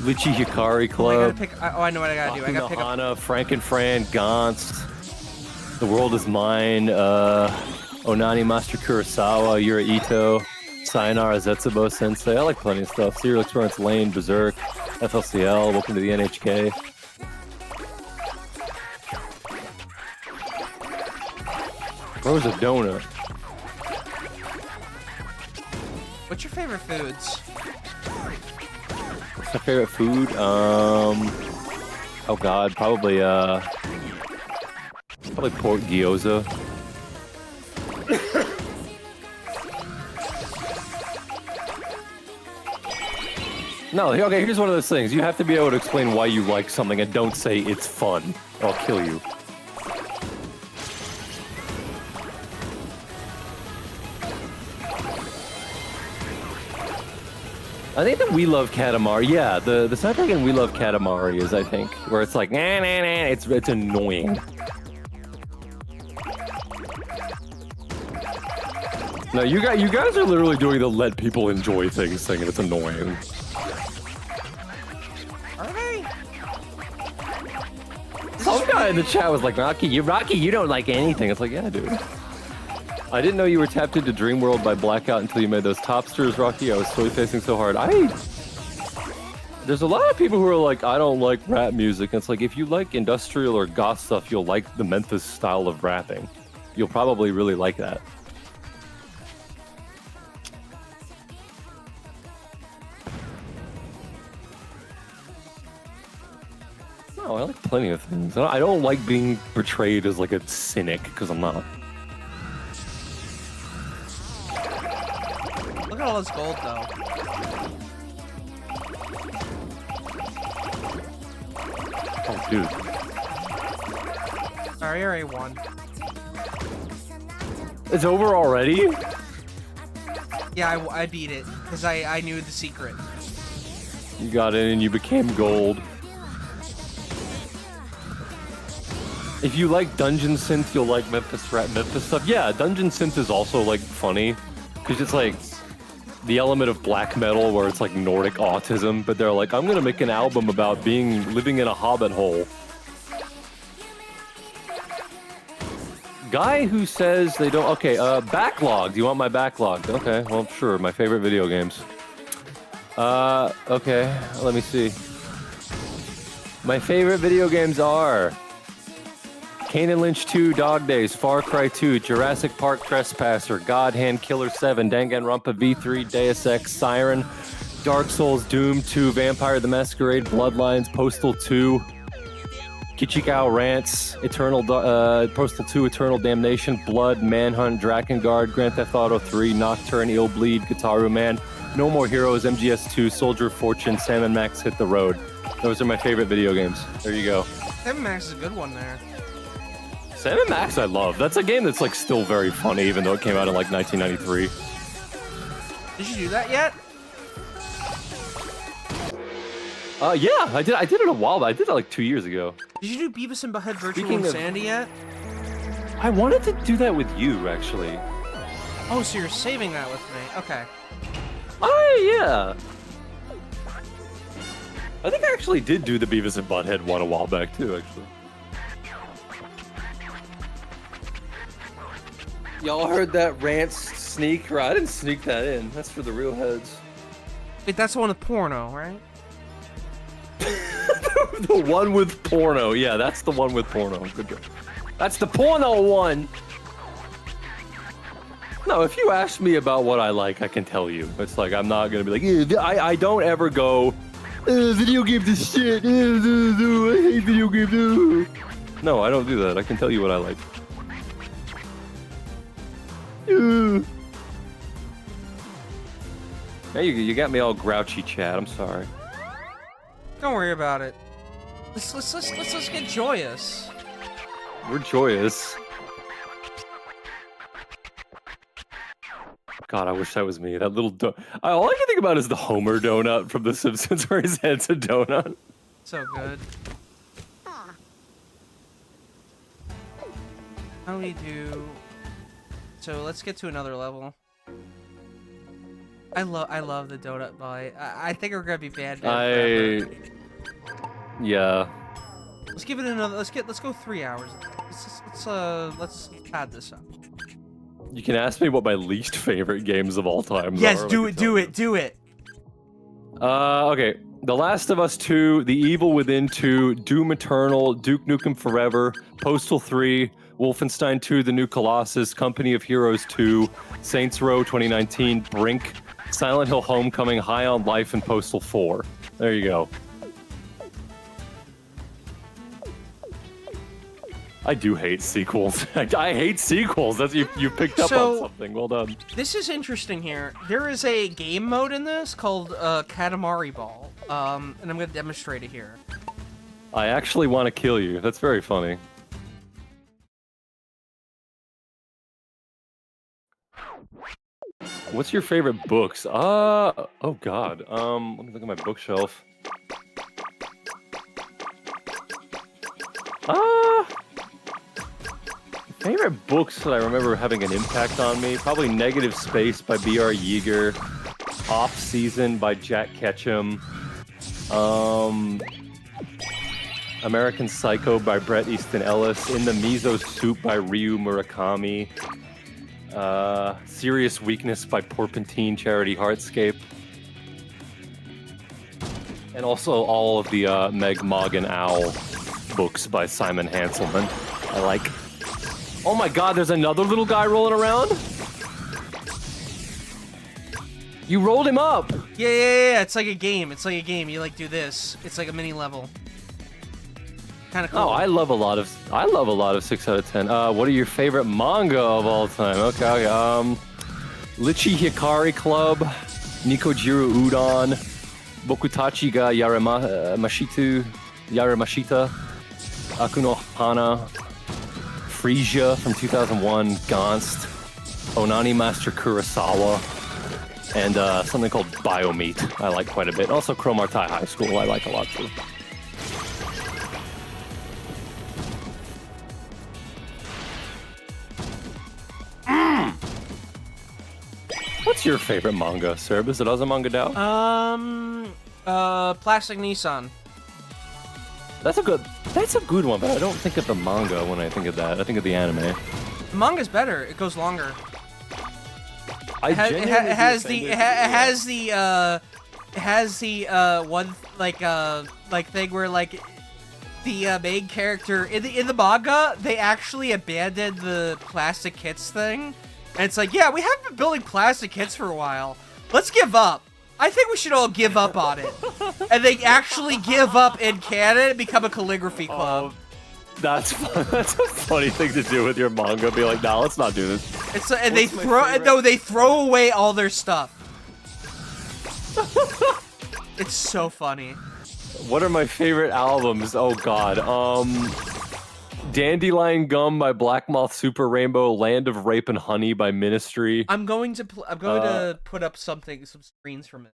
Lichi Hikari Club. I know what I gotta do. I gotta pick up. Hana, Frank and Fran, Gantz. The World Is Mine. Onani Master Kurosawa, Yura Ito, Sayonara Zetsubo Sensei. I like plenty of stuff. Serial Experiments Lane, Berserk, FLCL, Welcome to the NHK. Where was a donut? What's your favorite foods? What's my favorite food? Oh god, probably pork gyoza. No, okay, here's one of those things. You have to be able to explain why you like something and don't say it's fun. I'll kill you. I think that We Love Katamari, yeah, the soundtrack in We Love Katamari is, I think, where it's like, nah, it's annoying. No, you guys are literally doing the let people enjoy things thing, and it's annoying. Are they? Some guy in the chat was like, Rocky, you don't like anything. It's like, yeah, dude. I didn't know you were tapped into Dreamworld by Blackout until you made those topsters, Rocky. I was totally facing so hard. There's a lot of people who are like, I don't like rap music. And it's like, if you like industrial or goth stuff, you'll like the Memphis style of rapping. You'll probably really like that. No, I like plenty of things. I don't like being portrayed as like a cynic, because I'm not. Look at all this gold, though. Oh, dude. Sorry, I already won. It's over already? Yeah, I beat it, because I knew the secret. You got in and you became gold. If you like Dungeon Synth, you'll like Memphis stuff. Yeah, Dungeon Synth is also like funny, because it's like the element of black metal where it's like Nordic autism, but they're like, I'm gonna make an album about living in a hobbit hole. Guy who says they don't. Okay, backlog. Do you want my backlog? Okay, well, sure. My favorite video games. Okay, let me see. My favorite video games are Kane and Lynch 2, Dog Days, Far Cry 2, Jurassic Park Trespasser, God Hand Killer 7, Danganronpa V3, Deus Ex, Siren, Dark Souls, Doom 2, Vampire the Masquerade, Bloodlines, Postal 2, Kichikao Rants, Postal 2, Eternal Damnation, Blood, Manhunt, Drakengard, Grand Theft Auto 3, Nocturne, Ill Bleed, Guitar Man, No More Heroes, MGS2, Soldier of Fortune, Sam & Max Hit the Road. Those are my favorite video games. There you go. Sam & Max is a good one there. Sam & Max I love. That's a game that's like still very funny, even though it came out in like 1993. Did you do that yet? Yeah, I did it a while back. I did it like 2 years ago. Did you do Beavis and Butthead Virtual Speaking of- Insanity yet? I wanted to do that with you, actually. Oh, so you're saving that with me. Okay. Yeah. I think I actually did do the Beavis and Butthead one a while back, too, actually. Y'all heard that rant sneak? Right, I didn't sneak that in. That's for the real heads. Wait, that's the one with porno, right? The one with porno. Yeah, that's the one with porno. Good job. That's the porno one. No, if you ask me about what I like, I can tell you. It's like, I'm not going to be like, I don't ever go, Video games is shit. I hate video games. No, I don't do that. I can tell you what I like. Now you got me all grouchy, Chad. I'm sorry. Don't worry about it. Let's get joyous. We're joyous. God, I wish that was me. That little all I can think about is the Homer donut from The Simpsons, where his head's a donut. So good. How do we do? So let's get to another level. I love the donut bite. I think we're gonna be bad forever. Yeah. Let's give it another. Let's go 3 hours. Let's pad this up. You can ask me what my least favorite games of all time Yes, are. do it. Okay. The Last of Us 2, The Evil Within 2, Doom Eternal, Duke Nukem Forever, Postal 3, Wolfenstein 2, The New Colossus, Company of Heroes 2, Saints Row 2019, Brink, Silent Hill Homecoming, High on Life, and Postal 4. There you go. I do hate sequels. I hate sequels. That's you picked up on something. Well done. This is interesting here. There is a game mode in this called Katamari Ball. And I'm gonna demonstrate it here. I actually want to kill you. That's very funny. What's your favorite books? Oh God. Let me look at my bookshelf. Favorite books that I remember having an impact on me, probably Negative Space by B.R. Yeager, Off Season by Jack Ketchum, American Psycho by Bret Easton Ellis, In the Miso Soup by Ryu Murakami, Serious Weakness by Porpentine Charity Heartscape, and also all of the Meg Mog and Owl books by Simon Hanselman. I like. Oh my God, there's another little guy rolling around? You rolled him up! Yeah, it's like a game. You like do this. It's like a mini level. Kind of cool. Oh, I love a lot of 6 out of 10. What are your favorite manga of all time? Okay, Lichi Hikari Club, Nikojiro Udon, Bokutachi ga Yaramashita, Akuno Hana, Frisia from 2001, Gonst, Onani Master Kurosawa, and something called Biomeat I like quite a bit. Also Cromartie High School I like a lot too. What's your favorite manga, Serb? Is it Azumanga Dao? Plastic Nissan. That's a good one, but I don't think of the manga when I think of that. I think of the anime. The manga's better. It goes longer. It has the one like thing where like the main character in the manga, they actually abandoned the plastic kits thing, and it's like, yeah, we haven't been building plastic kits for a while. Let's give up. I think we should all give up on it. And they actually give up in canon and become a calligraphy club. That's a funny thing to do with your manga. Be like, nah, let's not do this. It's and they throw away all their stuff. It's so funny. What are my favorite albums? Oh God. Dandelion Gum by Black Moth Super Rainbow, Land of Rape and Honey by Ministry. I'm going to put up some screens from it.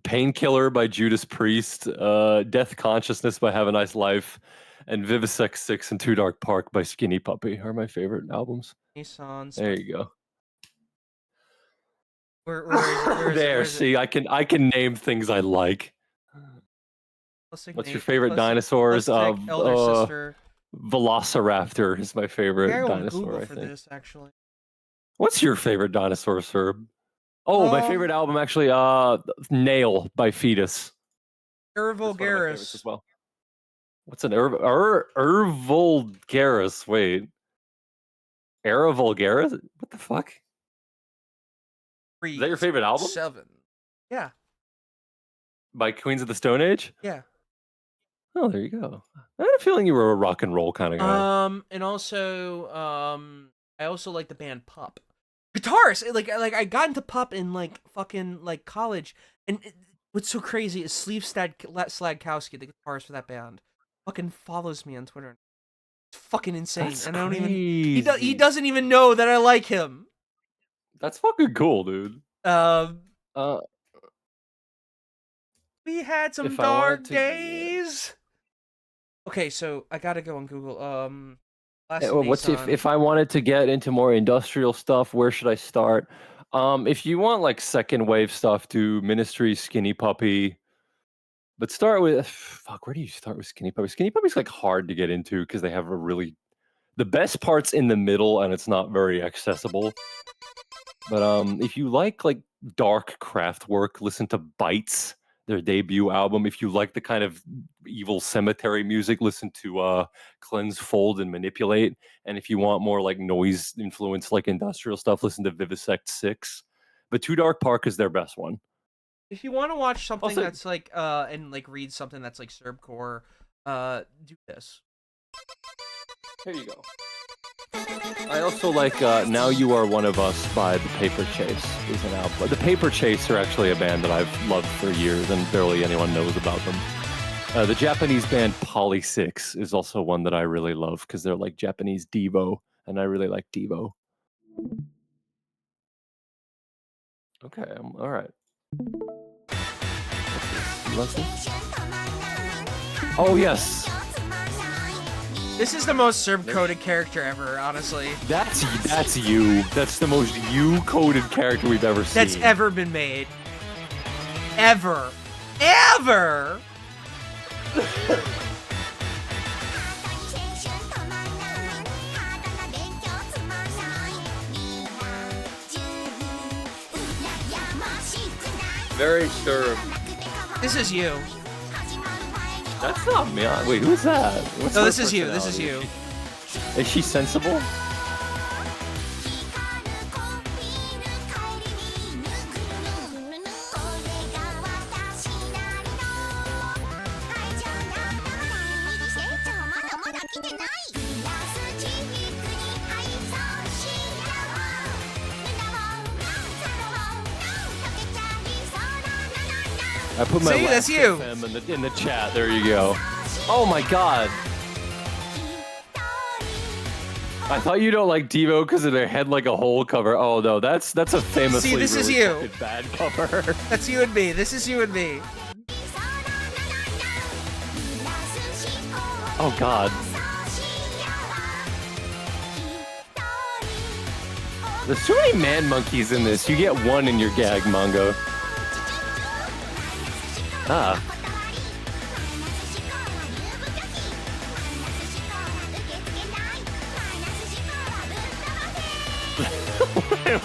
Painkiller by Judas Priest, Death Consciousness by Have a Nice Life, and Vivisex 6 and Too Dark Park by Skinny Puppy are my favorite albums. Nissans. There you go. Where is see, it? I can name things I like. What's your favorite dinosaurs? Elder Sister. Velociraptor is my favorite I will dinosaur, Google I for think. this, actually. What's your favorite dinosaur, Serb? Oh, my favorite album, actually, Nail by Fetus. Vulgaris as well. What's an Vulgaris? Wait. Era Vulgaris? What the fuck? Is that your favorite album? 7. Yeah. By Queens of the Stone Age? Yeah. Oh, there you go. I had a feeling you were a rock and roll kind of guy. And also, I also like the band Pup. Guitars, like I got into Pup in like fucking like college, and what's so crazy is Sleeve Slagkowski, the guitarist for that band, fucking follows me on Twitter. It's fucking insane, That's and I don't even crazy. he doesn't even know that I like him. That's fucking cool, dude. We had some If I wanted dark to- days. Okay, so I gotta go on Google. Last Well, what's if I wanted to get into more industrial stuff, where should I start? If you want like second wave stuff, do Ministry, Skinny Puppy. But start with fuck. Where do you start with Skinny Puppy? Skinny Puppy's like hard to get into because they have the best parts in the middle, and it's not very accessible. But if you like dark craft work, listen to Bites, their debut album. If you like the kind of evil cemetery music, listen to Cleanse, Fold, and Manipulate. And if you want more like noise influence, like industrial stuff, listen to Vivisect 6. But Too Dark Park is their best one. If you want to watch something Also- that's like and like read something that's like Serbcore, do this. Here you go. I also like Now You Are One of Us by The Paper Chase is an album. The Paper Chase are actually a band that I've loved for years and barely anyone knows about them. The Japanese band Poly 6 is also one that I really love because they're like Japanese Devo, and I really like Devo. Okay, all right. Leslie? Oh, yes. This is the most Serb-coded character ever, honestly. That's you. That's the most you-coded character we've ever seen. That's ever been made. Ever. Ever! Very sure. This is you. That's not me. Wait, who's that? What's No, her this is you. This is personality? you. Is she sensible? I put my See, that's Last you. FM in the chat. There you go. Oh my god. I thought you don't like Devo because of their head like a hole cover. Oh no, that's a famously See, this is really you. fucking bad cover. That's you and me. This is you and me. Oh god. There's too many man monkeys in this. You get one in your gag manga. Ah.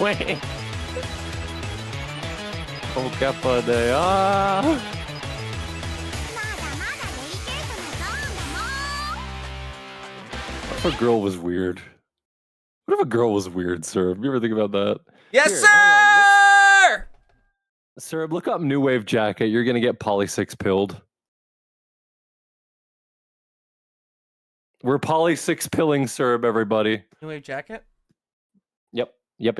Wait. Oh, capa de What if a girl was weird? What if a girl was weird, Serb? You ever think about that? Yes, Here, sir! Serb, look up New Wave Jacket. You're gonna get Poly 6 pilled. We're Poly 6 pilling Serb, everybody. New Wave Jacket? Yep. Yep.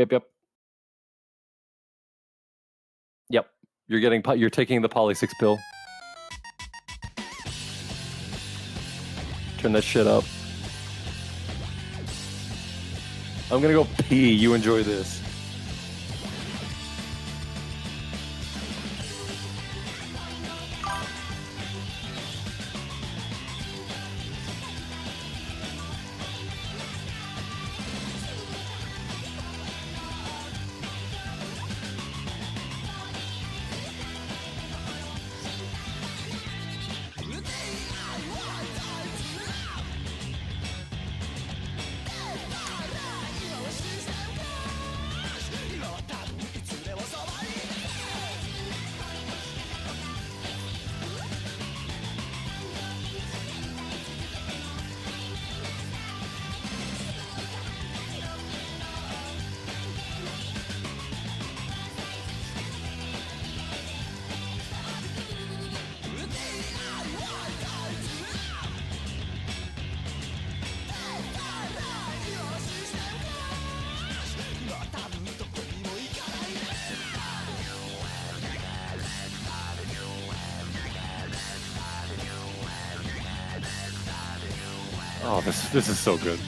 You're taking the Poly 6 pill. Turn that shit up. I'm gonna go pee. You enjoy this. Oh, this is so good.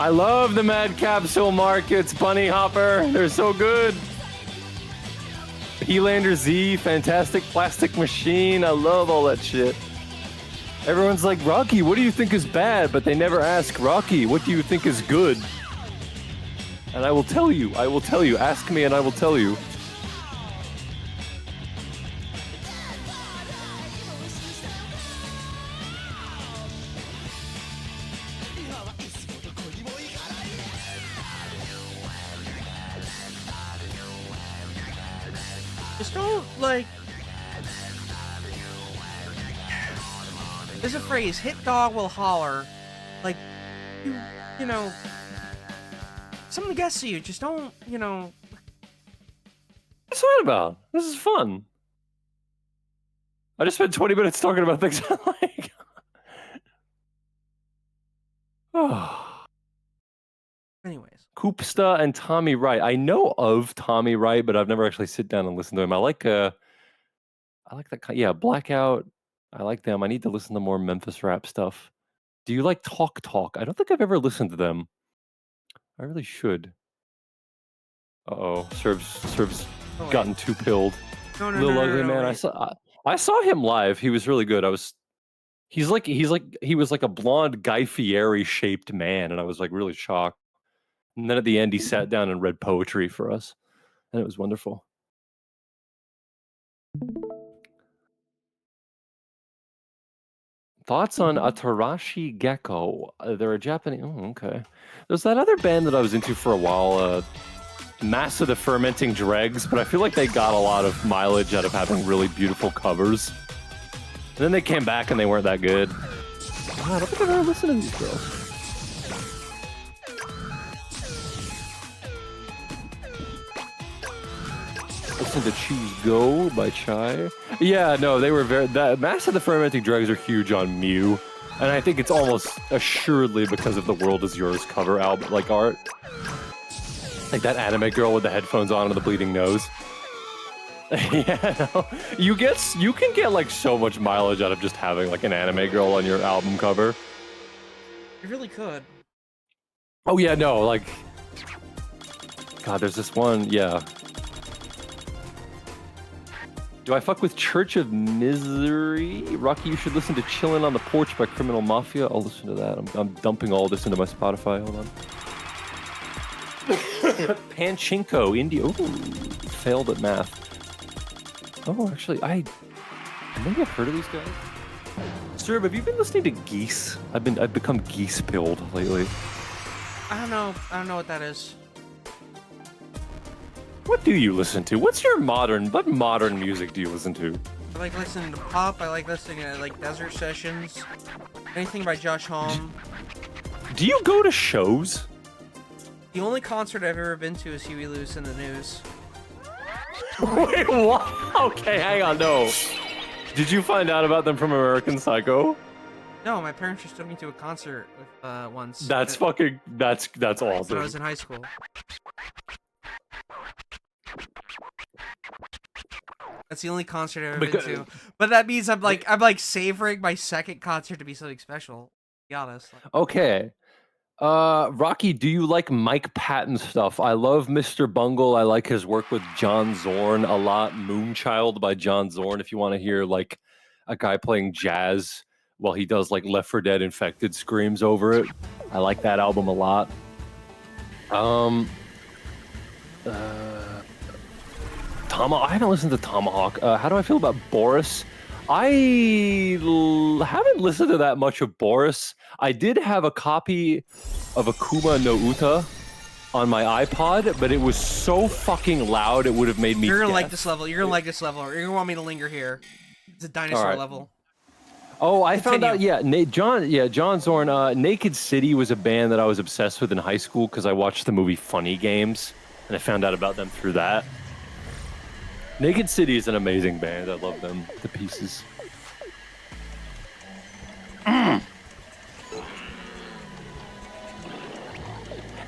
I love the Mad Capsule Markets, Bunny Hopper. They're so good. P-Lander Z, Fantastic Plastic Machine. I love all that shit. Everyone's like, Rocky, what do you think is bad? But they never ask, Rocky, what do you think is good? And I will tell you. I will tell you. Ask me and I will tell you. Just don't, like... There's a phrase, hit dog will holler. Like, you know... Something gets to you, just don't, you know... What's that about? This is fun. I just spent 20 minutes talking about things I like. Oh. Anyways. Koopsta and Tommy Wright. I know of Tommy Wright, but I've never actually sit down and listened to him. I like that. Yeah, Blackout. I like them. I need to listen to more Memphis rap stuff. Do you like Talk Talk? I don't think I've ever listened to them. I really should. Uh-oh. Serves gotten too pilled. No, Little Ugly Man. wait. I saw him live. He was really good. He was like a blonde Guy Fieri shaped man, and I was like really shocked. And then at the end, he sat down and read poetry for us, and it was wonderful. Thoughts on Atarashi Gecko? They're a Japanese. Oh, okay. There's that other band that I was into for a while, Mass of the Fermenting Dregs, but I feel like they got a lot of mileage out of having really beautiful covers. And then they came back and they weren't that good. Wow, I don't think I've ever listened to these girls. Listen to Choose Go by Chai. Yeah, no, they were Mass of the Fermenting Dregs are huge on Mew. And I think it's almost assuredly because of the World Is Yours cover album, like art. Like that anime girl with the headphones on and the bleeding nose. Yeah, no. You can get like so much mileage out of just having like an anime girl on your album cover. You really could. Oh yeah, no, like... God, there's this one, yeah. Do I fuck with Church of Misery? Rocky, you should listen to Chillin' on the Porch by Criminal Mafia. I'll listen to that. I'm dumping all this into my Spotify. Hold on. Panchinko, India. Ooh, failed at math. Oh, actually, maybe I've heard of these guys. Sir, have you been listening to Geese? I've become geese-pilled lately. I don't know what that is. What do you listen to? What modern music do you listen to? I like listening to pop. I like listening to like Desert Sessions. Anything by Josh Homme. Do you go to shows? The only concert I've ever been to is Huey Lewis in the News. Wait, what? Okay, hang on, no. Did you find out about them from American Psycho? No, my parents just took me to a concert with, once. That's awesome. When I was in high school. That's the only concert I've ever been to. But that means I'm like savoring my second concert to be something special. To be honest. Okay. Rocky, do you like Mike Patton stuff? I love Mr. Bungle. I like his work with John Zorn a lot. Moonchild by John Zorn, if you want to hear like a guy playing jazz while he does like Left 4 Dead Infected screams over it. I like that album a lot. I haven't listened to Tomahawk. How do I feel about Boris? I haven't listened to that much of Boris. I did have a copy of Akuma no Uta on my iPod, but it was so fucking loud it would have made me You're gonna deaf. like this level. You're gonna like this level. You're gonna want me to linger here. It's a dinosaur All right. level. Oh, I found out. Yeah, John Zorn. Naked City was a band that I was obsessed with in high school because I watched the movie Funny Games, and I found out about them through that. Naked City is an amazing band. I love them to pieces.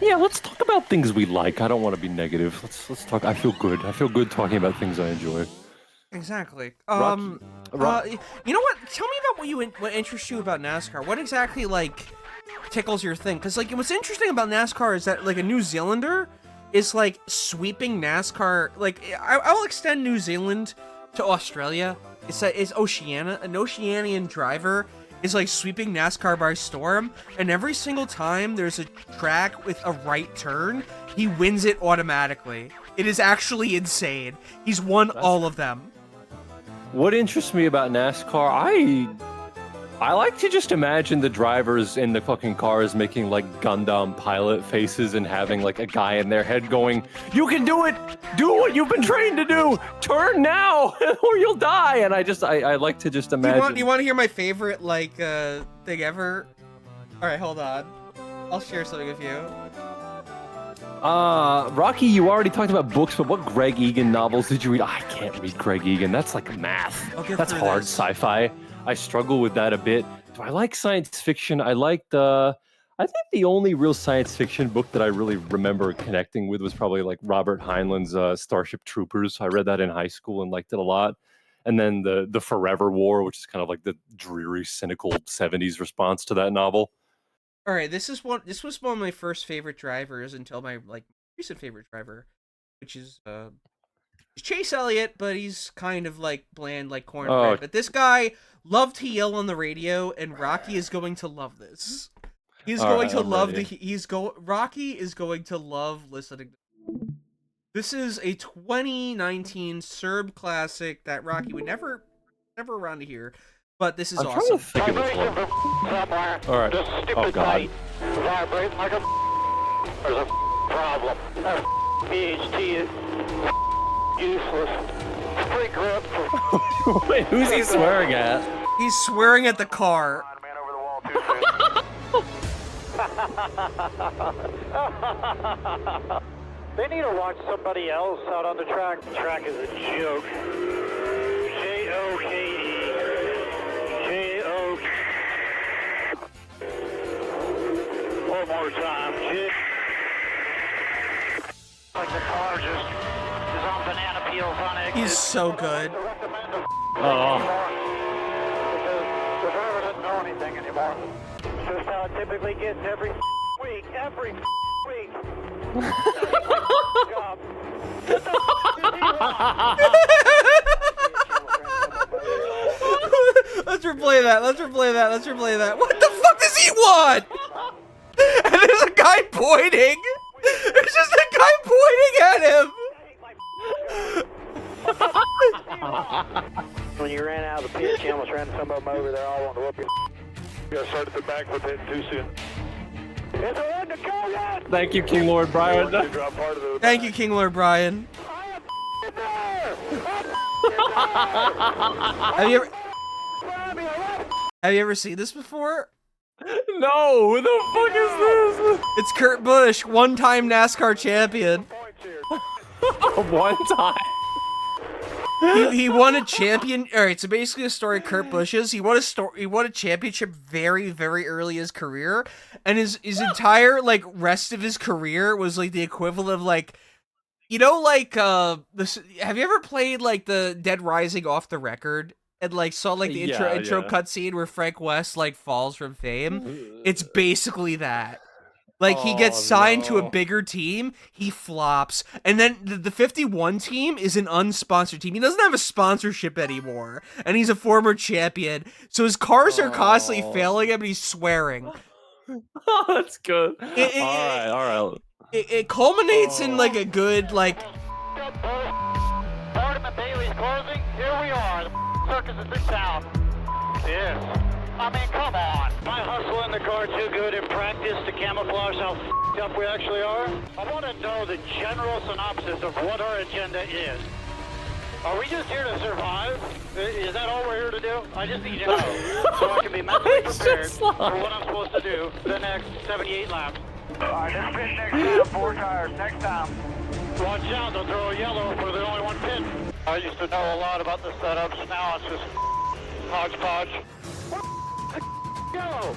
Yeah, let's talk about things we like. I don't want to be negative. Let's talk. I feel good. I feel good talking about things I enjoy. Exactly. You know what? Tell me about what interests you about NASCAR. What exactly like tickles your thing? Because like what's interesting about NASCAR is that like a New Zealander is like sweeping NASCAR. Like I'll extend New Zealand to Australia. It's Oceania. An Oceanian driver is like sweeping NASCAR by storm, and every single time there's a track with a right turn, he wins it automatically. It is actually insane. He's won all of them. What interests me about NASCAR, I like to just imagine the drivers in the fucking cars making like Gundam pilot faces and having like a guy in their head going, "You can do it! Do what you've been trained to do! Turn now or you'll die!" And I like to just imagine. You want to hear my favorite like thing ever? All right, hold on. I'll share something with you. Rocky, you already talked about books, but what Greg Egan novels did you read? I can't read Greg Egan. That's like math. That's hard sci-fi. I struggle with that a bit. Do I like science fiction? I think the only real science fiction book that I really remember connecting with was probably like Robert Heinlein's Starship Troopers. I read that in high school and liked it a lot. And then the Forever War, which is kind of like the dreary, cynical 70s response to that novel. All right, this was one of my first favorite drivers until my like recent favorite driver, which is Chase Elliott, but he's kind of like bland like cornbread. But this guy loved to yell on the radio, and Rocky is going to love this. Rocky is going to love listening. This is a 2019 Serb classic that Rocky would never around to hear. But this is awesome. All right. Oh God. Vibrate like a. There's a problem. PhD is useless. Free grip. Wait, who's he swearing at? He's swearing at the car. They need to watch somebody else out on the track. The track is a joke. J-O-K-E. J-O. One more time. Like the car just is on banana peels on it. He's so good. Oh. Because the driver doesn't know anything anymore. It's just how it typically gets every week. Every week. Let's replay that. Let's replay that. What the fuck does he want? And there's a guy pointing. There's just a guy pointing at him. When you ran out of the pitch, you almost ran some of them over there. All wanted to whoop you. You got started the back with it too soon. It's a run to go yet. Thank you, King Lord Brian. Thank you, King Lord Brian. Have you ever seen this before? No, who the fuck is this? It's Kurt Busch, one-time NASCAR champion. One time. He won a champion. All right, so basically the story of Kurt Busch's. He won a championship very, very early in his career, and his entire like rest of his career was like the equivalent of like, you know, like this. Have you ever played like the Dead Rising Off the Record and like saw like the intro cutscene where Frank West like falls from fame? It's basically that. Like, he gets signed to a bigger team, he flops, and then the 51 team is an unsponsored team. He doesn't have a sponsorship anymore, and he's a former champion, so his cars are constantly failing him, and he's swearing. Oh, that's good. All right. It culminates in, like, a good, like... Tournament Bailey's closing. Here we are. The circus is in town. Yes. I mean, come on. Am I hustling the car too good in practice to camouflage how f***ed up we actually are? I want to know the general synopsis of what our agenda is. Are we just here to survive? Is that all we're here to do? I just need to know so I can be mentally prepared for what I'm supposed to do the next 78 laps. All right, just pit next time, 4 tires. Next time. Watch out, they'll throw a yellow if we're the only one pitting. I used to know a lot about the setups, now it's just hodgepodge. Yellow!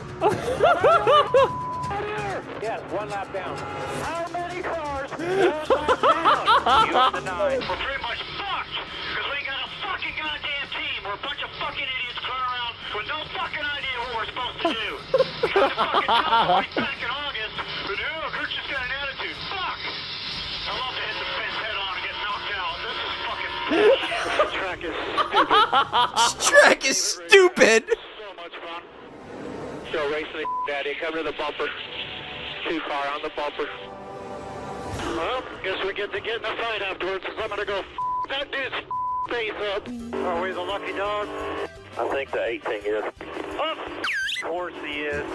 Yes, 1 lap down. How many cars? 1 lap down. You have the 9. We're pretty much fucked, because we ain't got a fucking goddamn team. We're a bunch of fucking idiots going around with no fucking idea what we're supposed to do. We got the fucking Katamari back in August, but Kurt's just got an attitude. Fuck! I love to hit the fence head on and get knocked out. This is fucking bullshit. This track is stupid. This track is stupid. So much fun. So racing the daddy, come to the bumper. 2 car on the bumper. Well, guess we get to get in a fight afterwards, because I'm gonna go that dude's face up. Are we the lucky dog? I think the 18 is. Of course he is.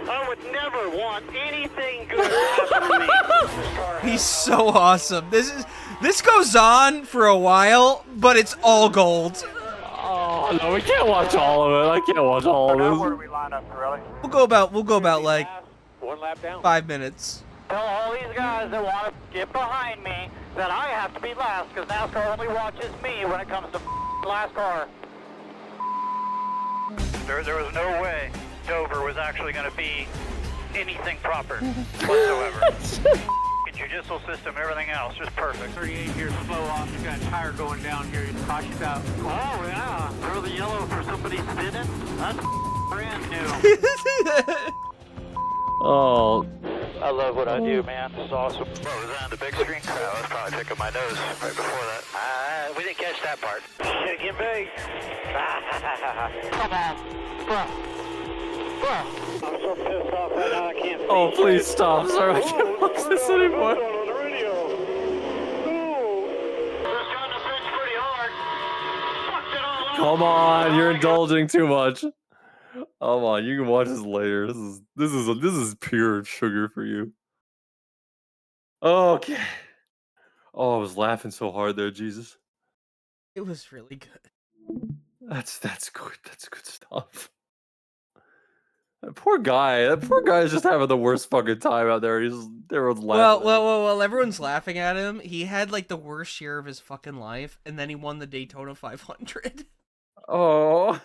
I would never want anything good to happen to me. He's so awesome. This goes on for a while, but it's all gold. Oh no, we can't watch all of it. I can't watch all of Where do this. we line up, really? We'll go about like 1 lap down. 5 minutes. Tell all these guys that want to get behind me that I have to be last, because NASCAR only watches me when it comes to last car. There was no way Dover was actually going to be anything proper whatsoever. Judicial system, everything else, just perfect. 38 here, slow off. You got a tire going down here. Cautious out. Oh, yeah. Throw the yellow for somebody spinning. That's brand new. Oh. I love what I do, man. It's awesome. What was that on the big screen? I was probably picking my nose right before that. We didn't catch that part. Shake and bake. Come on. I'm so pissed off right now I can't see. Oh, please stop. Sorry, I can't watch this anymore. Come on, you're indulging too much. Come on, you can watch this later. This is pure sugar for you. Okay. Oh, I was laughing so hard there, Jesus. It was really good. That's good. That's good stuff. That poor guy. That poor guy is just having the worst fucking time out there. Everyone's laughing. Well, everyone's laughing at him. He had like the worst year of his fucking life, and then he won the Daytona 500. Oh.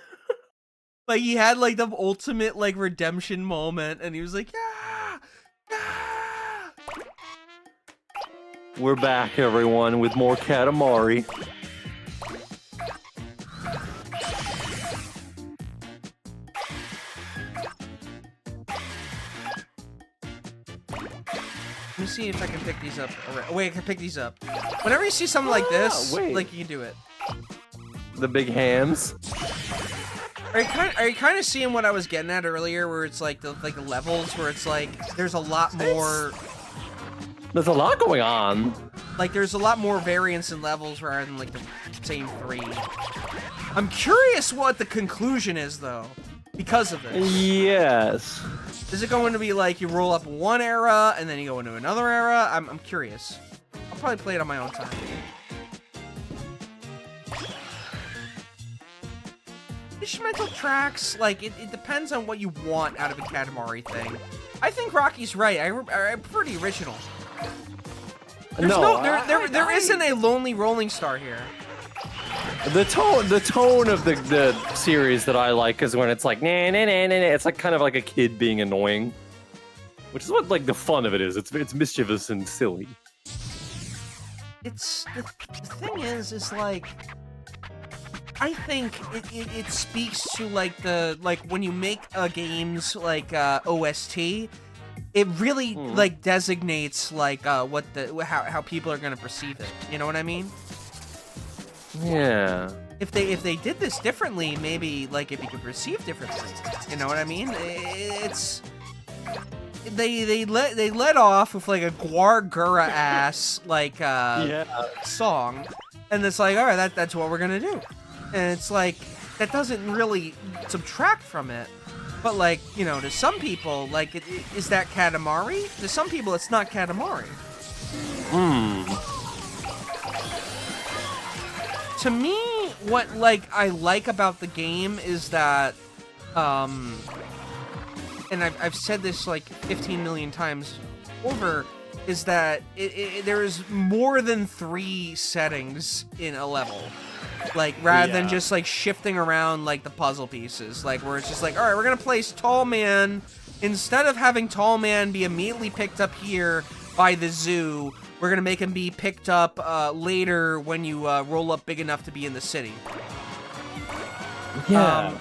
Like he had like the ultimate like redemption moment, and he was like, yeah. We're back, everyone, with more Katamari. Let me see if I can pick these up. Wait, I can pick these up. Whenever you see something like this, like you can do it. The big hams. Are you kind of seeing what I was getting at earlier, where it's like the levels, where it's like there's a lot more. There's a lot going on. Like there's a lot more variance in levels rather than like the same 3. I'm curious what the conclusion is though, because of this. Yes. Is it going to be like you roll up one era and then you go into another era? I'm curious. I'll probably play it on my own time. Instrumental tracks, like it depends on what you want out of a Katamari thing. I think Rocky's right. I'm pretty original. There isn't a lonely rolling star here. The tone of the series that I like is when it's like nah, nah, nah, nah, nah. It's like kind of like a kid being annoying, which is what like the fun of it is. It's mischievous and silly. It's the thing is like I think it speaks to like when you make games like OST, it really like designates like how people are gonna perceive it. You know what I mean? Yeah. If they did this differently, maybe like if you could perceive differently. You know what I mean? It's they let off with like a Guar ass like song, and it's like, all right, that's what we're gonna do. And it's like, that doesn't really subtract from it. But like, you know, to some people, like, is that Katamari? To some people, it's not Katamari. To me, what, like, I like about the game is that, and I've said this, like, 15 million times over, is that there is more than 3 settings in a level. Like, rather than just, like, shifting around, like, the puzzle pieces. Like, where it's just like, alright, we're gonna place Tall Man. Instead of having Tall Man be immediately picked up here by the zoo, we're gonna make him be picked up later when you roll up big enough to be in the city. Yeah.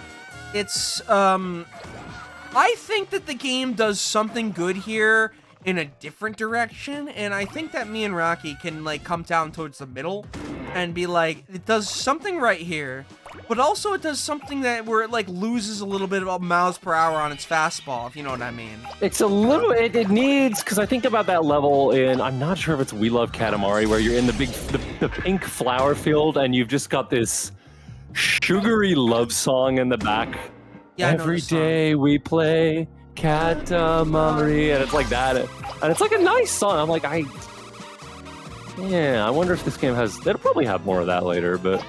I think that the game does something good here in a different direction, and I think that me and Rocky can, like, come down towards the middle and be like, it does something right here, but also it does something that where it, like, loses a little bit of miles per hour on its fastball, if you know what I mean. It's a little, it needs, because I think about that level in, I'm not sure if it's We Love Katamari, where you're in the pink flower field and you've just got this sugary love song in the back. Yeah, Every day we play Katamari, and it's like that, and it's like a nice song. I'm like, I wonder if this game has. They'll probably have more of that later, but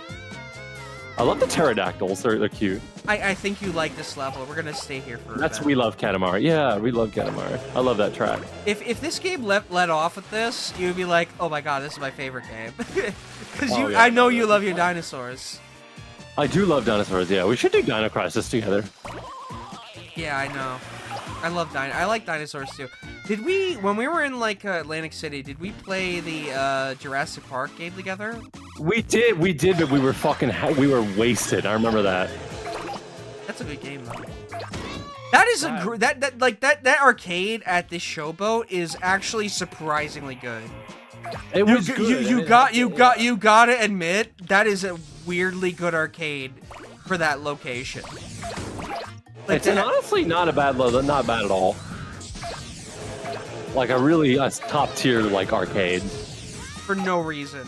I love the pterodactyls. They're cute. I think you like this level. We're gonna stay here for a That's bit. We Love Katamari. Yeah, We Love Katamari. I love that track. If this game let off with this, you would be like, oh my god, this is my favorite game. Because yeah. I know you love your dinosaurs. I do love dinosaurs. Yeah, we should do Dino Crisis together. Yeah, I know. I like dinosaurs too. Did we, when we were in like Atlantic City, did we play the Jurassic Park game together? We did, but we were we were wasted. I remember that. That's a good game though. That is that arcade at this showboat is actually surprisingly good. It was good. You gotta admit that is a weirdly good arcade for that location. It's honestly not a bad level, not bad at all. Like a top tier like arcade. For no reason.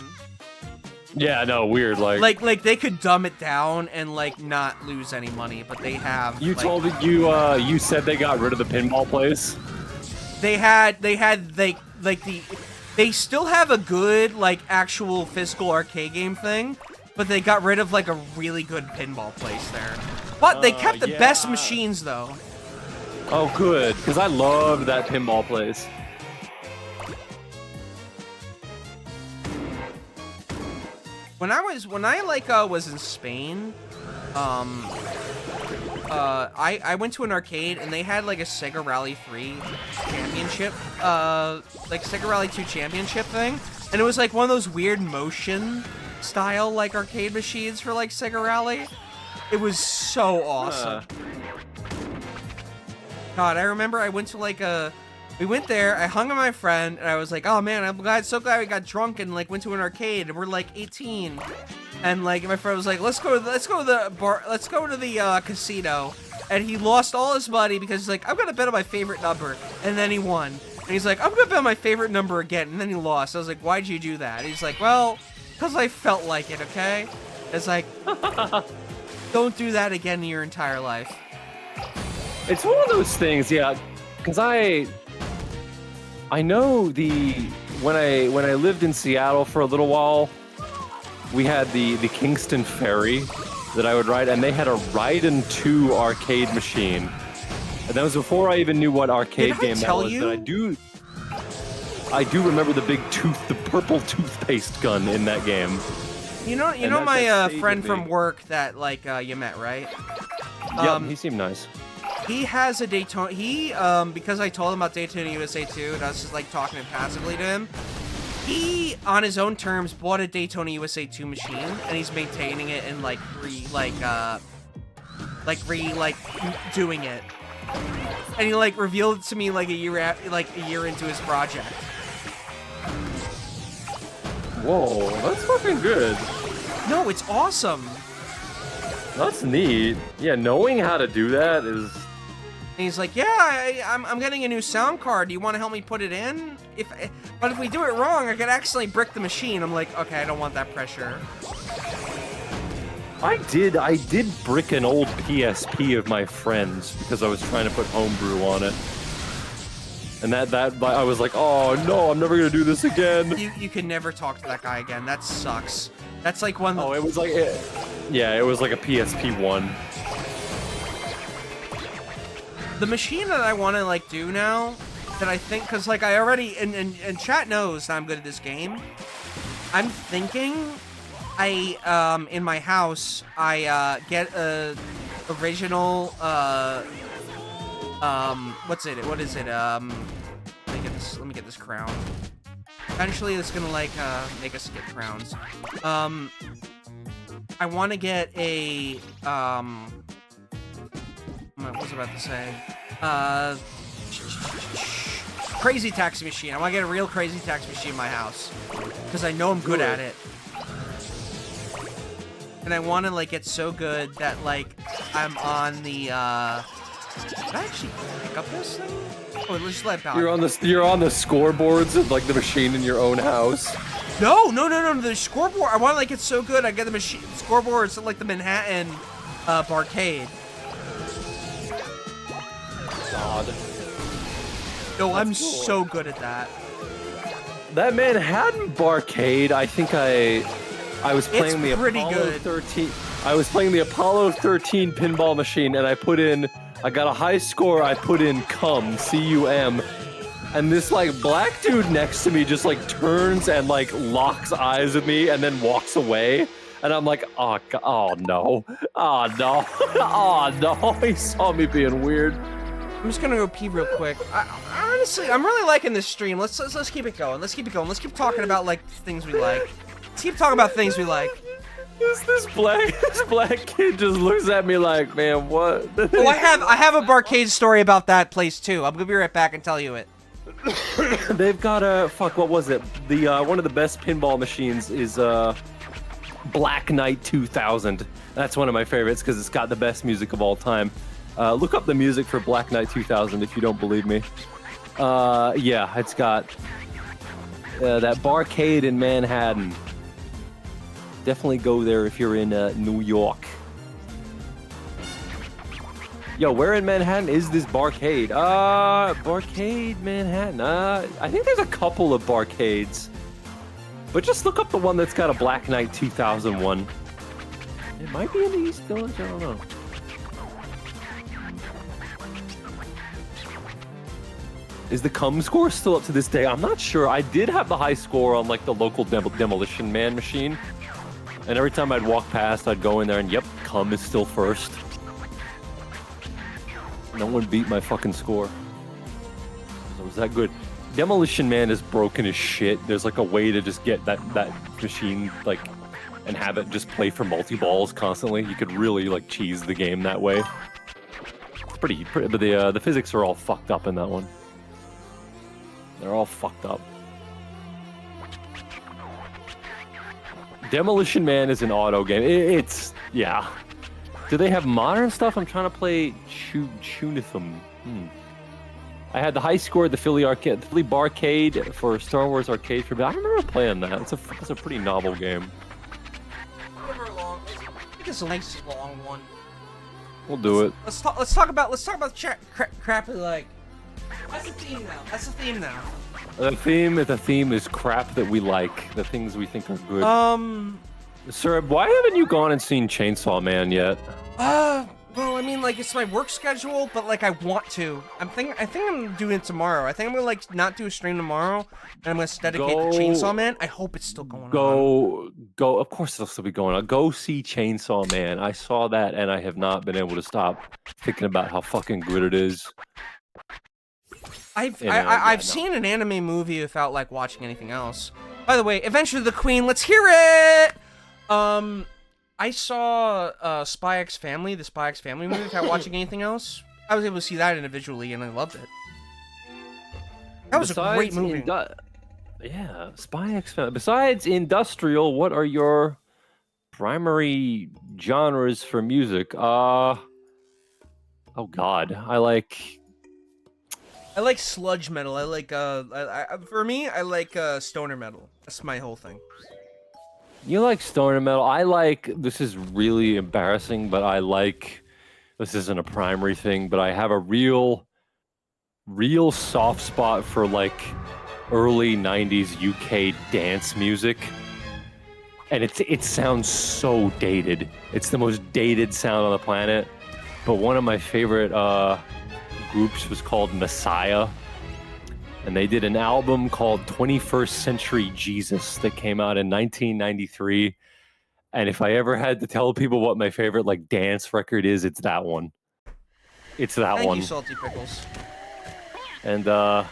Yeah, no, weird. Like they could dumb it down and like not lose any money, but they have. You like, told it you said they got rid of the pinball place. They still have a good like actual physical arcade game thing, but they got rid of like a really good pinball place there. But they kept the best machines though. Oh, good, because I loved that pinball place. When I was in Spain, I went to an arcade and they had like a Sega Rally 3 championship, like Sega Rally 2 championship thing, and it was like one of those weird motion style like arcade machines for like Sega Rally. It was so awesome. God, I remember I went to like we went there, I hung with my friend, and I was like, oh man, so glad we got drunk and like went to an arcade, and we're like 18. And like my friend was like, let's go to the casino. And he lost all his money because he's like, I'm gonna bet on my favorite number. And then he won. And he's like, I'm gonna bet on my favorite number again. And then he lost. I was like, why'd you do that? And he's like, well, because I felt like it, okay? It's like, don't do that again in your entire life. It's one of those things, yeah, because I know when I lived in Seattle for a little while, we had the Kingston Ferry that I would ride, and they had a Raiden 2 arcade machine. And that was before I even knew what arcade game that was. But I do remember the purple toothpaste gun in that game. You know my friend from work that like you met, right? Yeah, he seemed nice. He has a Daytona. Because I told him about Daytona USA 2, and I was just like talking passively to him. He, on his own terms, bought a Daytona USA 2 machine, and he's maintaining it and doing it. And he like revealed it to me like a year into his project. Whoa, that's fucking good. No, it's awesome. That's neat. Yeah, knowing how to do that is. And he's like, yeah, I'm getting a new sound card. Do you want to help me put it in? But if we do it wrong, I could accidentally brick the machine. I'm like, okay, I don't want that pressure. I did brick an old PSP of my friends because I was trying to put homebrew on it. And that I was like, oh no, I'm never gonna do this again. You can never talk to that guy again. That sucks. That's like one. Oh, it was like it was like a PSP1. The machine that I want to like do now that I think, because like I already, and chat knows that I'm good at this game. I'm thinking in my house, I get a original, what is it, let me get this crown. Eventually it's gonna like, make us get crowns. I want to get a, what was I about to say? Crazy taxi machine. I want to get a real crazy taxi machine in my house. Because I know I'm good at it. And I want to, like, get so good that, like, I'm on the, Did I actually pick up this thing? Oh, let's just let it You're on the scoreboards of, like, the machine in your own house. No, the scoreboard. I want to, like, get so good I get the machine scoreboards at, like, the Manhattan, barcade. God. Yo, I'm so good at that. That Manhattan barcade, I think I was playing the Apollo 13. I was playing the Apollo 13 pinball machine, and I got a high score. I put in C-U-M, and this like black dude next to me just like turns and like locks eyes with me, and then walks away. And I'm like, oh no, oh no, he saw me being weird. I'm just gonna go pee real quick. Honestly, I'm really liking this stream. Let's keep it going. Let's keep it going. Let's keep talking about like things we like. Let's keep talking about things we like. This black kid just looks at me like, man, what? Oh, I have a barcade story about that place too. I'm gonna be right back and tell you it. They've got what was it? The one of the best pinball machines is Black Knight 2000. That's one of my favorites because it's got the best music of all time. Look up the music for Black Knight 2000 if you don't believe me. Yeah, it's got that barcade in Manhattan. Definitely go there if you're in New York. Yo, where in Manhattan is this barcade? Barcade Manhattan. I think there's a couple of barcades. But just look up the one that's got a Black Knight 2001. It might be in the East Village, I don't know. Is the cum score still up to this day? I'm not sure. I did have the high score on like the local Demolition Man machine. And every time I'd walk past, I'd go in there and yep, cum is still first. No one beat my fucking score. So was that good? Demolition Man is broken as shit. There's like a way to just get that machine like and have it just play for multi-balls constantly. You could really like cheese the game that way. It's pretty but the physics are all fucked up in that one. They're all fucked up. Demolition Man is an auto game. It's yeah. Do they have modern stuff? I'm trying to play Chunithum. I had the high score at the Philly Barcade for Star Wars Arcade for. I remember playing that. It's a pretty novel game. I think it's a nice long one. We'll do it. Let's talk about the crap we like. That's the theme now. That's the theme now. The theme is crap that we like. The things we think are good. Sir, why haven't you gone and seen Chainsaw Man yet? Well, I mean, like, it's my work schedule, but, like, I want to. I think I'm doing it tomorrow. I think I'm gonna, like, not do a stream tomorrow, and I'm gonna dedicate to Chainsaw Man. I hope it's still going on. Go. Of course it'll still be going on. Go see Chainsaw Man. I saw that, and I have not been able to stop thinking about how fucking good it is. I've seen an anime movie without, like, watching anything else. By the way, Adventure of the Queen, let's hear it! I saw Spy X Family, the Spy X Family movie, without watching anything else. I was able to see that individually, and I loved it. That was a great movie. Yeah, Spy X Family. Besides industrial, what are your primary genres for music? Oh God, I like sludge metal. I like for me, I like stoner metal. That's my whole thing. You like stoner metal. I like, this is really embarrassing, but I like, this isn't a primary thing, but I have a real soft spot for like early 90s UK dance music. And it sounds so dated. It's the most dated sound on the planet. But one of my favorite groups was called Messiah. and they did an album called 21st Century Jesus that came out in 1993. And if I ever had to tell people what my favorite like dance record is, it's that one. It's that Thank one. you, Salty Pickles. And oh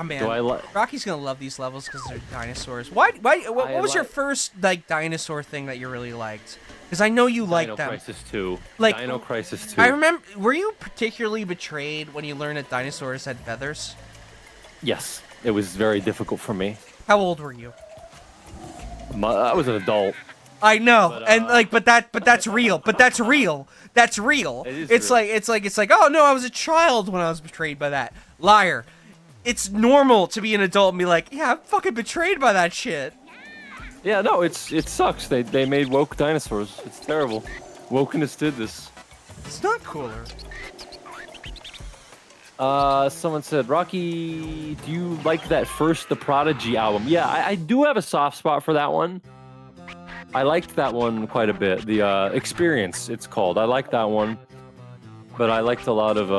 man, Rocky's gonna love these levels because they're dinosaurs. What was your first like dinosaur thing that you really liked? Because I know you liked them. Dino Crisis 2. Like, Dino Crisis 2. I remember. Were you particularly betrayed when you learned that dinosaurs had feathers? Yes, it was very difficult for me. How old were you? I was an adult. I know, but that's real. But that's real. That's real. It's real. like, oh no, I was a child when I was betrayed by that. Liar. It's normal to be an adult and be like, yeah, I'm fucking betrayed by that shit. Yeah, no, it sucks. They made woke dinosaurs. It's terrible. Wokeness did this. It's not cooler. Someone said, Rocky, do you like that first The Prodigy album? Yeah, I do have a soft spot for that one. I liked that one quite a bit. The Experience, it's called. I like that one. But I liked a lot of,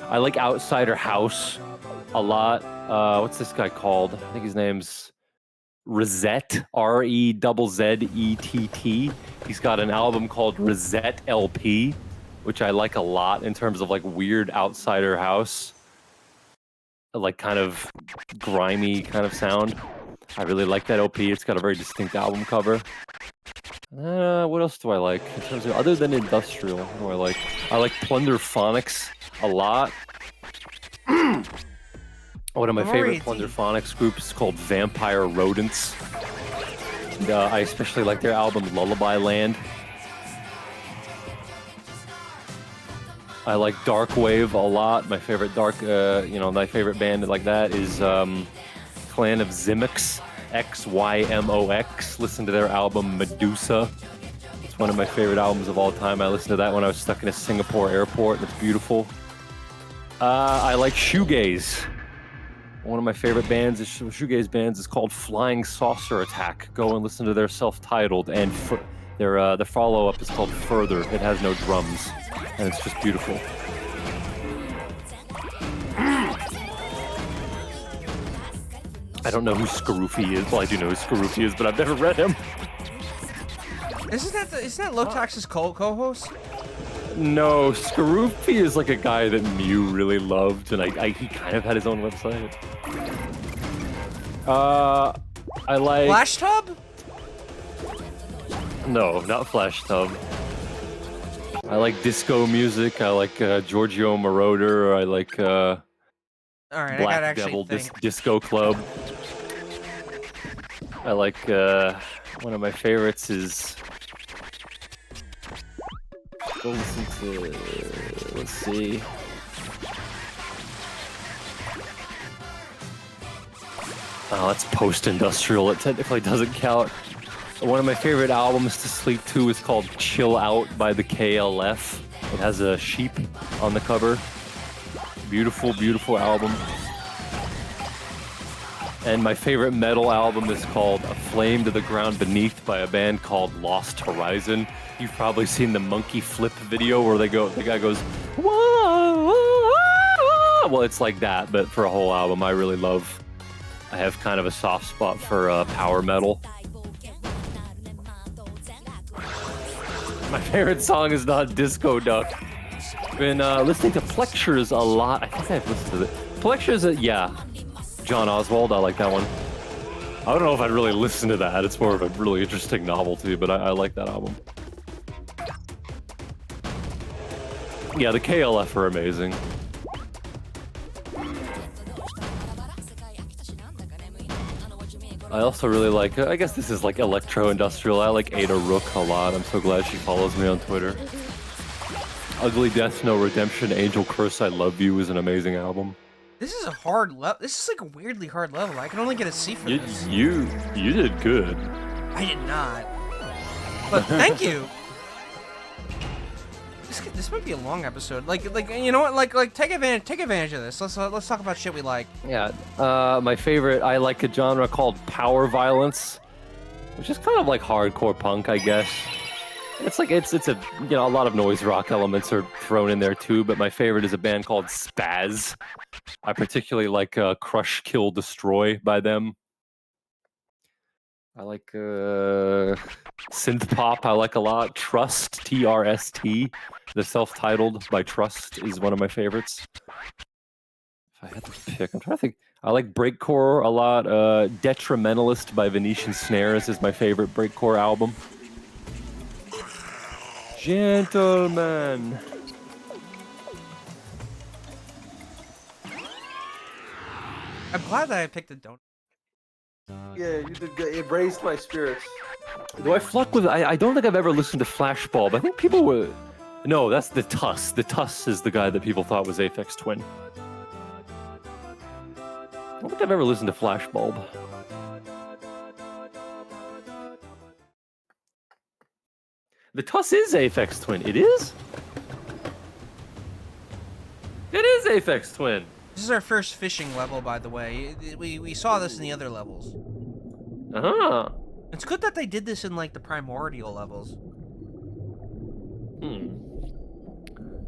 I like Outsider House a lot. What's this guy called? I think his name's Rosette, R-E-Z-Z-E-T-T. He's got an album called Rosette LP, which I like a lot in terms of like weird Outsider House. Like kind of grimy kind of sound. I really like that LP. It's got a very distinct album cover. What else do I like? In terms of, other than industrial, what do I like? I like Plunderphonics a lot. One of my favorite Plunderphonics groups is called Vampire Rodents. And, I especially like their album Lullaby Land. I like Darkwave a lot. My favorite my favorite band like that is Clan of Xymox, X-Y-M-O-X. Listen to their album Medusa. It's one of my favorite albums of all time. I listened to that when I was stuck in a Singapore airport, and it's beautiful. I like Shoegaze. One of my favorite bands, shoegaze bands, is called Flying Saucer Attack. Go and listen to their self-titled, and their follow-up is called Further. It has no drums, and it's just beautiful. I don't know who Skaroofy is. Well, I do know who Skaroofy is, but I've never read him. Isn't that Lotax's co-host? No, Skaroofy is like a guy that Mew really loved, and he kind of had his own website. I like... Flash Tub? No, not Flash Tub. I like disco music. I like Giorgio Moroder. I like All right, Black Devil Disco Club. I like one of my favorites is... Go listen to... Let's see. Oh, that's post-industrial. It technically doesn't count. One of my favorite albums to sleep to is called Chill Out by the KLF. It has a sheep on the cover. Beautiful, beautiful album. And my favorite metal album is called A Flame to the Ground Beneath by a band called Lost Horizon. You've probably seen the monkey flip video where the guy goes, whoa, whoa, whoa. Well, it's like that, but for a whole album. I really love. I have kind of a soft spot for power metal. My favorite song is not Disco Duck. Been listening to Plexures a lot. I think I've listened to it. Plexures, yeah. John Oswald, I like that one. I don't know if I'd really listen to that. It's more of a really interesting novelty, but I like that album. Yeah, the KLF are amazing. I also really like, I guess this is like electro-industrial. I like Ada Rook a lot. I'm so glad she follows me on Twitter. Ugly Death, No Redemption, Angel Curse, I Love You is an amazing album. This is a hard level. This is like a weirdly hard level. I can only get a C for this. You did good. I did not. But thank you. This might be a long episode. Like you know what? Like take advantage of this. Let's talk about shit we like. Yeah. My favorite. I like a genre called power violence, which is kind of like hardcore punk, I guess. It's like it's a a lot of noise rock elements are thrown in there too, but my favorite is a band called Spaz. I particularly like Crush, Kill, Destroy by them. I like synth pop. I like a lot. Trust, TRST, the self-titled by Trust is one of my favorites. If I had to pick, I'm trying to think. I like breakcore a lot. Detrimentalist by Venetian Snares is my favorite breakcore album. Gentlemen. I'm glad that I picked the donut. Yeah, you did good. It raised my spirits. Do I fuck with? I don't think I've ever listened to Flashbulb. I think people were. No, that's the Tuss. The Tuss is the guy that people thought was Aphex Twin. I don't think I've ever listened to Flashbulb. The Tuss is Aphex Twin. It is? It is Aphex Twin. This is our first fishing level, by the way. We saw this in the other levels. Ah. It's good that they did this in like the primordial levels.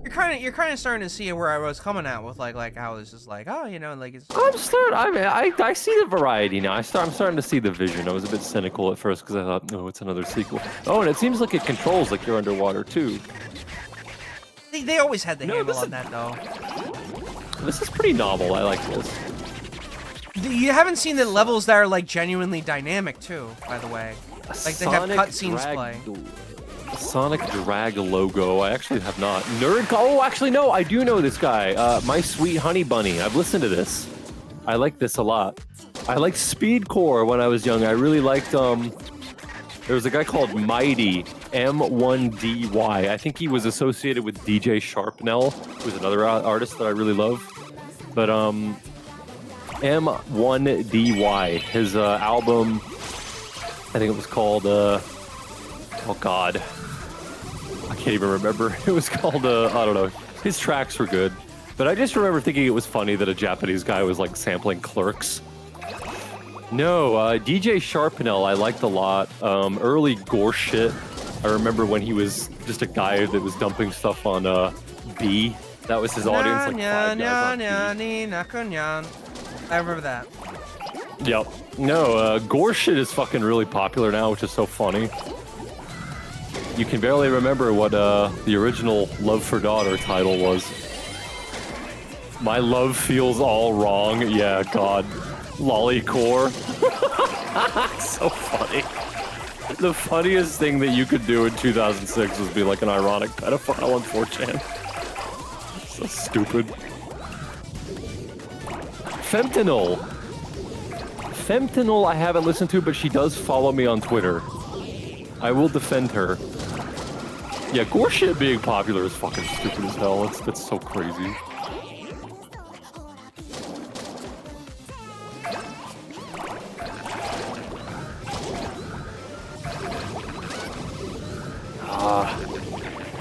You're kind of starting to see where I was coming at with like how it's just like, oh, like it's. I'm starting. I see the variety now. I'm starting to see the vision. I was a bit cynical at first because I thought, no, it's another sequel. Oh, and it seems like it controls like you're underwater too. They always had the handle on that though. This is pretty novel. I like this. You haven't seen the levels that are like genuinely dynamic too, by the way. Like they have cutscenes play. Sonic Drag logo. I actually have not. Nerd. Oh, actually no. I do know this guy. My Sweet Honey Bunny. I've listened to this. I like this a lot. I liked Speedcore when I was young. I really liked. There was a guy called Mighty M1DY. I think he was associated with DJ Sharpnel, who's another artist that I really love. But M1DY, his album, I think it was called, oh god, I can't even remember. It was called, I don't know. His tracks were good. But I just remember thinking it was funny that a Japanese guy was like sampling Clerks. No, DJ Sharpnel I liked a lot. Early gore shit. I remember when he was just a guy that was dumping stuff on B. That was his audience, like 5 guys on B. I remember that. Yep. No, gore shit is fucking really popular now, which is so funny. You can barely remember what the original Love for Daughter title was. My love feels all wrong. Yeah, God. Lollycore. So funny. The funniest thing that you could do in 2006 was be like an ironic pedophile on 4chan. So stupid. Fentanyl. Fentanyl I haven't listened to, but she does follow me on Twitter. I will defend her. Yeah, gore shit being popular is fucking stupid as hell. That's so crazy.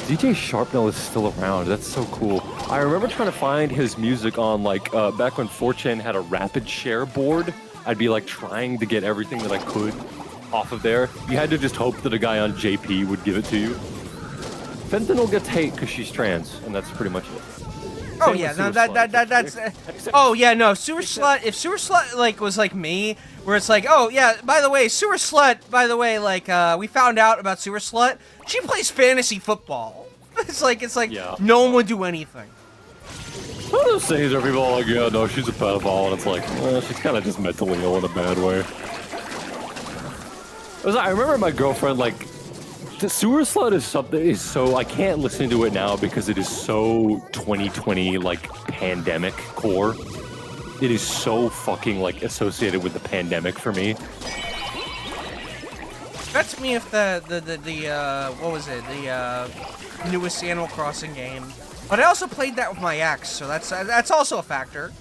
DJ Sharpnel is still around. That's so cool. I remember trying to find his music on like back when 4chan had a rapid share board. I'd be like trying to get everything that I could off of there. You had to just hope that a guy on JP would give it to you. Fentanyl gets hate because she's trans, and that's pretty much it. Oh yeah, no, that's. Oh yeah, no, Sewer Slut. If Sewer Slut like was like me, where it's like, oh yeah, by the way, Sewer Slut. By the way, like we found out about Sewer Slut. She plays fantasy football. It's like yeah. No one would do anything. Some of those things are people like, yeah, no, she's a pedophile, and it's like, well, she's kind of just mentally ill in a bad way. I remember my girlfriend like. The Sewer Slut is something so I can't listen to it now because it is so 2020 like pandemic core. It is so fucking like associated with the pandemic for me. That's me if the what was it? The newest Animal Crossing game. But I also played that with my ex, so that's also a factor.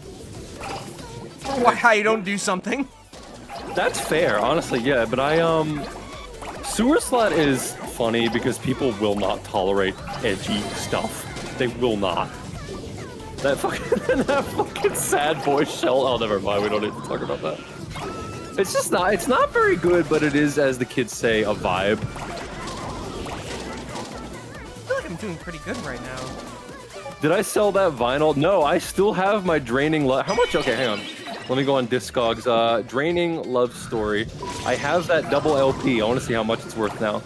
Why you don't do something? That's fair, honestly, yeah. But Sewer Slut is funny because people will not tolerate edgy stuff. They will not. That fucking sad boy shell. Oh, never mind. We don't need to talk about that. It's not very good, but it is, as the kids say, a vibe. I'm doing pretty good right now. Did I sell that vinyl? No, I still have my Draining Love. How much? Okay, hang on. Let me go on Discogs. Draining Love Story. I have that double LP. I want to see how much it's worth now.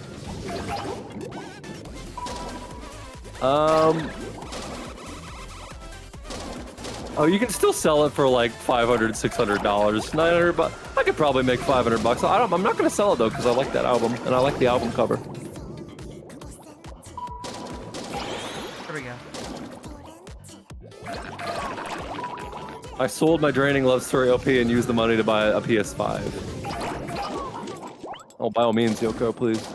Oh, you can still sell it for like $500, $600, $900. I could probably make $500. I'm not gonna sell it though because I like that album and I like the album cover. There we go. I sold my Draining Love Story LP and used the money to buy a PS5. Oh, by all means, Yoko, please.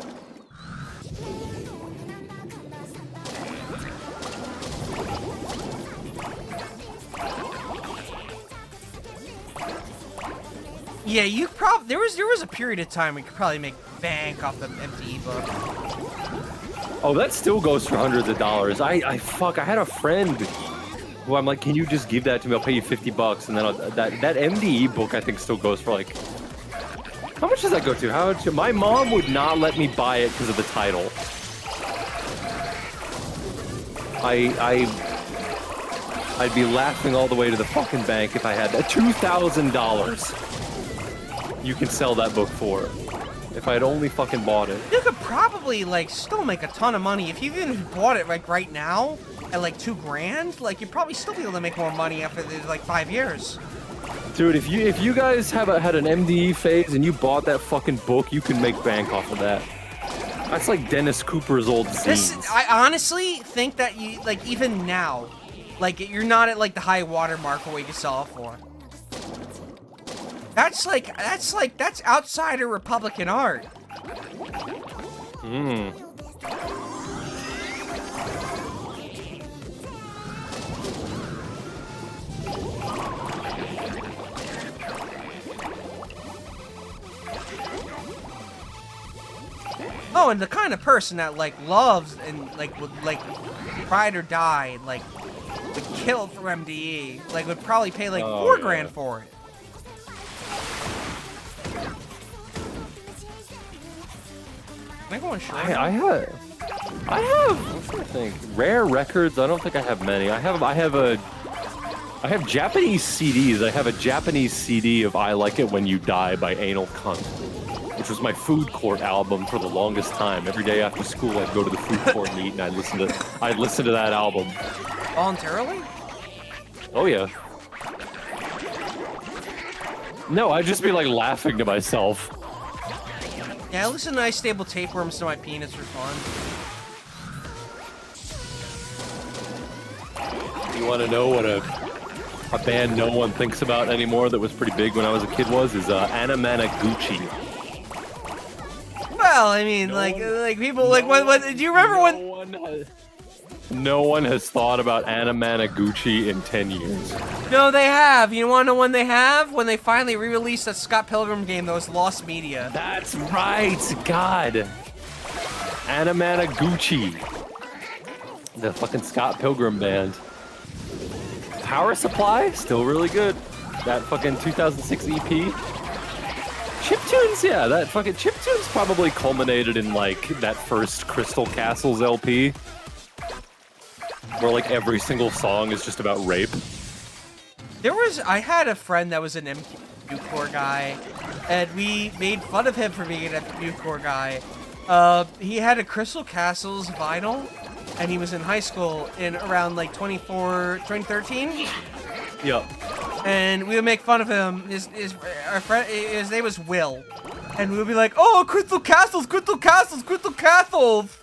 Yeah, there was a period of time we could probably make bank off the empty ebook. Oh, that still goes for hundreds of dollars. I had a friend who I'm like, can you just give that to me? I'll pay you $50, and then that MDE book I think still goes for like, how much does that go to? How much? My mom would not let me buy it because of the title. I'd be laughing all the way to the fucking bank if I had that. $2,000. You can sell that book for if I had only fucking bought it. You could probably like still make a ton of money if you even bought it like right now at like $2,000. Like you'd probably still be able to make more money after like 5 years. Dude, if you guys had an MDE phase and you bought that fucking book, you can make bank off of that. That's like Dennis Cooper's old zines. I honestly think that you like even now, like you're not at like the high watermark for what you can sell it for. That's outsider Republican art. Hmm. Oh, and the kind of person that like loves and like would like ride or die, like would kill for MDE, like would probably pay like $4,000 for it. Am I going short? I have. I'm trying to think. Rare records. I don't think I have many. I have Japanese CDs. I have a Japanese CD of "I Like It When You Die" by Anal Cunt, which was my food court album for the longest time. Every day after school, I'd go to the food court and eat, and I'd listen to that album. Voluntarily? Oh yeah. No, I'd just be like laughing to myself. Yeah, I listen to Nice Stable Tapeworms to my penis for fun. You want to know what a band no one thinks about anymore that was pretty big when I was a kid is Anamanaguchi. Well, I mean, like people like what? Do you remember when? No one has thought about Anamanaguchi in 10 years. No, they have. You want to know when they have? When they finally re-released that Scott Pilgrim game that was lost media. That's right. God. Anamanaguchi. The fucking Scott Pilgrim band. Power Supply, still really good. That fucking 2006 EP. Chiptunes, yeah, that fucking Chiptunes probably culminated in like that first Crystal Castles LP. Where like every single song is just about rape. I had a friend that was an MQ guy, and we made fun of him for being an MQ guy. He had a Crystal Castles vinyl, and he was in high school in around like 2013. Yep. And we would make fun of him. His name was Will, and we would be like, "Oh, Crystal Castles, Crystal Castles, Crystal Castles."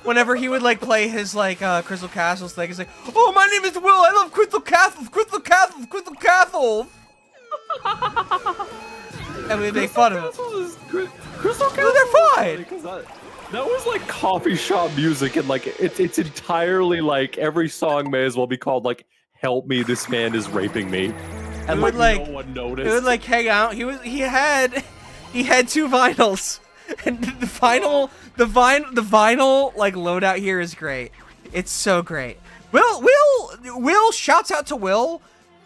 Whenever he would like play his like Crystal Castles thing, he's like, "Oh, my name is Will. I love Crystal Castles, Crystal Castles, Crystal Castles." And we'd make fun of him. Crystal Castles, they're fine. That was like coffee shop music, and like it's entirely like every song may as well be called like "Help Me, This Man Is Raping Me," and like no one noticed. He would like hang out. He had 2 vinyls, and the vinyl like loadout here is great. It's so great. Will shouts out to Will.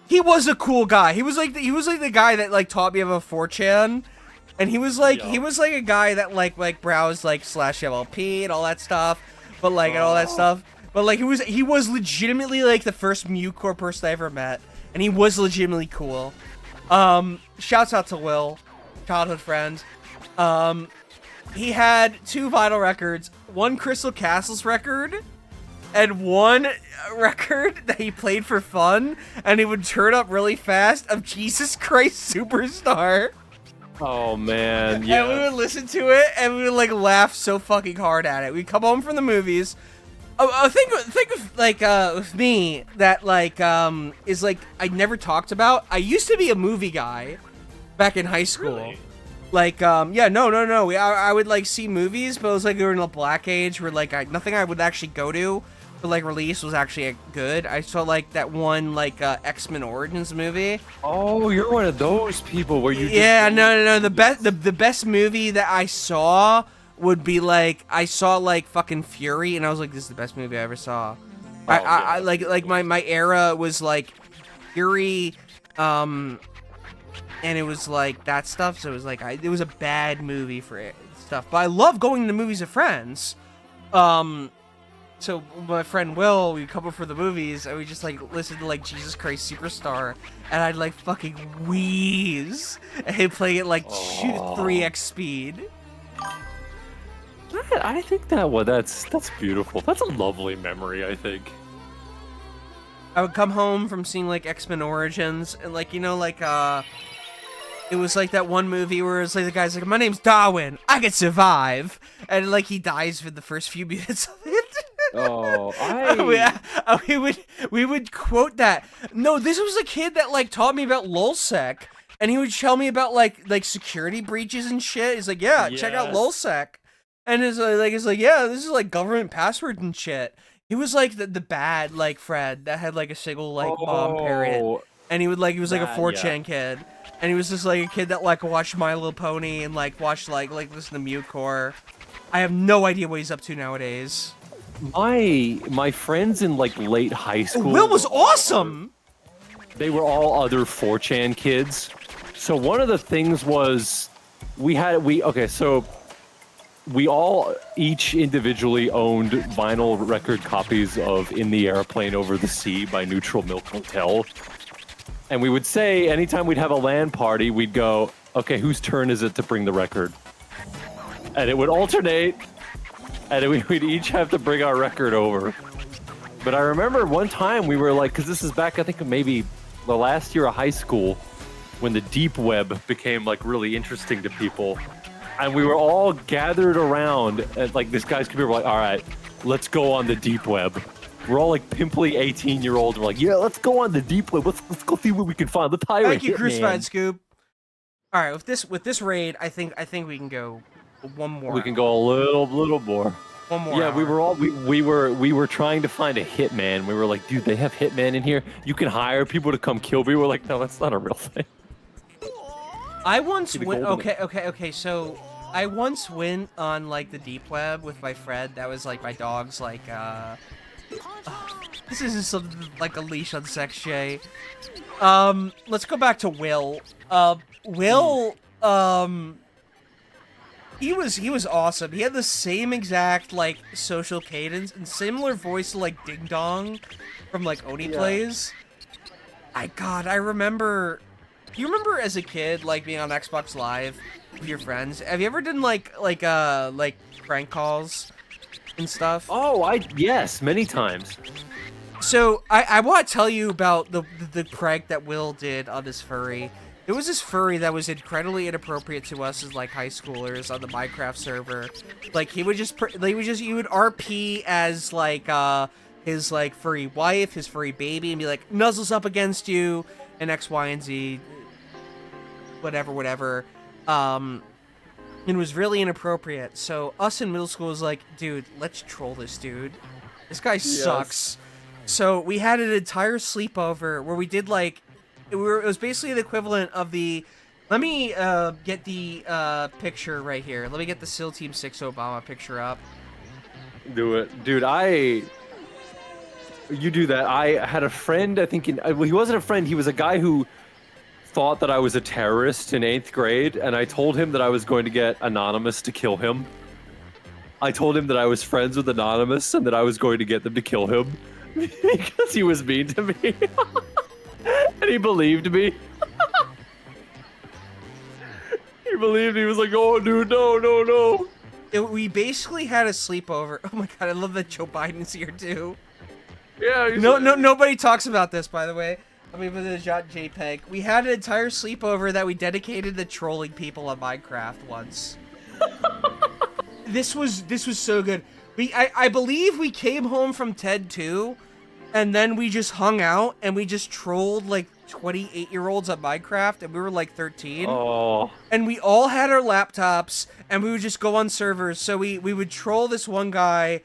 He was a cool guy. He was like the guy that like taught me about 4chan. And he was like a guy that like browsed like /MLP and all that stuff, but like and all that stuff. But like he was legitimately like the first MuCore person I ever met, and he was legitimately cool. Shouts out to Will, childhood friend. He had 2 vinyl records, 1 Crystal Castles record, and 1 record that he played for fun, and he would turn up really fast of Jesus Christ Superstar. Oh man, yeah. And we would listen to it, and we would like laugh so fucking hard at it. We'd come home from the movies. Think of like with me that like is like I never talked about. I used to be a movie guy back in high school. Really? Like yeah, no. I would like see movies, but it was like we were in a black age where like nothing I would actually go to for like release was actually good. I saw like that one like X-Men Origins movie. Oh, you're one of those people where you. Yeah, no. The best movie that I saw would be like I saw like fucking Fury, and I was like, this is the best movie I ever saw. I like my era was like Fury, and it was like that stuff. So it was like it was a bad movie for it stuff. But I love going to movies with friends. So my friend Will, we'd come up for the movies, and we just like listen to like Jesus Christ Superstar, and I'd like fucking wheeze, and he'd play it like 3x speed. I think that's beautiful. That's a lovely memory, I think. I would come home from seeing like X-Men Origins, and like like it was like that one movie where it's like the guy's like, my name's Darwin, I can survive, and like he dies for the first few minutes of it. We would quote that. No, this was a kid that like taught me about LulzSec, and he would tell me about like security breaches and shit. He's like, yeah, check out LulzSec. And it's like, yeah, this is like government passwords and shit. He was like the bad like Fred that had like a single like mom parent, and he was like a 4chan kid, and he was just like a kid that like watched My Little Pony and like watched like listen to MuCore. I have no idea what he's up to nowadays. My friends in like late high school. Will was awesome. They were all other 4chan kids. So one of the things was we all each individually owned vinyl record copies of In the Airplane Over the Sea by Neutral Milk Hotel. And we would say anytime we'd have a LAN party, we'd go, okay, whose turn is it to bring the record? And it would alternate, and we'd each have to bring our record over. But I remember one time we were like, because this is back, I think maybe the last year of high school, when the deep web became like really interesting to people. And we were all gathered around at like this guy's computer. We're like, all right, let's go on the deep web. We're all like pimply 18-year-olds. We're like, yeah, let's go on the deep web. Let's go see what we can find. Let's hire a hitman. Thank you, Crucified Scoop. All right, with this raid, I think we can go one more. We can go a little more. One more. Yeah, hour. we were trying to find a hitman. We were like, dude, they have hitman in here. You can hire people to come kill me. We're like, no, that's not a real thing. I once went. Okay. So I once went on like the deep web with my friend. That was like my dog's like. This is just like a leash on sex, Jay. Let's go back to Will. Will. He was awesome. He had the same exact like social cadence and similar voice to like Ding Dong from like Oni Plays. I remember. Do you remember as a kid like being on Xbox Live with your friends? Have you ever done like prank calls and stuff? Oh, yes, many times. So I want to tell you about the prank that Will did on this furry. There was this furry that was incredibly inappropriate to us as like high schoolers on the Minecraft server. Like he would RP as like his like furry wife, his furry baby, and be like nuzzles up against you and X, Y, and Z. Whatever. It was really inappropriate. So us in middle school was like, dude, let's troll this dude. This guy sucks. So we had an entire sleepover where we did like, it was basically the equivalent of the. Let me get the picture right here. Let me get the SEAL Team 6 Obama picture up. Do it, dude. You do that. I had a friend. I think he wasn't a friend. He was a guy who thought that I was a terrorist in 8th grade, and I told him that I was going to get Anonymous to kill him. I told him that I was friends with Anonymous and that I was going to get them to kill him because he was mean to me. And he believed me. He believed me. He was like, oh, dude, no. We basically had a sleepover. Oh my god, I love that Joe Biden's here too. Yeah. Nobody talks about this, by the way. I mean, with the JPEG. We had an entire sleepover that we dedicated to trolling people on Minecraft once. This was so good. I believe we came home from TED 2, and then we just hung out and we just trolled like 28-year-olds on Minecraft, and we were like 13. Oh. And we all had our laptops, and we would just go on servers. So we would troll this one guy.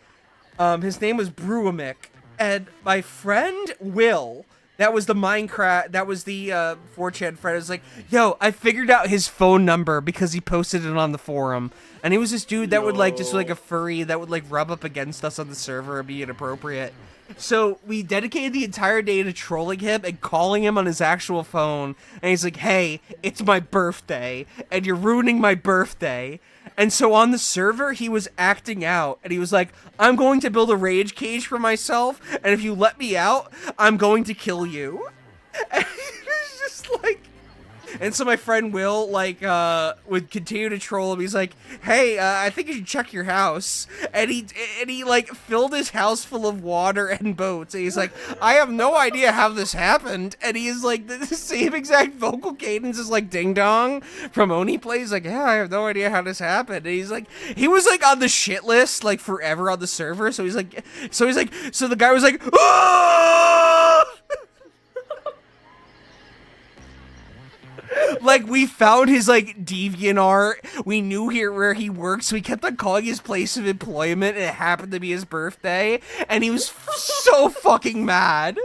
His name was Brewamick, and my friend Will. That was the Minecraft, that was the 4chan friend. I was like, yo, I figured out his phone number because he posted it on the forum. And he was this dude that would like, just like a furry that would like rub up against us on the server and be inappropriate. So we dedicated the entire day to trolling him and calling him on his actual phone. And he's like, hey, it's my birthday and you're ruining my birthday. And so on the server, he was acting out, and he was like, I'm going to build a rage cage for myself, and if you let me out, I'm going to kill you. And he was just like... And so my friend Will, like, would continue to troll him. He's like, hey, I think you should check your house. And he, like, filled his house full of water and boats. And he's like, I have no idea how this happened. And he is, like, the same exact vocal cadence as, like, Ding Dong from Oni Play. He's like, yeah, I have no idea how this happened. And he's like, he was, like, on the shit list, like, forever on the server. So the guy was like, ah! Like, we found his, like, DeviantArt. We knew where he worked, so we kept on calling his place of employment, and it happened to be his birthday, and he was so fucking mad.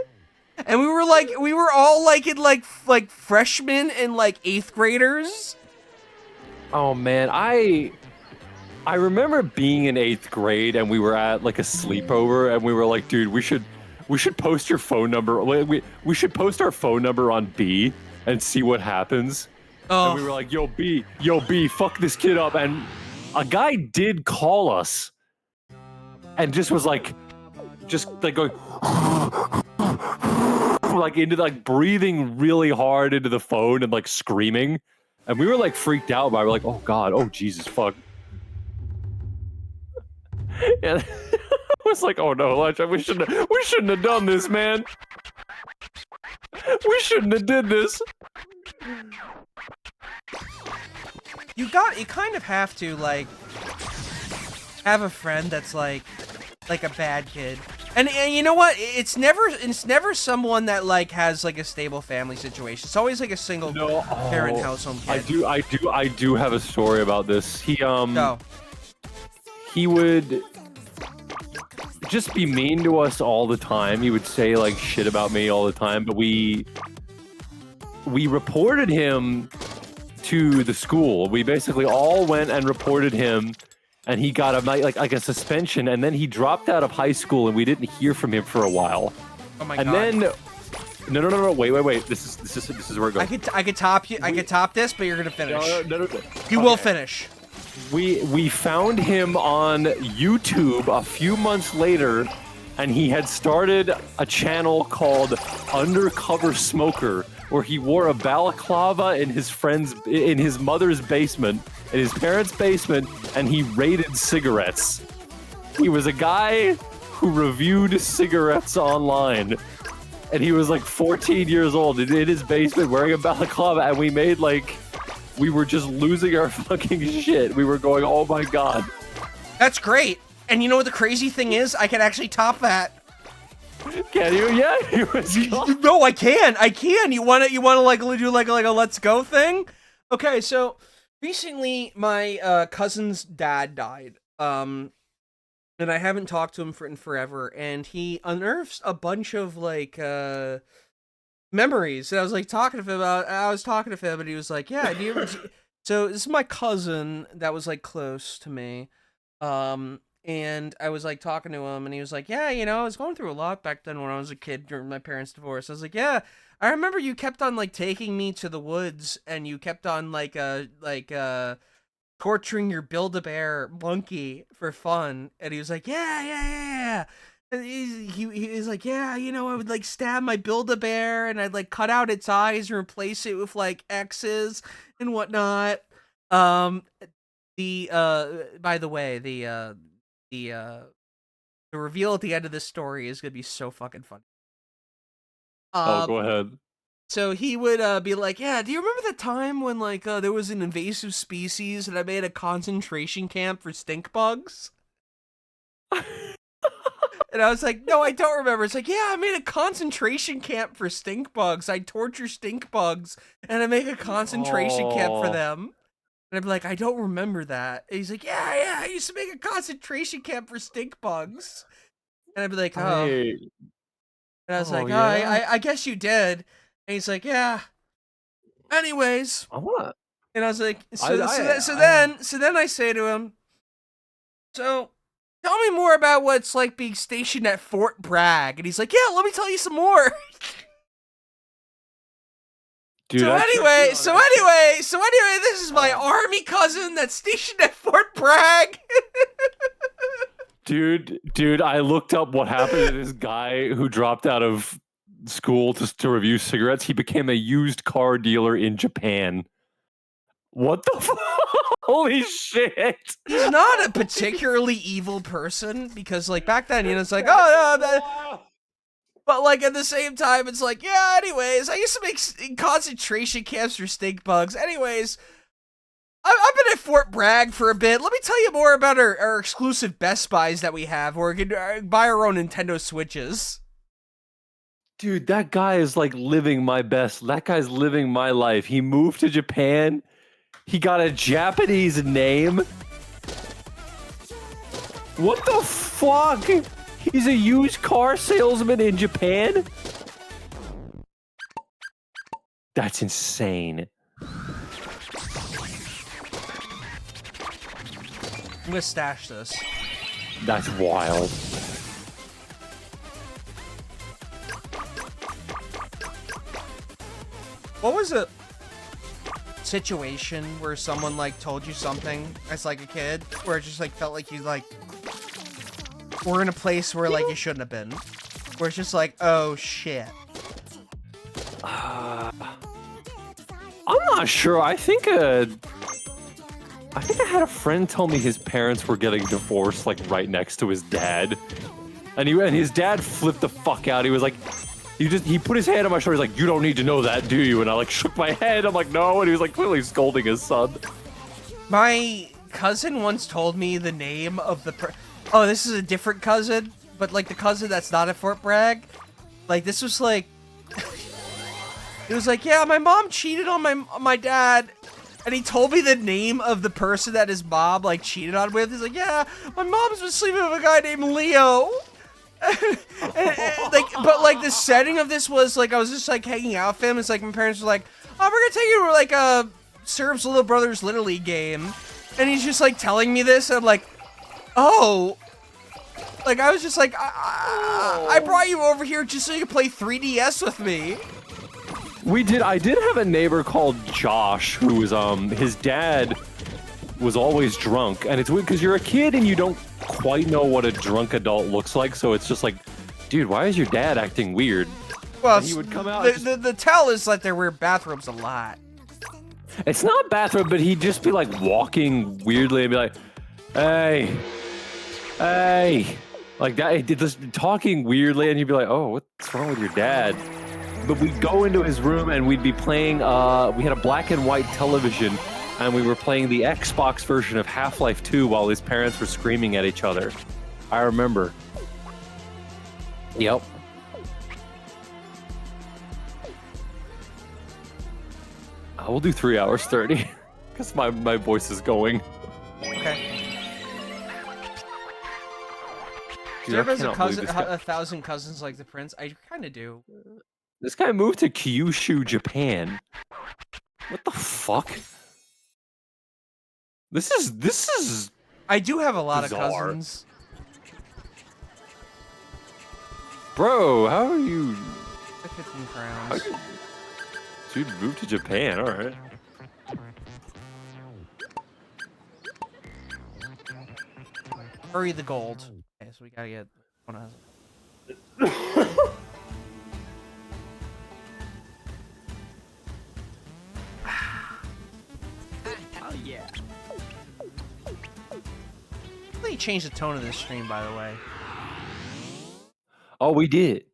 And we were all, like, in, like freshmen and, like, 8th graders. Oh, man, I remember being in 8th grade, and we were at, like, a sleepover, and we were like, dude, we should post your phone number. We should post our phone number on B and see what happens. Oh. And we were like, yo, B, fuck this kid up. And a guy did call us and just was like, going, like into like breathing really hard into the phone and like screaming. And we were like freaked out by it. We're like, oh God, oh Jesus, fuck. And I was like, oh no, we shouldn't have done this, man. We shouldn't have did this. You kind of have to, like, have a friend that's like a bad kid. And you know what? It's never someone that like has like a stable family situation. It's always like a single parent household kid. I do have a story about this. He would just be mean to us all the time. He would say like shit about me all the time, but we reported him to the school. We basically all went and reported him, and he got a suspension, and then he dropped out of high school, and we didn't hear from him for a while. Oh my God. And then no, wait. This is where it goes. I could top you. I could top this, but you're gonna finish. No. You will finish. We found him on YouTube a few months later, and he had started a channel called Undercover Smoker, where he wore a balaclava in his mother's basement, in his parents' basement, and he raided cigarettes. He was a guy who reviewed cigarettes online, and he was like 14 years old in his basement wearing a balaclava, and we were just losing our fucking shit. We were going, oh my God. That's great. And you know what the crazy thing is? I can actually top that. Can you? Yeah. No, I can. You want to like do like a let's go thing? Okay, so recently my cousin's dad died. And I haven't talked to him in forever, and he unearths a bunch of like memories. And I was like talking to him and he was like, yeah, do you ever so this is my cousin that was like close to me. And I was like talking to him, and he was like, yeah, you know, I was going through a lot back then when I was a kid during my parents' divorce. I was like, yeah, I remember you kept on like taking me to the woods, and you kept on like torturing your Build-A-Bear monkey for fun. And he was like, yeah. And he's like, yeah, you know, I would like stab my Build-A-Bear and I'd like cut out its eyes and replace it with like X's and whatnot. By the way, the reveal at the end of this story is gonna be so fucking funny. Go ahead. So he would be like, yeah, do you remember the time when like there was an invasive species and I made a concentration camp for stink bugs? And I was like, no, I don't remember. It's like, yeah, I made a concentration camp for stink bugs. I torture stink bugs and I make a concentration camp for them. And I'd be like, I don't remember that. And he's like, yeah, I used to make a concentration camp for stink bugs. And I'd be like, oh. Hey. And I was like, oh, yeah? I guess you did. And he's like, yeah. Anyways. And I was like, so then I say to him, so tell me more about what it's like being stationed at Fort Bragg. And he's like, yeah, let me tell you some more. Dude, so anyway, this is my army cousin that's stationed at Fort Bragg. Dude, I looked up what happened to this guy who dropped out of school to review cigarettes. He became a used car dealer in Japan. What the fuck? Holy shit! He's not a particularly evil person because, like, back then, you know, it's like, oh, no, but, like, at the same time, it's like, yeah, anyways, I used to make concentration camps for stink bugs. Anyways, I've been at Fort Bragg for a bit. Let me tell you more about our exclusive Best Buys that we have, where we can buy our own Nintendo Switches. Dude, that guy is, like, living my best. That guy's living my life. He moved to Japan. He got a Japanese name. What the fuck? He's a used car salesman in Japan? That's insane. I'm gonna stash this. That's wild. What was a situation where someone like told you something as like a kid where it just like felt like you like were in a place where like you shouldn't have been, where it's just like, oh shit? I'm not sure. I think I had a friend tell me his parents were getting divorced like right next to his dad, and his dad flipped the fuck out. He was like, he put his hand on my shoulder. He's like, you don't need to know that, do you? And I like shook my head. I'm like, no. And he was like clearly scolding his son. My cousin once told me the name of the oh, this is a different cousin, but like the cousin that's not at Fort Bragg. Like this was like, it was like, yeah, my mom cheated on my dad. And he told me the name of the person that his mom like cheated on with. He's like, yeah, my mom's been sleeping with a guy named Leo. But like the setting of this was like I was just like hanging out with him. It's like my parents were like, oh, we're gonna take you to like a Serves Little Brothers Little League game, and he's just like telling me this, and I'm like, oh, like I was just like, I brought you over here just so you could play 3DS with me. I did have a neighbor called Josh who was his dad was always drunk, and it's weird because you're a kid and you don't quite know what a drunk adult looks like, so it's just like, dude, why is your dad acting weird? Well, he would come out. The tell is that they wear bathrobes a lot. It's not bathrobe, but he'd just be like walking weirdly and be like, hey, like that, just talking weirdly, and you'd be like, oh, what's wrong with your dad? But we'd go into his room and we'd be playing, we had a black and white television, and we were playing the Xbox version of Half-Life 2 while his parents were screaming at each other. I remember. Yep. I will do 3 hours 30 because my voice is going. Okay. Do you ever have a thousand cousins like the prince? I kind of do. This guy moved to Kyushu, Japan. What the fuck? This is. I do have a lot bizarre. of cousins. Bro, how are you? 15 crowns. Dude moved to Japan, alright. Hurry the gold. Okay, so we gotta get one of Oh yeah. Really changed the tone of this stream, by the way. Oh, we did.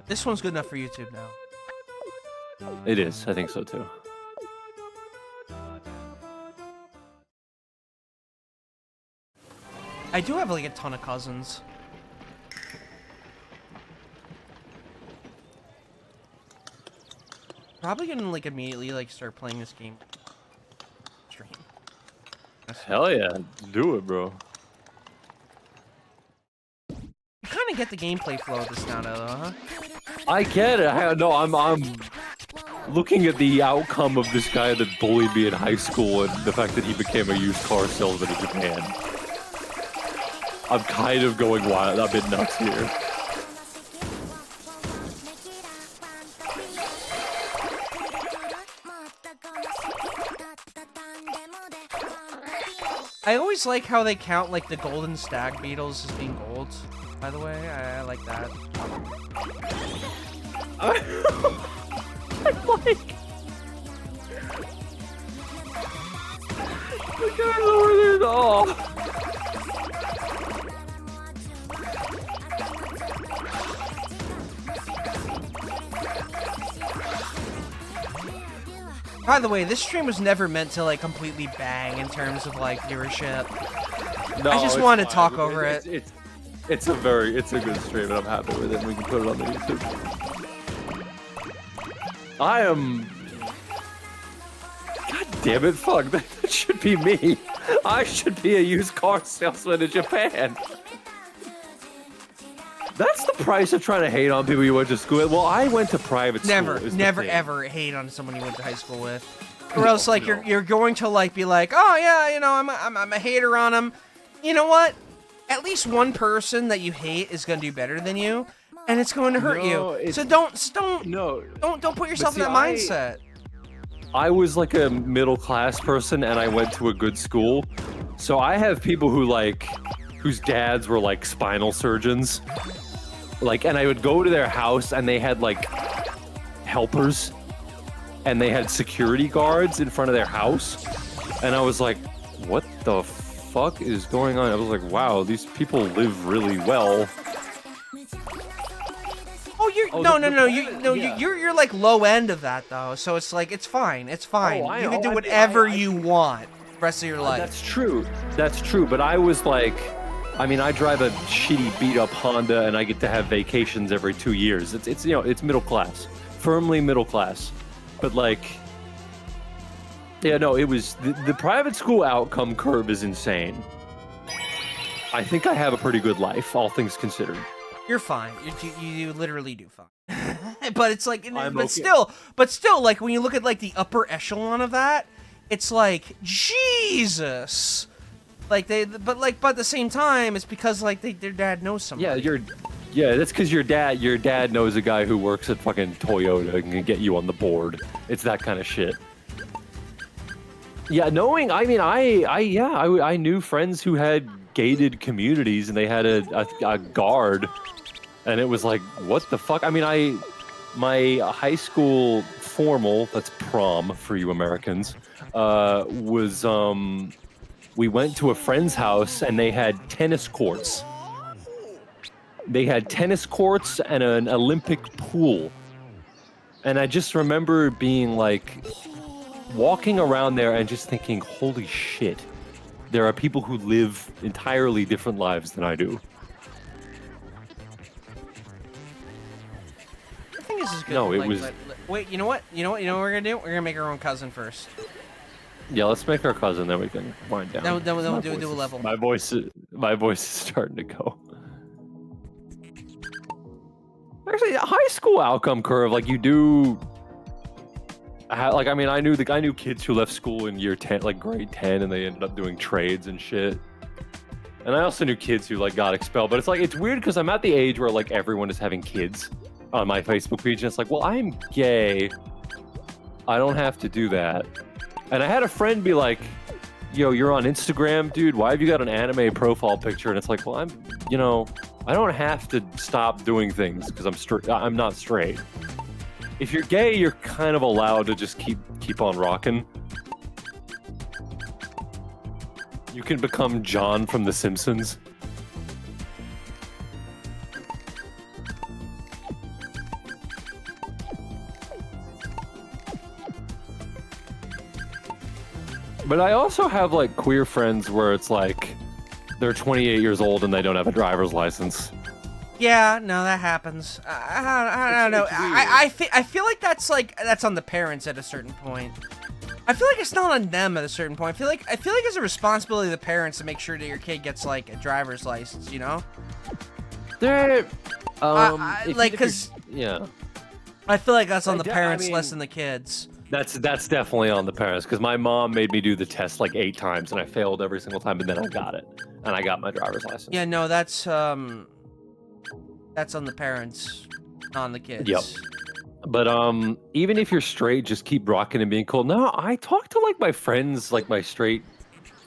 This one's good enough for YouTube now. It is. I think so too. I do have like a ton of cousins. Probably gonna like immediately like start playing this game. Stream. Hell yeah, do it, bro. You kind of get the gameplay flow of this now, though, huh? I get it. I'm looking at the outcome of this guy that bullied me in high school and the fact that he became a used car salesman in Japan. I'm kind of going wild, a bit nuts here. I always like how they count like the golden stag beetles as being gold. By the way, I like that. The guy lowered it all. By the way, this stream was never meant to like completely bang in terms of like viewership. No, I just it's wanted to fine. talk over it. It's a good stream, and I'm happy with it. We can put it on the YouTube. I am. God damn it! Fuck, that should be me. I should be a used car salesman in Japan. That's the price of trying to hate on people you went to school with. Well, I went to private school. Never ever hate on someone you went to high school with, or else like you're going to like be like, oh yeah, you know, I'm a hater on them. You know what? At least one person that you hate is going to do better than you, and it's going to hurt you. So don't put yourself in that mindset. I was like a middle class person, and I went to a good school, so I have people who like whose dads were like spinal surgeons. Like, and I would go to their house and they had like helpers and they had security guards in front of their house. And I was like, what the fuck is going on? I was like, wow, these people live really well. You're like low end of that though. So it's like, it's fine. It's fine. You can do whatever you want the rest of your life. That's true. That's true. But I was like, I mean, I drive a shitty beat-up Honda, and I get to have vacations every 2 years. It's you know, it's middle class, firmly middle class. But like, yeah, no, it was the private school outcome curve is insane. I think I have a pretty good life, all things considered. You're fine. You literally do fine. But it's like, okay. still, like when you look at like the upper echelon of that, it's like Jesus. Like but at the same time, it's because like their dad knows somebody. Yeah, that's because your dad knows a guy who works at fucking Toyota and can get you on the board. It's that kind of shit. Yeah, I knew friends who had gated communities and they had a guard, and it was like, what the fuck? I mean, my high school formal, that's prom for you Americans, was we went to a friend's house and they had tennis courts. They had tennis courts and an Olympic pool. And I just remember being like, walking around there and just thinking, holy shit, there are people who live entirely different lives than I do. I think this is good. No, it was... Wait, you know what? You know what we're gonna do? We're gonna make our own cousin first. Yeah, let's make our cousin, then we can wind down. Then we'll do a level. My voice is starting to go. Actually, a high school outcome curve, like you do. Like, I mean, I knew kids who left school in year 10, like grade 10, and they ended up doing trades and shit. And I also knew kids who like got expelled. But it's like, it's weird because I'm at the age where like everyone is having kids on my Facebook page, and it's like, well, I'm gay. I don't have to do that. And I had a friend be like, yo, you're on Instagram, dude. Why have you got an anime profile picture? And it's like, well, I don't have to stop doing things because I'm not straight. If you're gay, you're kind of allowed to just keep on rocking. You can become John from The Simpsons. But I also have like queer friends where it's like they're 28 years old and they don't have a driver's license. Yeah, no, that happens. I don't know. I feel like that's on the parents at a certain point. I feel like it's not on them at a certain point. I feel like it's a responsibility of the parents to make sure that your kid gets like a driver's license. You know? They're like because yeah. I feel like that's on the parents less than the kids. That's definitely on the parents because my mom made me do the test like 8 times and I failed every single time, but then I got it and I got my driver's license. Yeah, no, that's on the parents, not on the kids. Yep. But even if you're straight, just keep rocking and being cool. No, I talk to like my friends, like my straight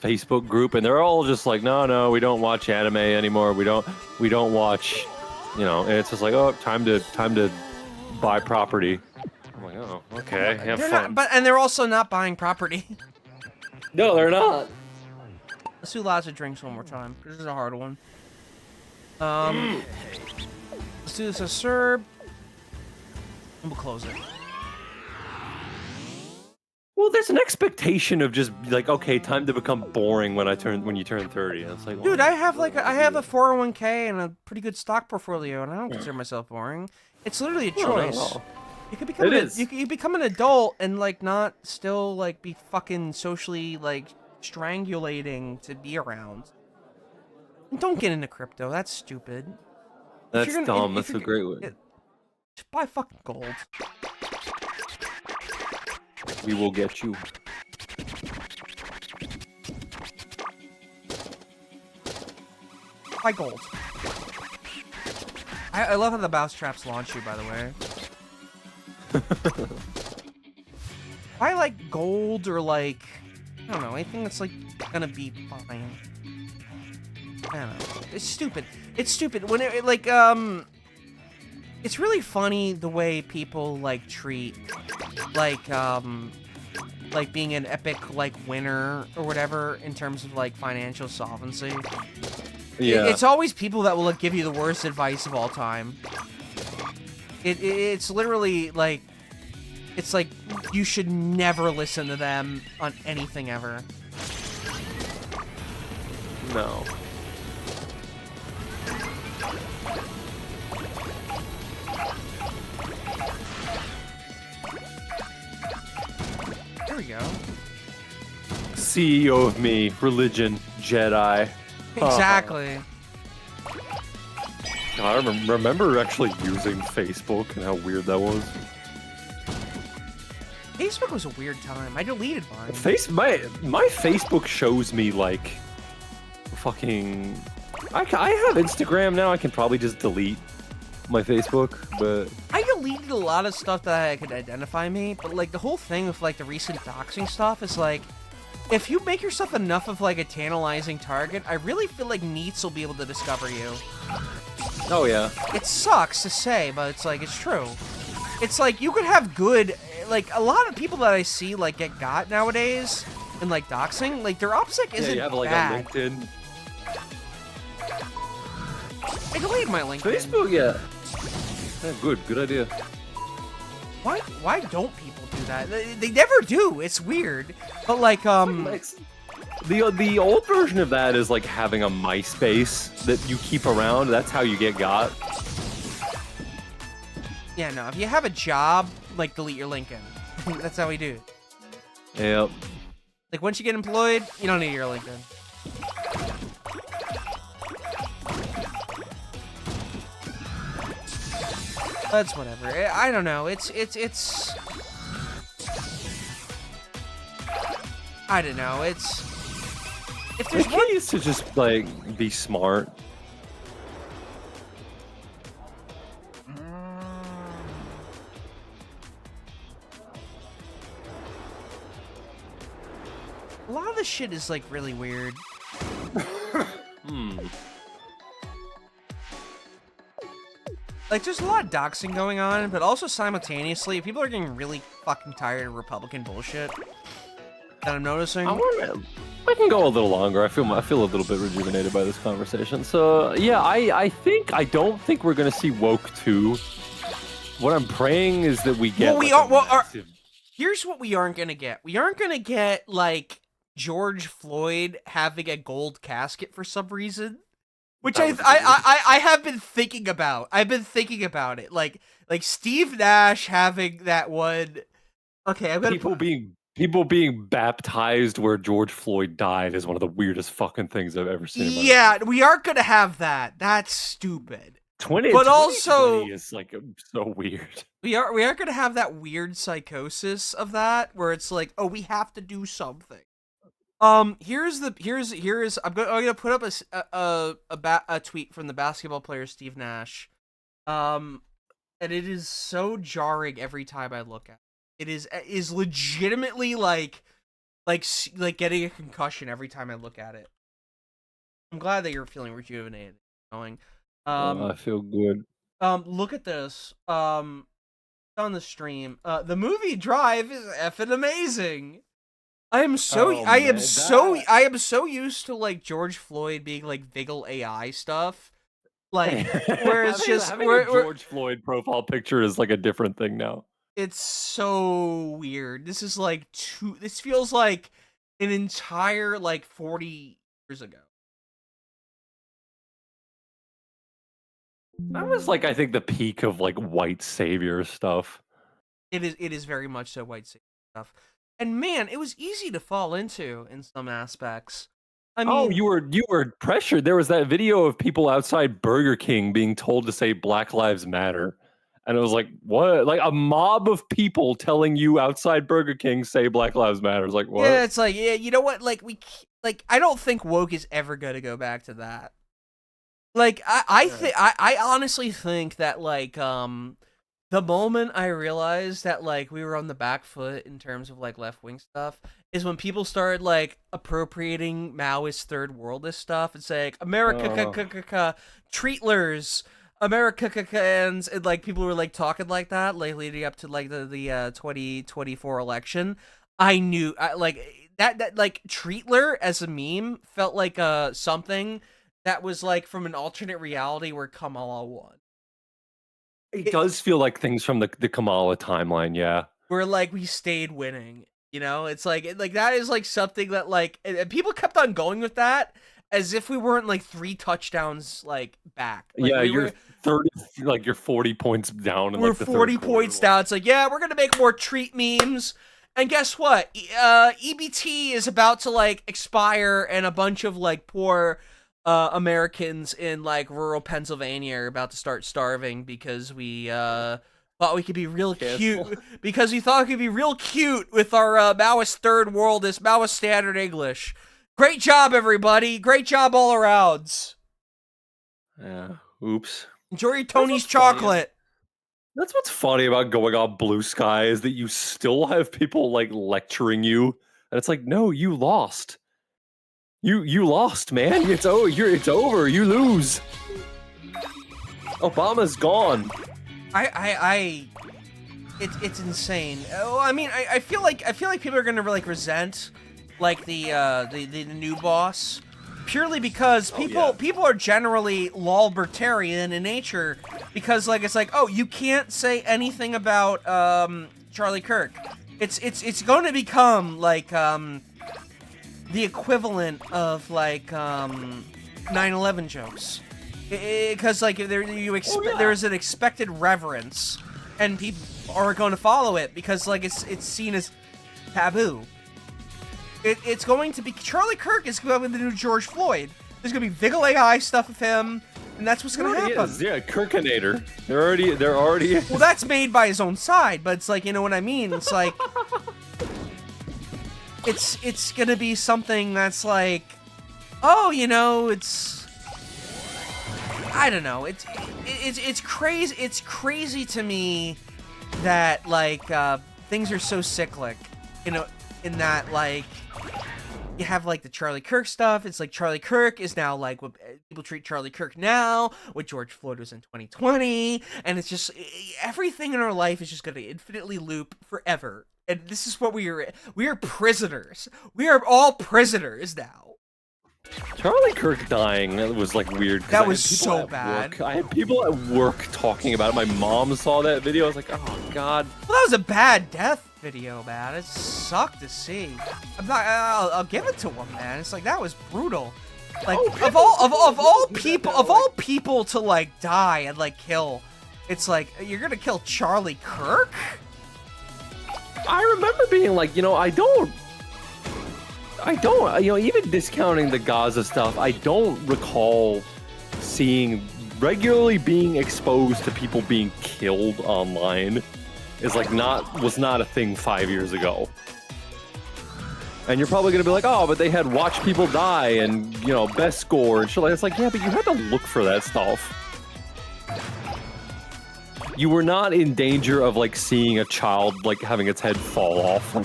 Facebook group, and they're all just like, no, we don't watch anime anymore. We don't watch, and it's just like, oh, time to buy property. I'm like, oh, okay, have fun. And they're also not buying property. No, they're not. Let's do lots of drinks one more time. This is a hard one. Let's do this as Serb. And we'll close it. Well, there's an expectation of just like, okay, time to become boring when you turn 30. And it's like, dude, I have a 401k and a pretty good stock portfolio, and I don't consider myself boring. It's literally a choice. You could become you become an adult and like not still like be fucking socially like strangulating to be around. And don't get into crypto. That's stupid. That's dumb. That's a great way. Just buy fucking gold. We will get you. Buy gold. I love how the mouse traps launch you, by the way. Buy like gold or like, I don't know, anything that's like gonna be fine. I don't know. It's stupid. It's stupid. When it like, it's really funny the way people like treat like being an epic like winner or whatever in terms of like financial solvency. Yeah. It's always people that will like, give you the worst advice of all time. It's literally like, it's like you should never listen to them on anything ever. No. There we go. CEO of me, religion, Jedi. Exactly. I remember actually using Facebook and how weird that was. Facebook was a weird time. I deleted mine. My Facebook shows me like fucking. I have Instagram now. I can probably just delete my Facebook, but I deleted a lot of stuff that could identify me. But like the whole thing with like the recent doxing stuff is like, if you make yourself enough of like a tantalizing target, I really feel like NEETs will be able to discover you. Oh yeah. It sucks to say, but it's like, it's true. It's like, you could have good, like, a lot of people that I see, like, get got nowadays, and, like, doxing, like, their OPSEC isn't you have, like, bad. a LinkedIn. I deleted my LinkedIn. Facebook, yeah. Good idea. Why don't people do that? They never do. It's weird. But, like, The old version of that is like having a MySpace that you keep around. That's how you get got. Yeah, no. If you have a job, like, delete your LinkedIn. That's how we do it. Yep. Like, once you get employed, you don't need your LinkedIn. That's whatever. I don't know. It's. I don't know. It's. If The there's key one, is to just like be smart. a lot of this shit is like really weird. Like, there's a lot of doxing going on, but also simultaneously, people are getting really fucking tired of Republican bullshit. That I'm noticing. I can go a little longer. I feel a little bit rejuvenated by this conversation. So yeah, I don't think we're gonna see Woke 2. What I'm praying is that we get. Here's what we aren't gonna get. We aren't gonna get like George Floyd having a gold casket for some reason. Which I have been thinking about. I've been thinking about it. Like Steve Nash having that one. Okay, I'm gonna people being baptized where George Floyd died is one of the weirdest fucking things I've ever seen. Yeah, we aren't gonna have that. That's stupid. But also is like so weird. We are gonna have that weird psychosis of that where it's like, oh, we have to do something. Here's I'm gonna put up a tweet from the basketball player Steve Nash, and it is so jarring every time I look at it. It is legitimately like getting a concussion every time I look at it. I'm glad that you're feeling rejuvenated. I feel good. Look at this. On the stream, the movie Drive is effing amazing. I am so used to like George Floyd being like Vigil AI stuff, like where it's just having a George Floyd profile picture is like a different thing now. It's so weird. This is like this feels like an entire like 40 years ago. That was like I think the peak of like white savior stuff. It is very much so white savior stuff. And man, it was easy to fall into in some aspects. I mean, you were pressured. There was that video of people outside Burger King being told to say Black Lives Matter. And it was like, what? Like a mob of people telling you outside Burger King say Black Lives Matter. It's like, what? Yeah, it's like, yeah, you know what? Like I don't think woke is ever going to go back to that. Like I honestly think that like the moment I realized that like we were on the back foot in terms of like left-wing stuff is when people started like appropriating Maoist third worldist stuff and saying America treatlers, Americans, and like people were like talking like that like leading up to like the 2024 election. I knew like that like treatler as a meme felt like something that was like from an alternate reality where Kamala won. It does feel like things from the Kamala timeline, yeah. Where like we stayed winning, you know? It's like that is like something that like and people kept on going with that as if we weren't like 3 touchdowns like back. Like, yeah, you're 30, like you're 40 points down. In, we're like, the 40 points down. It's like, yeah, we're gonna make more treat memes. And guess what? EBT is about to like expire, and a bunch of like poor Americans in like rural Pennsylvania are about to start starving because we thought we could be real cute because we thought we could be real cute with our Maoist third worldist, Maoist standard English. Great job, everybody! Great job all around. Yeah. Oops. Enjoy your Tony's chocolate. That's what's funny about going on Blue Sky is that you still have people like lecturing you, and it's like, no, you lost. You lost, man. It's over. You lose. Obama's gone. It's insane. Oh, I mean, I feel like people are gonna like resent like the new boss purely because people are generally lolbertarian in nature because like it's like, oh, you can't say anything about Charlie Kirk. It's going to become like the equivalent of like 9/11 jokes, because like there is an expected reverence, and people are going to follow it because like it's seen as taboo. It's going to be Charlie Kirk is going to be the new George Floyd. There's going to be Vigil AI stuff of him, and that's what's going to happen. Yeah, Kirkinator. They're already. Well, that's made by his own side, but it's like, you know what I mean. It's like. It's gonna be something that's like, oh, you know, it's, I don't know, it's crazy. It's crazy to me that like things are so cyclic, you know, in that like you have like the Charlie Kirk stuff. It's like Charlie Kirk is now like what people treat Charlie Kirk now, what George Floyd was in 2020, and it's just everything in our life is just going to infinitely loop forever. And this is what we are prisoners. We are all prisoners now. Charlie Kirk dying was like weird. That was so bad. I had people at work talking about it. My mom saw that video. I was like, oh god. Well, that was a bad death video, man. It sucked to see. I'll give it to him, man. It's like that was brutal. Like of all people to like die and like kill, it's like you're gonna kill Charlie Kirk. I remember being like, I don't, even discounting the Gaza stuff, I don't recall regularly being exposed to people being killed online was not a thing 5 years ago. And you're probably gonna be like, oh, but they had watch people die and, best score and shit like that. It's like, yeah, but you had to look for that stuff. You were not in danger of like seeing a child like having its head fall off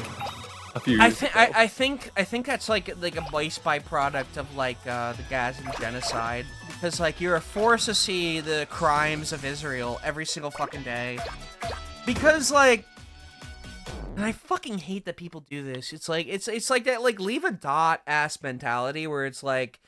a few years ago. I think that's like a vice byproduct of like the Gazan genocide, because like you're forced to see the crimes of Israel every single fucking day, because like, and I fucking hate that people do this. It's like it's like that like leave a dot ass mentality where it's like,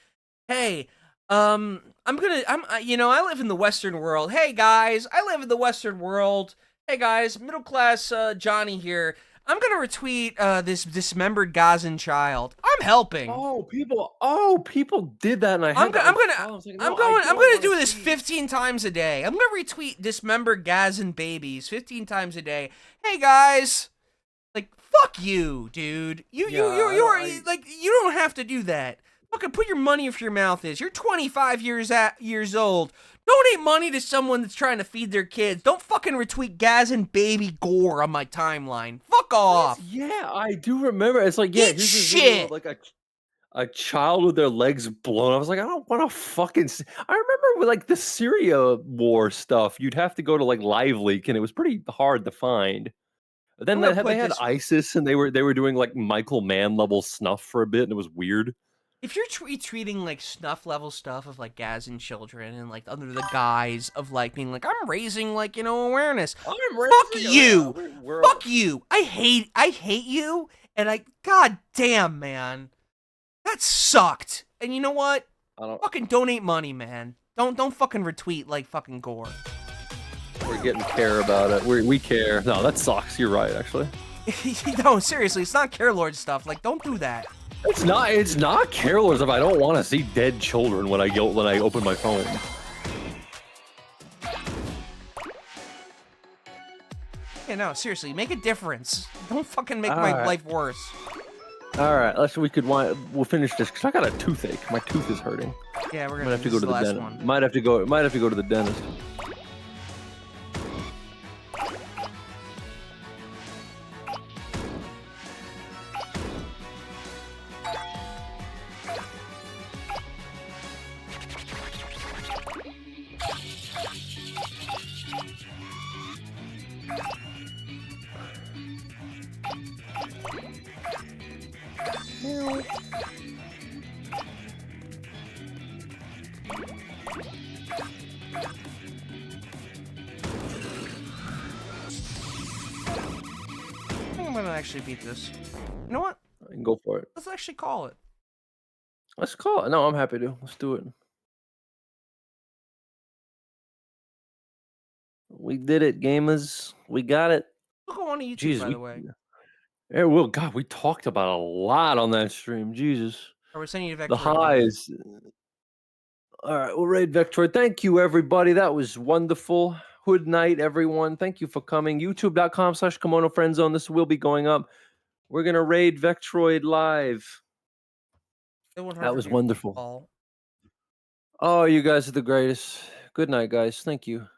hey, I live in the Western world. Hey guys, I live in the Western world. Hey guys, middle class Johnny here. I'm gonna retweet this dismembered Gazan child. I'm helping. People did that, and I'm gonna do this 15 times a day. I'm gonna retweet dismembered Gazan babies 15 times a day. Hey guys, like fuck you, dude. You don't have to do that. Fucking put your money where your mouth is. You're 25 years old. Donate money to someone that's trying to feed their kids. Don't fucking retweet Gazan baby gore on my timeline. Fuck off. Yeah, I do remember. It's like, yeah, Eat here's shit. Video of, like a child with their legs blown. I was like, I don't want to fucking. I remember with like the Syria war stuff, you'd have to go to like Live Leak, and it was pretty hard to find. But then they had ISIS, and they were doing like Michael Mann level snuff for a bit, and it was weird. If you're tweeting like snuff level stuff of like Gazan children and like under the guise of like being like I'm raising like awareness, fuck you, fuck you. I hate you, and god damn, man, that sucked. And you know what? Fucking donate money, man. Don't fucking retweet like fucking gore. We're getting care about it. We care. No, that sucks. You're right, actually. No, seriously, it's not Care Lord stuff. Like, don't do that. It's not careless if I don't want to see dead children when I open my phone. Yeah, no, seriously, make a difference. Don't fucking make my life worse. All right, we'll finish this because I got a toothache. My tooth is hurting. Yeah, we're gonna have to go to the dentist. Might have to go to the dentist. I'm gonna actually beat this. You know what? I can go for it. Let's actually call it. Let's call it. No, I'm happy to. Let's do it. We did it, gamers. We got it. We'll go on to YouTube, by the way. Yeah, well, God, we talked about a lot on that stream. Jesus. Or we're sending you to the highs. All right, we'll raid Vectroid. Thank you, everybody. That was wonderful. Hood night, everyone. Thank you for coming. YouTube.com/KEMONOFRIENDZONE. This will be going up. We're going to raid Vectroid live. That was wonderful. Oh, you guys are the greatest. Good night, guys. Thank you.